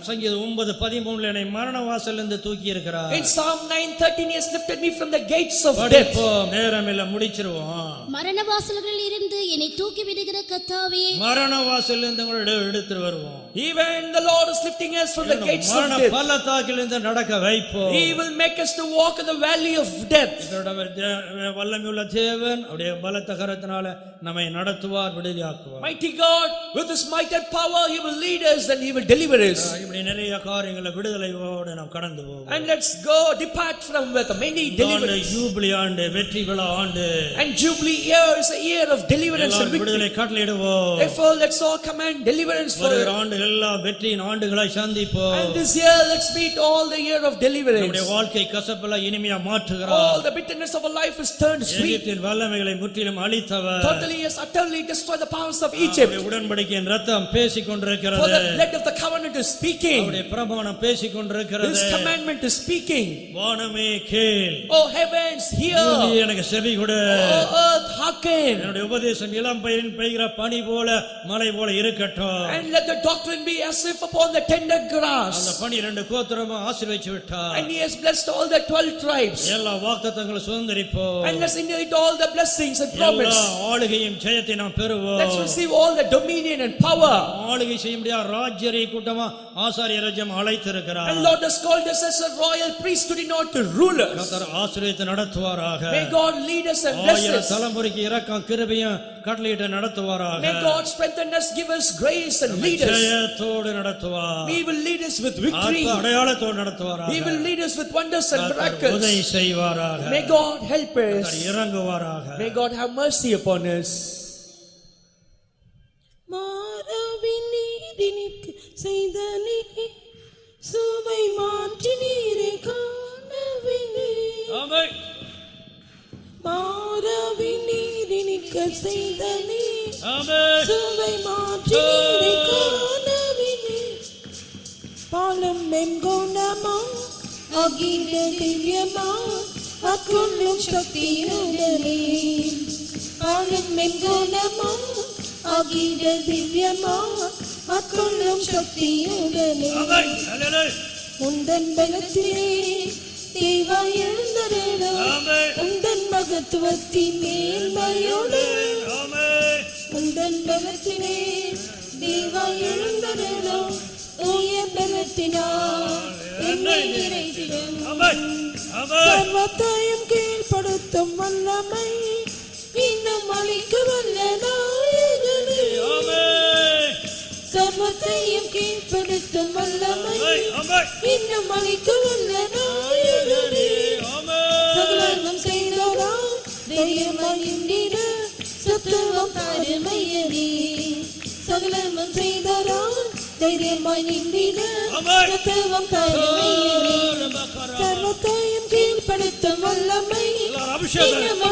சங்கீதம் 9:13 என்னை மரண வாசல்ல இருந்து தூக்கி இருக்கிறார். In Psalm 9:13, He has lifted me from the gates of death. படிப்போம், நேரம் இல்ல, முடிச்சிருவோம். மரண வாசல்களில் இருந்து என்னை தூக்கி விடுகிற கர்த்தாவே, மரண வாசல்ல இருந்து கூட எடுத்து வருவோம். Even the Lord is lifting us from the gates of மரண death. பள்ளத்தாக்கில் இருந்து நடக்க வைப்போம். He will make us to walk in the valley of death. வல்லமையுள்ள தேவன் அவருடைய பலத்த கரத்தினால நம்மை நடத்துவார், விடுதலையாக்குவார். Mighty God, with His might and power, He will lead us and He will deliver us. இப்படி நிறைய காரியங்களை விடுதலையோடு நாம் கடந்து போவோம். And let's go depart from with many deliverance. Jubilee ஆண்டு, வெற்றி விழா ஆண்டு. And Jubilee year is a year of deliverance and victory. விடுதலை கட்டளையிடுவோம். Therefore, let's all command deliverance for வருகிற ஆண்டுகள் எல்லாம் வெற்றியின் ஆண்டுகளை சந்திப்போம். And this year, let's meet all the year of deliverance. நம்முடைய வாழ்க்கை கசப்பெல்லாம் இனிமையா மாற்றுகிறார். All the bitterness of our life is turned sweet. எகிப்தின் வல்லமைகளை முற்றிலும் அழித்தவர். Totally has utterly destroyed the powers of Egypt. அவருடைய உடன்படிக்கையின் ரத்தம் பேசிக் கொண்டிருக்கிறது. For the blood of the covenant is speaking. அவருடைய பிரமாணம் பேசிக் கொண்டிருக்கிறது. His commandment is speaking. வானமே கேள். Oh heavens, hear. பூமி எனக்கு செவி கொடு. Oh earth, hearken. என்னுடைய உபதேசம் இளம் பயிரின் பெய்கிற பனி போல மலை போல இருக்கட்டும். And let the doctrine be as if upon the tender grass. அந்த 12 கோத்திரமும் ஆசீர்வதித்து விட்டார். And He has blessed all the 12 tribes. எல்லா வாக்குத்தத்தங்களை சுதந்தரிப்போம். And let's inherit all the blessings and promise. எல்லா ஆளுகையும் ஜெயத்தை நாம் பெறுவோம். Let's receive all the dominion and power. ஆளுகை செய்ய முடியாத ராஜ்யரிய கூட்டமா ஆசாரிய ராஜ்யம் அழைத்திருக்கிறார். And Lord has called us as a royal priesthood in order to rule us. கர்த்தர் ஆசீர்வதித்து நடத்துவாராக. May God lead us and bless us. தலைமுறைக்கு இரக்கம் கிருபையும் கட்டளையிட்டு நடத்துவாராக. May God strengthen us, give us grace and lead us. ஜெயத்தோடு நடத்துவார். He will lead us with victory. அடையாளத்தோடு நடத்துவாராக. He will lead us with wonders and miracles. உதவி செய்வாராக. May God help us. இறங்குவாராக. May God have mercy upon us. மாறாவின் நீதினிக்கு செய்த நீ சுவை மாற்றி நீரை காணவில்லை. ஆமென். மாறாவின் நீதினிக்கு செய்த நீ ஆமென். சுவை மாற்றி நீரை காணவில்லை. பாலும் மென்குணமும் அகில திவ்யமா அக்குள்ளும் சக்தியுடனே. பாலும் மென்குணமும் அகில திவ்யமா அக்குள்ளும் சக்தியுடனே. ஆமென். ஹல்லேலூயா. உந்தன் பலத்திலே தேவா எழுந்தருளும். ஆமென். உந்தன் மகத்துவத்தின் மேன்மையோடு ஆமென். உந்தன் பலத்திலே தேவா எழுந்தருளும். உயர் பலத்தினால் என்னை நிறைத்திடும். ஆமென். ஆமென். சர்வத்தையும் கீழ்ப்படுத்தும் வல்லமை இன்னும் அளிக்க வல்ல நாயகனே. ஆமென். சர்வத்தையும் கீழ்ப்படுத்தும் வல்லமை ஆமென். இன்னும் அளிக்க வல்ல நாயகனே. ஆமென். சகலமும் செய்தோராம் தைரியமாயின்றிட சத்துவம் தாருமையனே. சகலமும் செய்தோராம் தைரியமாய் நின்றிட சத்துவம் தாருமையனே. சர்வத்தையும் கீழ்ப்படுத்தும் வல்லமை அபிஷேகம்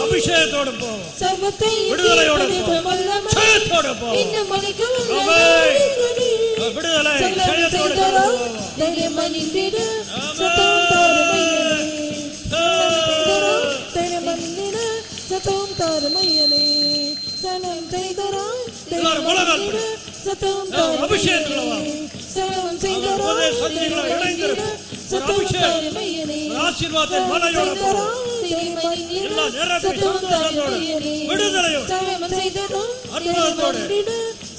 அபிஷேகத்தோடு போ. சர்வத்தையும் விடுதலையோடு போ. கீழ்ப்படுத்தும் வல்லமை ஜெயத்தோடு போ. இன்னும் அளிக்க வல்ல ஆமென். நாயகனே. விடுதலை சகலமும் ஜெயத்தோடு செய்தோராம் போ. தைரியமாய் நின்றிட சத்துவம் தாருமையனே. சத்தம் தாருமையனே. சலம் செய்தராய் சத்தம் தாருமையனே. சலம் செய்தராய் சத்தம் தாருமையனே. ஆசீர்வாதத்தின் மலையோடு போ. எல்லா நேரத்திலும் சந்தோஷத்தோடு விடுதலையோடு சலம் செய்தராய் அற்புதத்தோடு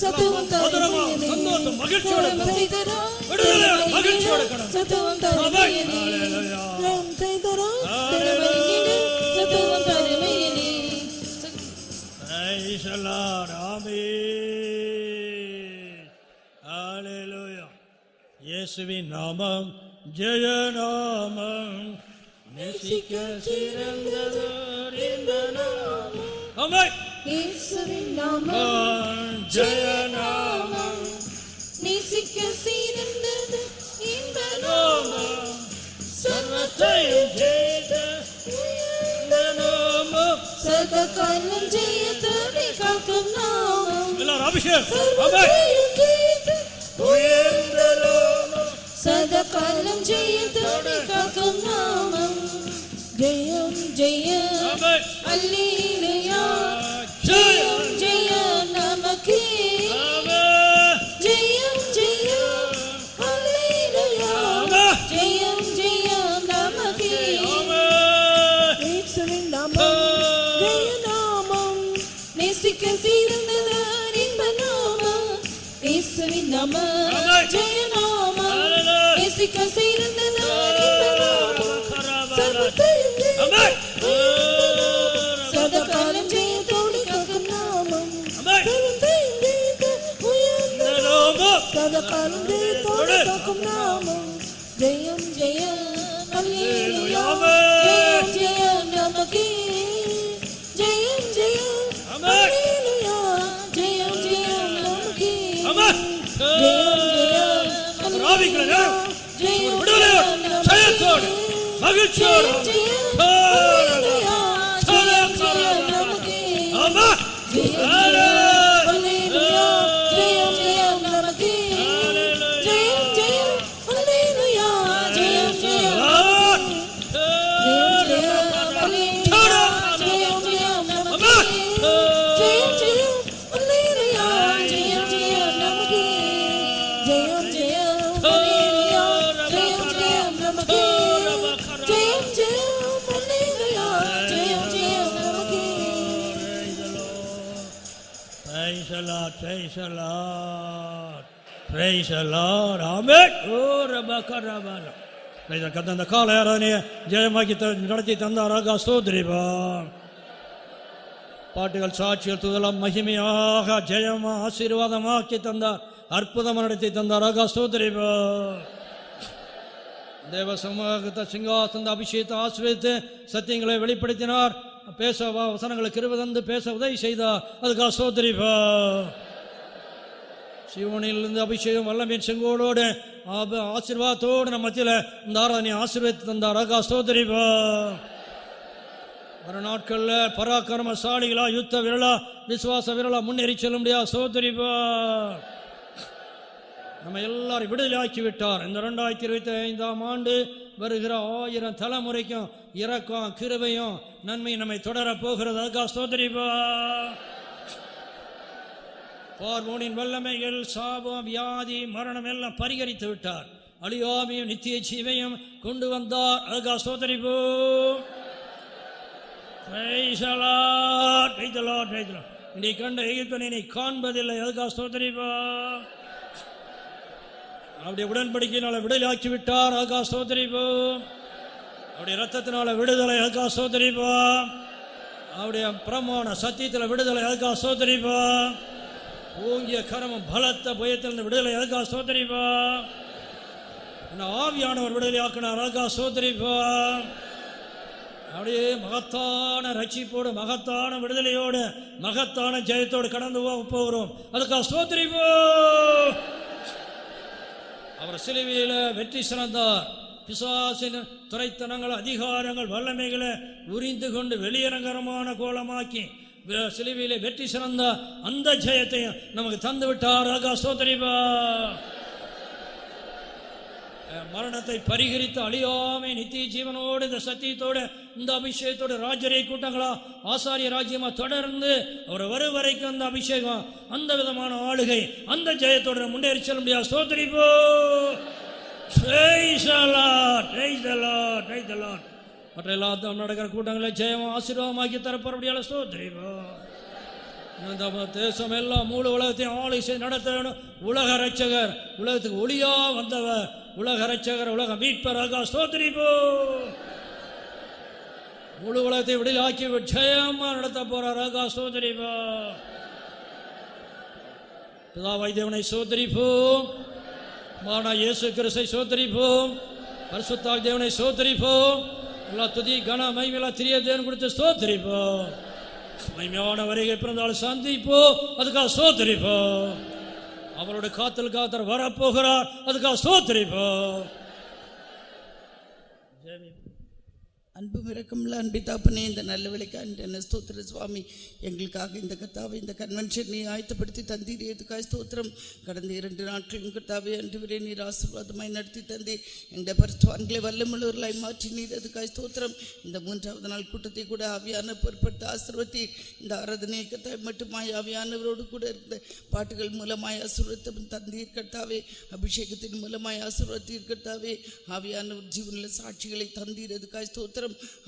சத்தம் தாருமையனே. சந்தோஷம் மகிழ்ச்சியோடு போ. சலம் செய்தராய் விடுதலையோடு மகிழ்ச்சியோடு கடந்து. சத்தம் தாருமையனே. சலம் செய்தராய் சத்தம் தாருமையனே. Praise the Lord. Amen. Hallelujah. இயேசுவின் நாமம் ஜெயநாமம் நேசிக்க சிறந்ததோர் இந்த நாமம். ஆமென். இயேசுவின் நாமம் ஜெயநாமம் நேசிக்க சிறந்தது இந்த நாமம் சர்வத்தையும் ஜெயித்த உயர்ந்த நாமம். சதகாலம் ஜெயத்தோடு காக்கும் நாமம் எல்லாரும் அபிஷேகம். ஆமென். சர்வத்தையும் ஜெயித்த உயர்ந்த நாமம் சதகாலம் ஜெயத்தோடு காக்கும் நாமம். ஜெயம் ஜெயம் ஆமென். அல்லேலூயா ஜெயம் ஜெயம் நமக்கே ஆமென். ஜெயம் ஜெயம் அல்லேலூயா ஆமென். ஜெயம் ஜெயம் நமக்கே. ஆமென். இயேசுவின் நாமம் ஜெய நாமம் நேசிக்க சிறந்தது இன்ப நாமம். இயேசுவின் நாமம் ஆமென். ஜெய நாமம் ஹalleluya. நேசிக்க சிறந்தது இன்ப நாமம். சர்வத்தையும் ஆமென். சதகாலம் ஜெயத்தோடு காக்கும் நாமம். ஆமென். சர்வத்தையும் ஜெயித்த உயர்ந்த நாமம் சதகாலம் ஜெயத்தோடு காக்கும் நாமம். ஜெயம் ஜெயம் அல்லேலூயா ஆமென். ஜெயம் ஜெயம் நமக்கே ஜெயம் ஜெயம் ஆமென். அல்லேலூயா ஜெயம் ஜெயம் நமக்கே ஆமென். ஜெயம் ஜெயம் ராவிகளே, ஜெயம் விடுதலையோடு, ஜெயம் ஜெயத்தோடு, மகிழ்ச்சியோடு, அல்லேலூயா ஜெயம் ஜெயம் நமக்கே ஆமென். அல்லேலூயா ஜெயம் ஜெயம் நமக்கே ஜெயம் ஜெயம் அல்லேலூயா ஜெயம் ஜெயம் ஜெயம் ஜெயம் அல்லேலூயா ஜெயம் ஜெயம் நமக்கே ஜெயம் ஜெயம் அல்லேலூயா ஜெயம் ஜெயம் நமக்கே ஜெயம் ஜெயம் அல்லேலூயா ஜெயம் ஜெயம் நமக்கே ஜெயம் ஜெயம் அல்லேலூயா ஜெயம் ஜெயம் நமக்கே. Praise the Lord, praise the Lord, praise the Lord, amen. O ரபக ரபல. praise the Lord. அந்த கால ஆராதனையை ஜெயமாக்கி நடத்தி தந்தாராக ஸ்தோத்திரிப்பா. பாட்டுகள் சாட்சிகள் துதலாம் மகிமையாக ஜெயமா ஆசீர்வாதமாக்கி தந்தார், அற்புதமாக நடத்தி தந்தாராக ஸ்தோத்திரிப்பா. தேவ சமூகத்தை சிங்காசந்த அபிஷேகத்தை ஆசீர்வதித்து சத்தியங்களை வெளிப்படுத்தினார். பேச வசனங்களை கிருபை தந்து பேச உதவி செய்தார். அதுக்காக ஸ்தோத்திரிப்பா. சிவனிலிருந்து அபிஷேகம் வல்லமையின் செங்கோடோடு ஆசீர்வாதத்தோடு நம்ம மத்தியில் இந்த ஆராதனை ஆசீர்வதித்து தந்தார். அதுக்காக ஸ்தோத்திரிப்பா. வர நாட்களில் பராக்கிரமசாலிகளா யுத்த வீரலா விசுவாச வீரலா முன்னேறி செல்ல முடியாது. ஸ்தோத்திரிப்பா. நம்ம எல்லாரும் விடுதலை ஆக்கி விட்டார். இந்த 2025ஆம் ஆண்டு வருகிற 1000 தலைமுறைக்கும் இரக்கம் கிருபையும் நன்மை நம்மை தொடர போகிறது. அதுக்காக ஸ்தோத்திரிப்பா. பார்வோனின் வல்லமைகள் சாபம் வியாதி மரணம் எல்லாம் பரிகரித்து விட்டார். அழியாமையும் நித்திய ஜீவையும் கொண்டு வந்தார். அதுக்காக ஸ்தோத்திரிப்போ. இன்னைக்கு கண்ட எகிப்தியனை காண்பதில்லை. அதுக்காக ஸ்தோத்திரிப்பா. அவருடைய உடன்படிக்கையினால விடுதலை ஆக்கி விட்டார். அதுக்காக ஸ்தோத்திரிப்போ. அவருடைய ரத்தத்தினால விடுதலை. அதுக்காக ஸ்தோத்திரிப்பா. அவருடைய பிரமாண சத்தியத்தில் விடுதலை. அதுக்காக ஸ்தோத்திரிப்பா. ஓங்கிய கரமும் பலத்த பயத்திலிருந்து விடுதலை. அதுக்காக ஸ்தோத்திரிப்பா. ஆவியானவர் விடுதலை ஆக்கினார். அதுக்காக ஸ்தோத்திரிப்பா. அப்படியே மகத்தான ரட்சிப்போடு மகத்தான விடுதலையோடு மகத்தான ஜெயத்தோடு கடந்து போகிறோம். அதுக்காக ஸ்தோத்திரிப்போ. அவர் சிலுவையில் வெற்றி சிறந்தார். பிசாசின் துரைத்தனங்கள் அதிகாரங்கள் வல்லமைகளை உரிந்து கொண்டு வெளியரங்கரமான கோலமாக்கி சிலுவையிலே வெற்றி சிறந்த அந்த ஜெயத்தையும் நமக்கு தந்து விட்டார். அதுக்காக ஸ்தோத்திரிப்பா. மரணத்தை பரிகரித்து அழியாமை நித்திய ஜீவனோடு இந்த சத்தியத்தோடு இந்த அபிஷேகத்தோடு ராஜரிய கூட்டங்களா ஆசாரிய ராஜ்யமா தொடர்ந்து அவர் வரும் வரைக்கும் அந்த அபிஷேகம் அந்த விதமான ஆளுகை அந்த ஜெயத்தோடு முன்னேறி செல்ல முடியாது. ஸ்தோத்திரிப்போ. மற்ற எல்லாத்தையும் நடக்கிற கூட்டங்களை ஜெயம் ஆசீர்வாதமாக்கி தரப்பட முடியாது. ஸ்தோத்திரிப்போ. இந்த தேசம் எல்லாம் மூல உலகத்தையும் ஆளை செய்து நடத்த வேண்டும். உலக ரட்சகர் உலகத்துக்கு ஒளியா வந்தவர் உலக ரட்சகர் உலக மீட்பராக ஸ்தோத்திரிப்போ. முழு உலகத்தை விடுதலை ஆக்கி ஜெயமா நடத்த போறாராக ஸ்தோத்திரிப்போ. பிதாவாகிய தேவனை ஸ்தோத்திரிப்போம். மானா இயேசு கிறிஸ்துவை ஸ்தோத்திரிப்போம். பரிசுத்த தேவனை ஸ்தோத்திரிப்போம். எல்லா துதி கன மகிமையெல்லாம் திரிய தேவன் கொடுத்து ஸ்தோத்திரிப்போம். மகிமையான வருகை பிறந்தாலும் சந்திப்போம், அதுக்காக ஸ்தோத்திரிப்போம். அவருடைய காத்தல் காத்தர் வரப்போகிறார், அதுக்காக ஸ்தோத்திரிப்போம். அன்பு இரக்கமுள்ள அன்பி தாப்பனே, இந்த நல்ல வேலைக்கான ஸ்தோத்திர சுவாமி. எங்களுக்காக இந்த கர்த்தாவை இந்த கன்வென்ஷனை ஆயத்தப்படுத்தி தந்தீர். இதுக்காக ஸ்தோத்திரம். கடந்த 2 நாட்களும் கர்த்தாவே அன்றுவரே நீர் ஆசீர்வாதமாய் நடத்தி தந்தீர். எங்களுடைய பரிசுத்தவான்களை வல்லமுள்ளவர்களாய் மாற்றினீர். அதுக்காக ஸ்தோத்திரம். இந்த 3வது நாள் கூட்டத்தை கூட ஆவியான பொறுப்படுத்த ஆசீர்வதித்தீர். இந்த ஆராதனை கர்த்தாவை மட்டுமாய் ஆவியானவரோடு கூட இருந்த பாட்டுகள் மூலமாய் ஆசீர்வாதம் தந்தீர் கர்த்தாவே. அபிஷேகத்தின் மூலமாய் ஆசீர்வதித்தீர் கர்த்தாவே. ஆவியானவர் ஜீவனுள்ள சாட்சிகளை தந்தீர். அதுக்காக ஸ்தோத்திரம்.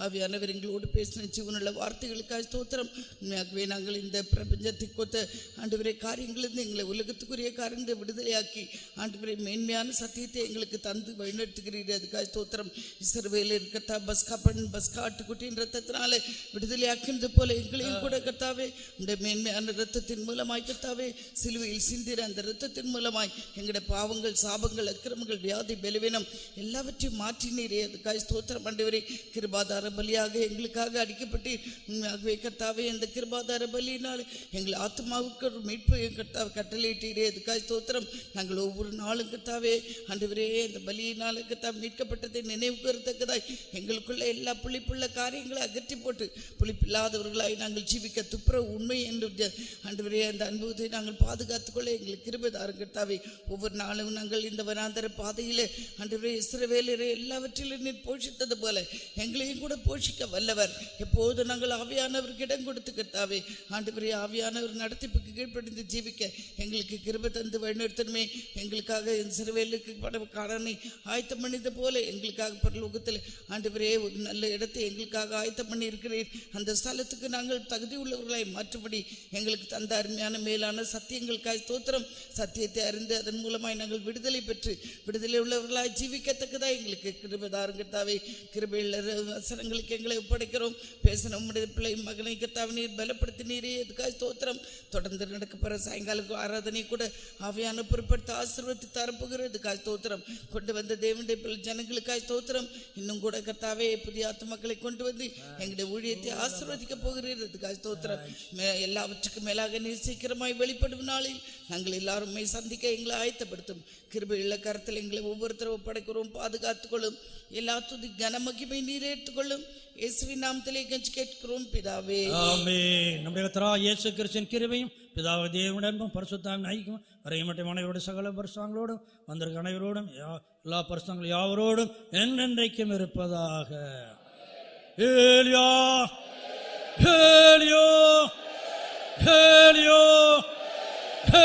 ஆவியானவர் எங்களோடு பேசின ஜீவனுள்ள வார்த்தைகளுக்காக ஸ்தோத்திரம். உண்மையாகவே நாங்கள் இந்த பிரபஞ்சத்தை கொத்த ஆண்டவரே காரியங்களிலிருந்து எங்களை உலகத்துக்குரிய காரியங்களை விடுதலையாக்கி ஆண்டவரே மேன்மையான சத்தியத்தை எங்களுக்கு தந்து வழிநடத்துகிறீர்கள். அதுக்காக ஸ்தோத்திரம். இஸ்ரவேலர் கர்த்தா பஸ்கா ஆட்டுக்குட்டியின் ரத்தத்தினாலே விடுதலையாக்கின்றது போல எங்களையும் கூட கர்த்தாவே இந்த மேன்மையான ரத்தத்தின் மூலமாய் கர்த்தாவே சிலுவையில் சிந்திர அந்த ரத்தத்தின் மூலமாய் எங்களுடைய பாவங்கள், சாபங்கள், அக்கிரமங்கள், வியாதி, பலவீனம் எல்லாவற்றையும் மாற்றினீரே. அதுக்காக ஸ்தோத்திரம். ஆண்டவரே கிருபாதார பலியாக எங்களுக்காக அடிக்கப்பட்டு உண்மையாகவே கர்த்தாவே அந்த கிருபாதார பலியினால் எங்கள் ஆத்மாவுக்கு ஒரு மீட்பு கர்த்தாவை கட்டளையிட்டீரே. அதுக்காக ஸ்தோத்திரம். நாங்கள் ஒவ்வொரு நாளும் கர்த்தாவே ஆண்டவரே அந்த பலியினால் கர்த்தாவை மீட்கப்பட்டதை நினைவு கூறத்தக்கதாய் எங்களுக்குள்ள எல்லா புளிப்புள்ள காரியங்களை அகற்றி போட்டு புளிப்பில்லாதவர்களாய் நாங்கள் ஜீவிக்க துப்புரவு உண்மை என்று ஆண்டவரே அந்த அனுபவத்தை நாங்கள் பாதுகாத்துக்கொள்ள எங்களுக்கு கிருபைதாரும் கர்த்தாவே. ஒவ்வொரு நாளும் நாங்கள் இந்த வனாந்தர பாதையிலே ஆண்டவரே இஸ்ரவேலரை எல்லாவற்றிலும் நீர் போஷித்தது போல எங்களையும் கூட போஷிக்க வல்லவர். எப்போது நாங்கள் ஆவியானவருக்கு இடம் கொடுத்து கர்த்தாவே ஆண்டவரே ஆவியானவர் நடத்திப்புக்கு கீழ்ப்படிந்து ஜீவிக்க எங்களுக்கு கிருபை தந்து வழிநடத்தணுமே. எங்களுக்காக சிறுவேலுக்கு காரணி ஆயத்தம் பண்ணியது போல எங்களுக்காக பரலோகத்தில் ஆண்டவரே ஒரு நல்ல இடத்தை எங்களுக்காக ஆயத்தம் பண்ணி இருக்கிறீர். அந்த ஸ்தலத்துக்கு நாங்கள் தகுதி உள்ளவர்களாய் மாற்றும்படி எங்களுக்கு தந்த அருமையான மேலான சத்தியங்களுக்காக ஸ்தோத்திரம். சத்தியத்தை அறிந்து அதன் மூலமாய் நாங்கள் விடுதலை பெற்று விடுதலை உள்ளவர்களாய் ஜீவிக்கத்தக்கதா எங்களுக்கு கிருபை தாரும் கர்த்தாவே. கிருபையுள்ள வசனங்களுக்கு எங்களை ஒப்படைக்கிறோம். பேசின உம்முடைய பிள்ளை மகனை கர்த்தாவே நீர் பலப்படுத்தினீரே. அதுக்காக ஸ்தோத்திரம். தொடர்ந்து நடக்கப்போற சாயங்கால ஆராதனை கூட ஆவியான பொறுப்படுத்த ஆசீர்வதித்து தரப்போகிறது. அதுக்காக ஸ்தோத்திரம். கொண்டு வந்த தேவனுடைய பிள்ளை ஜனங்களுக்காக ஸ்தோத்திரம். இன்னும் கூட கர்த்தாவே புதிய ஆத்துமக்களை கொண்டு வந்து எங்களுடைய ஊழியத்தை ஆசீர்வதிக்க போகிறீர். அதுக்காக ஸ்தோத்திரம். எல்லாவற்றுக்கும் மேலாக நீர் சீக்கிரமாய் வெளிப்படும் நாளில் நாங்கள் எல்லாருமே சந்திக்க எங்களை ஆயத்தப்படுத்தும் கிருபையுள்ள கரத்தில் எங்களை ஒவ்வொருத்தரும் ஒப்படைக்கிறோம். பாதுகாத்துக்கொள்ளும். எல்லா துதி கனமகிமை நீர் ஏற்றுக்கொள்ளும். இயேசுவின் நாமத்திலே கெஞ்சி கேட்கிறோம் பிதாவே, ஆமென். நம்முடைய கர்த்தராகிய இயேசு கிறிஸ்துவின் கிருபையும் பிதாவாகிய தேவனுடைய அன்பும் பரிசுத்தாவின் ஐக்கியமும் வரைமட்டும் அனைவரோடு சகல பரிசுத்தங்களோடும் வந்திருக்க அனைவரோடும் எல்லா பரிசுத்தங்கள் யாவரோடும் என்றென்றைக்கும் இருப்பதாக. ஏலியா ஏலியோ ஏலியோ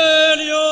ஏலியோ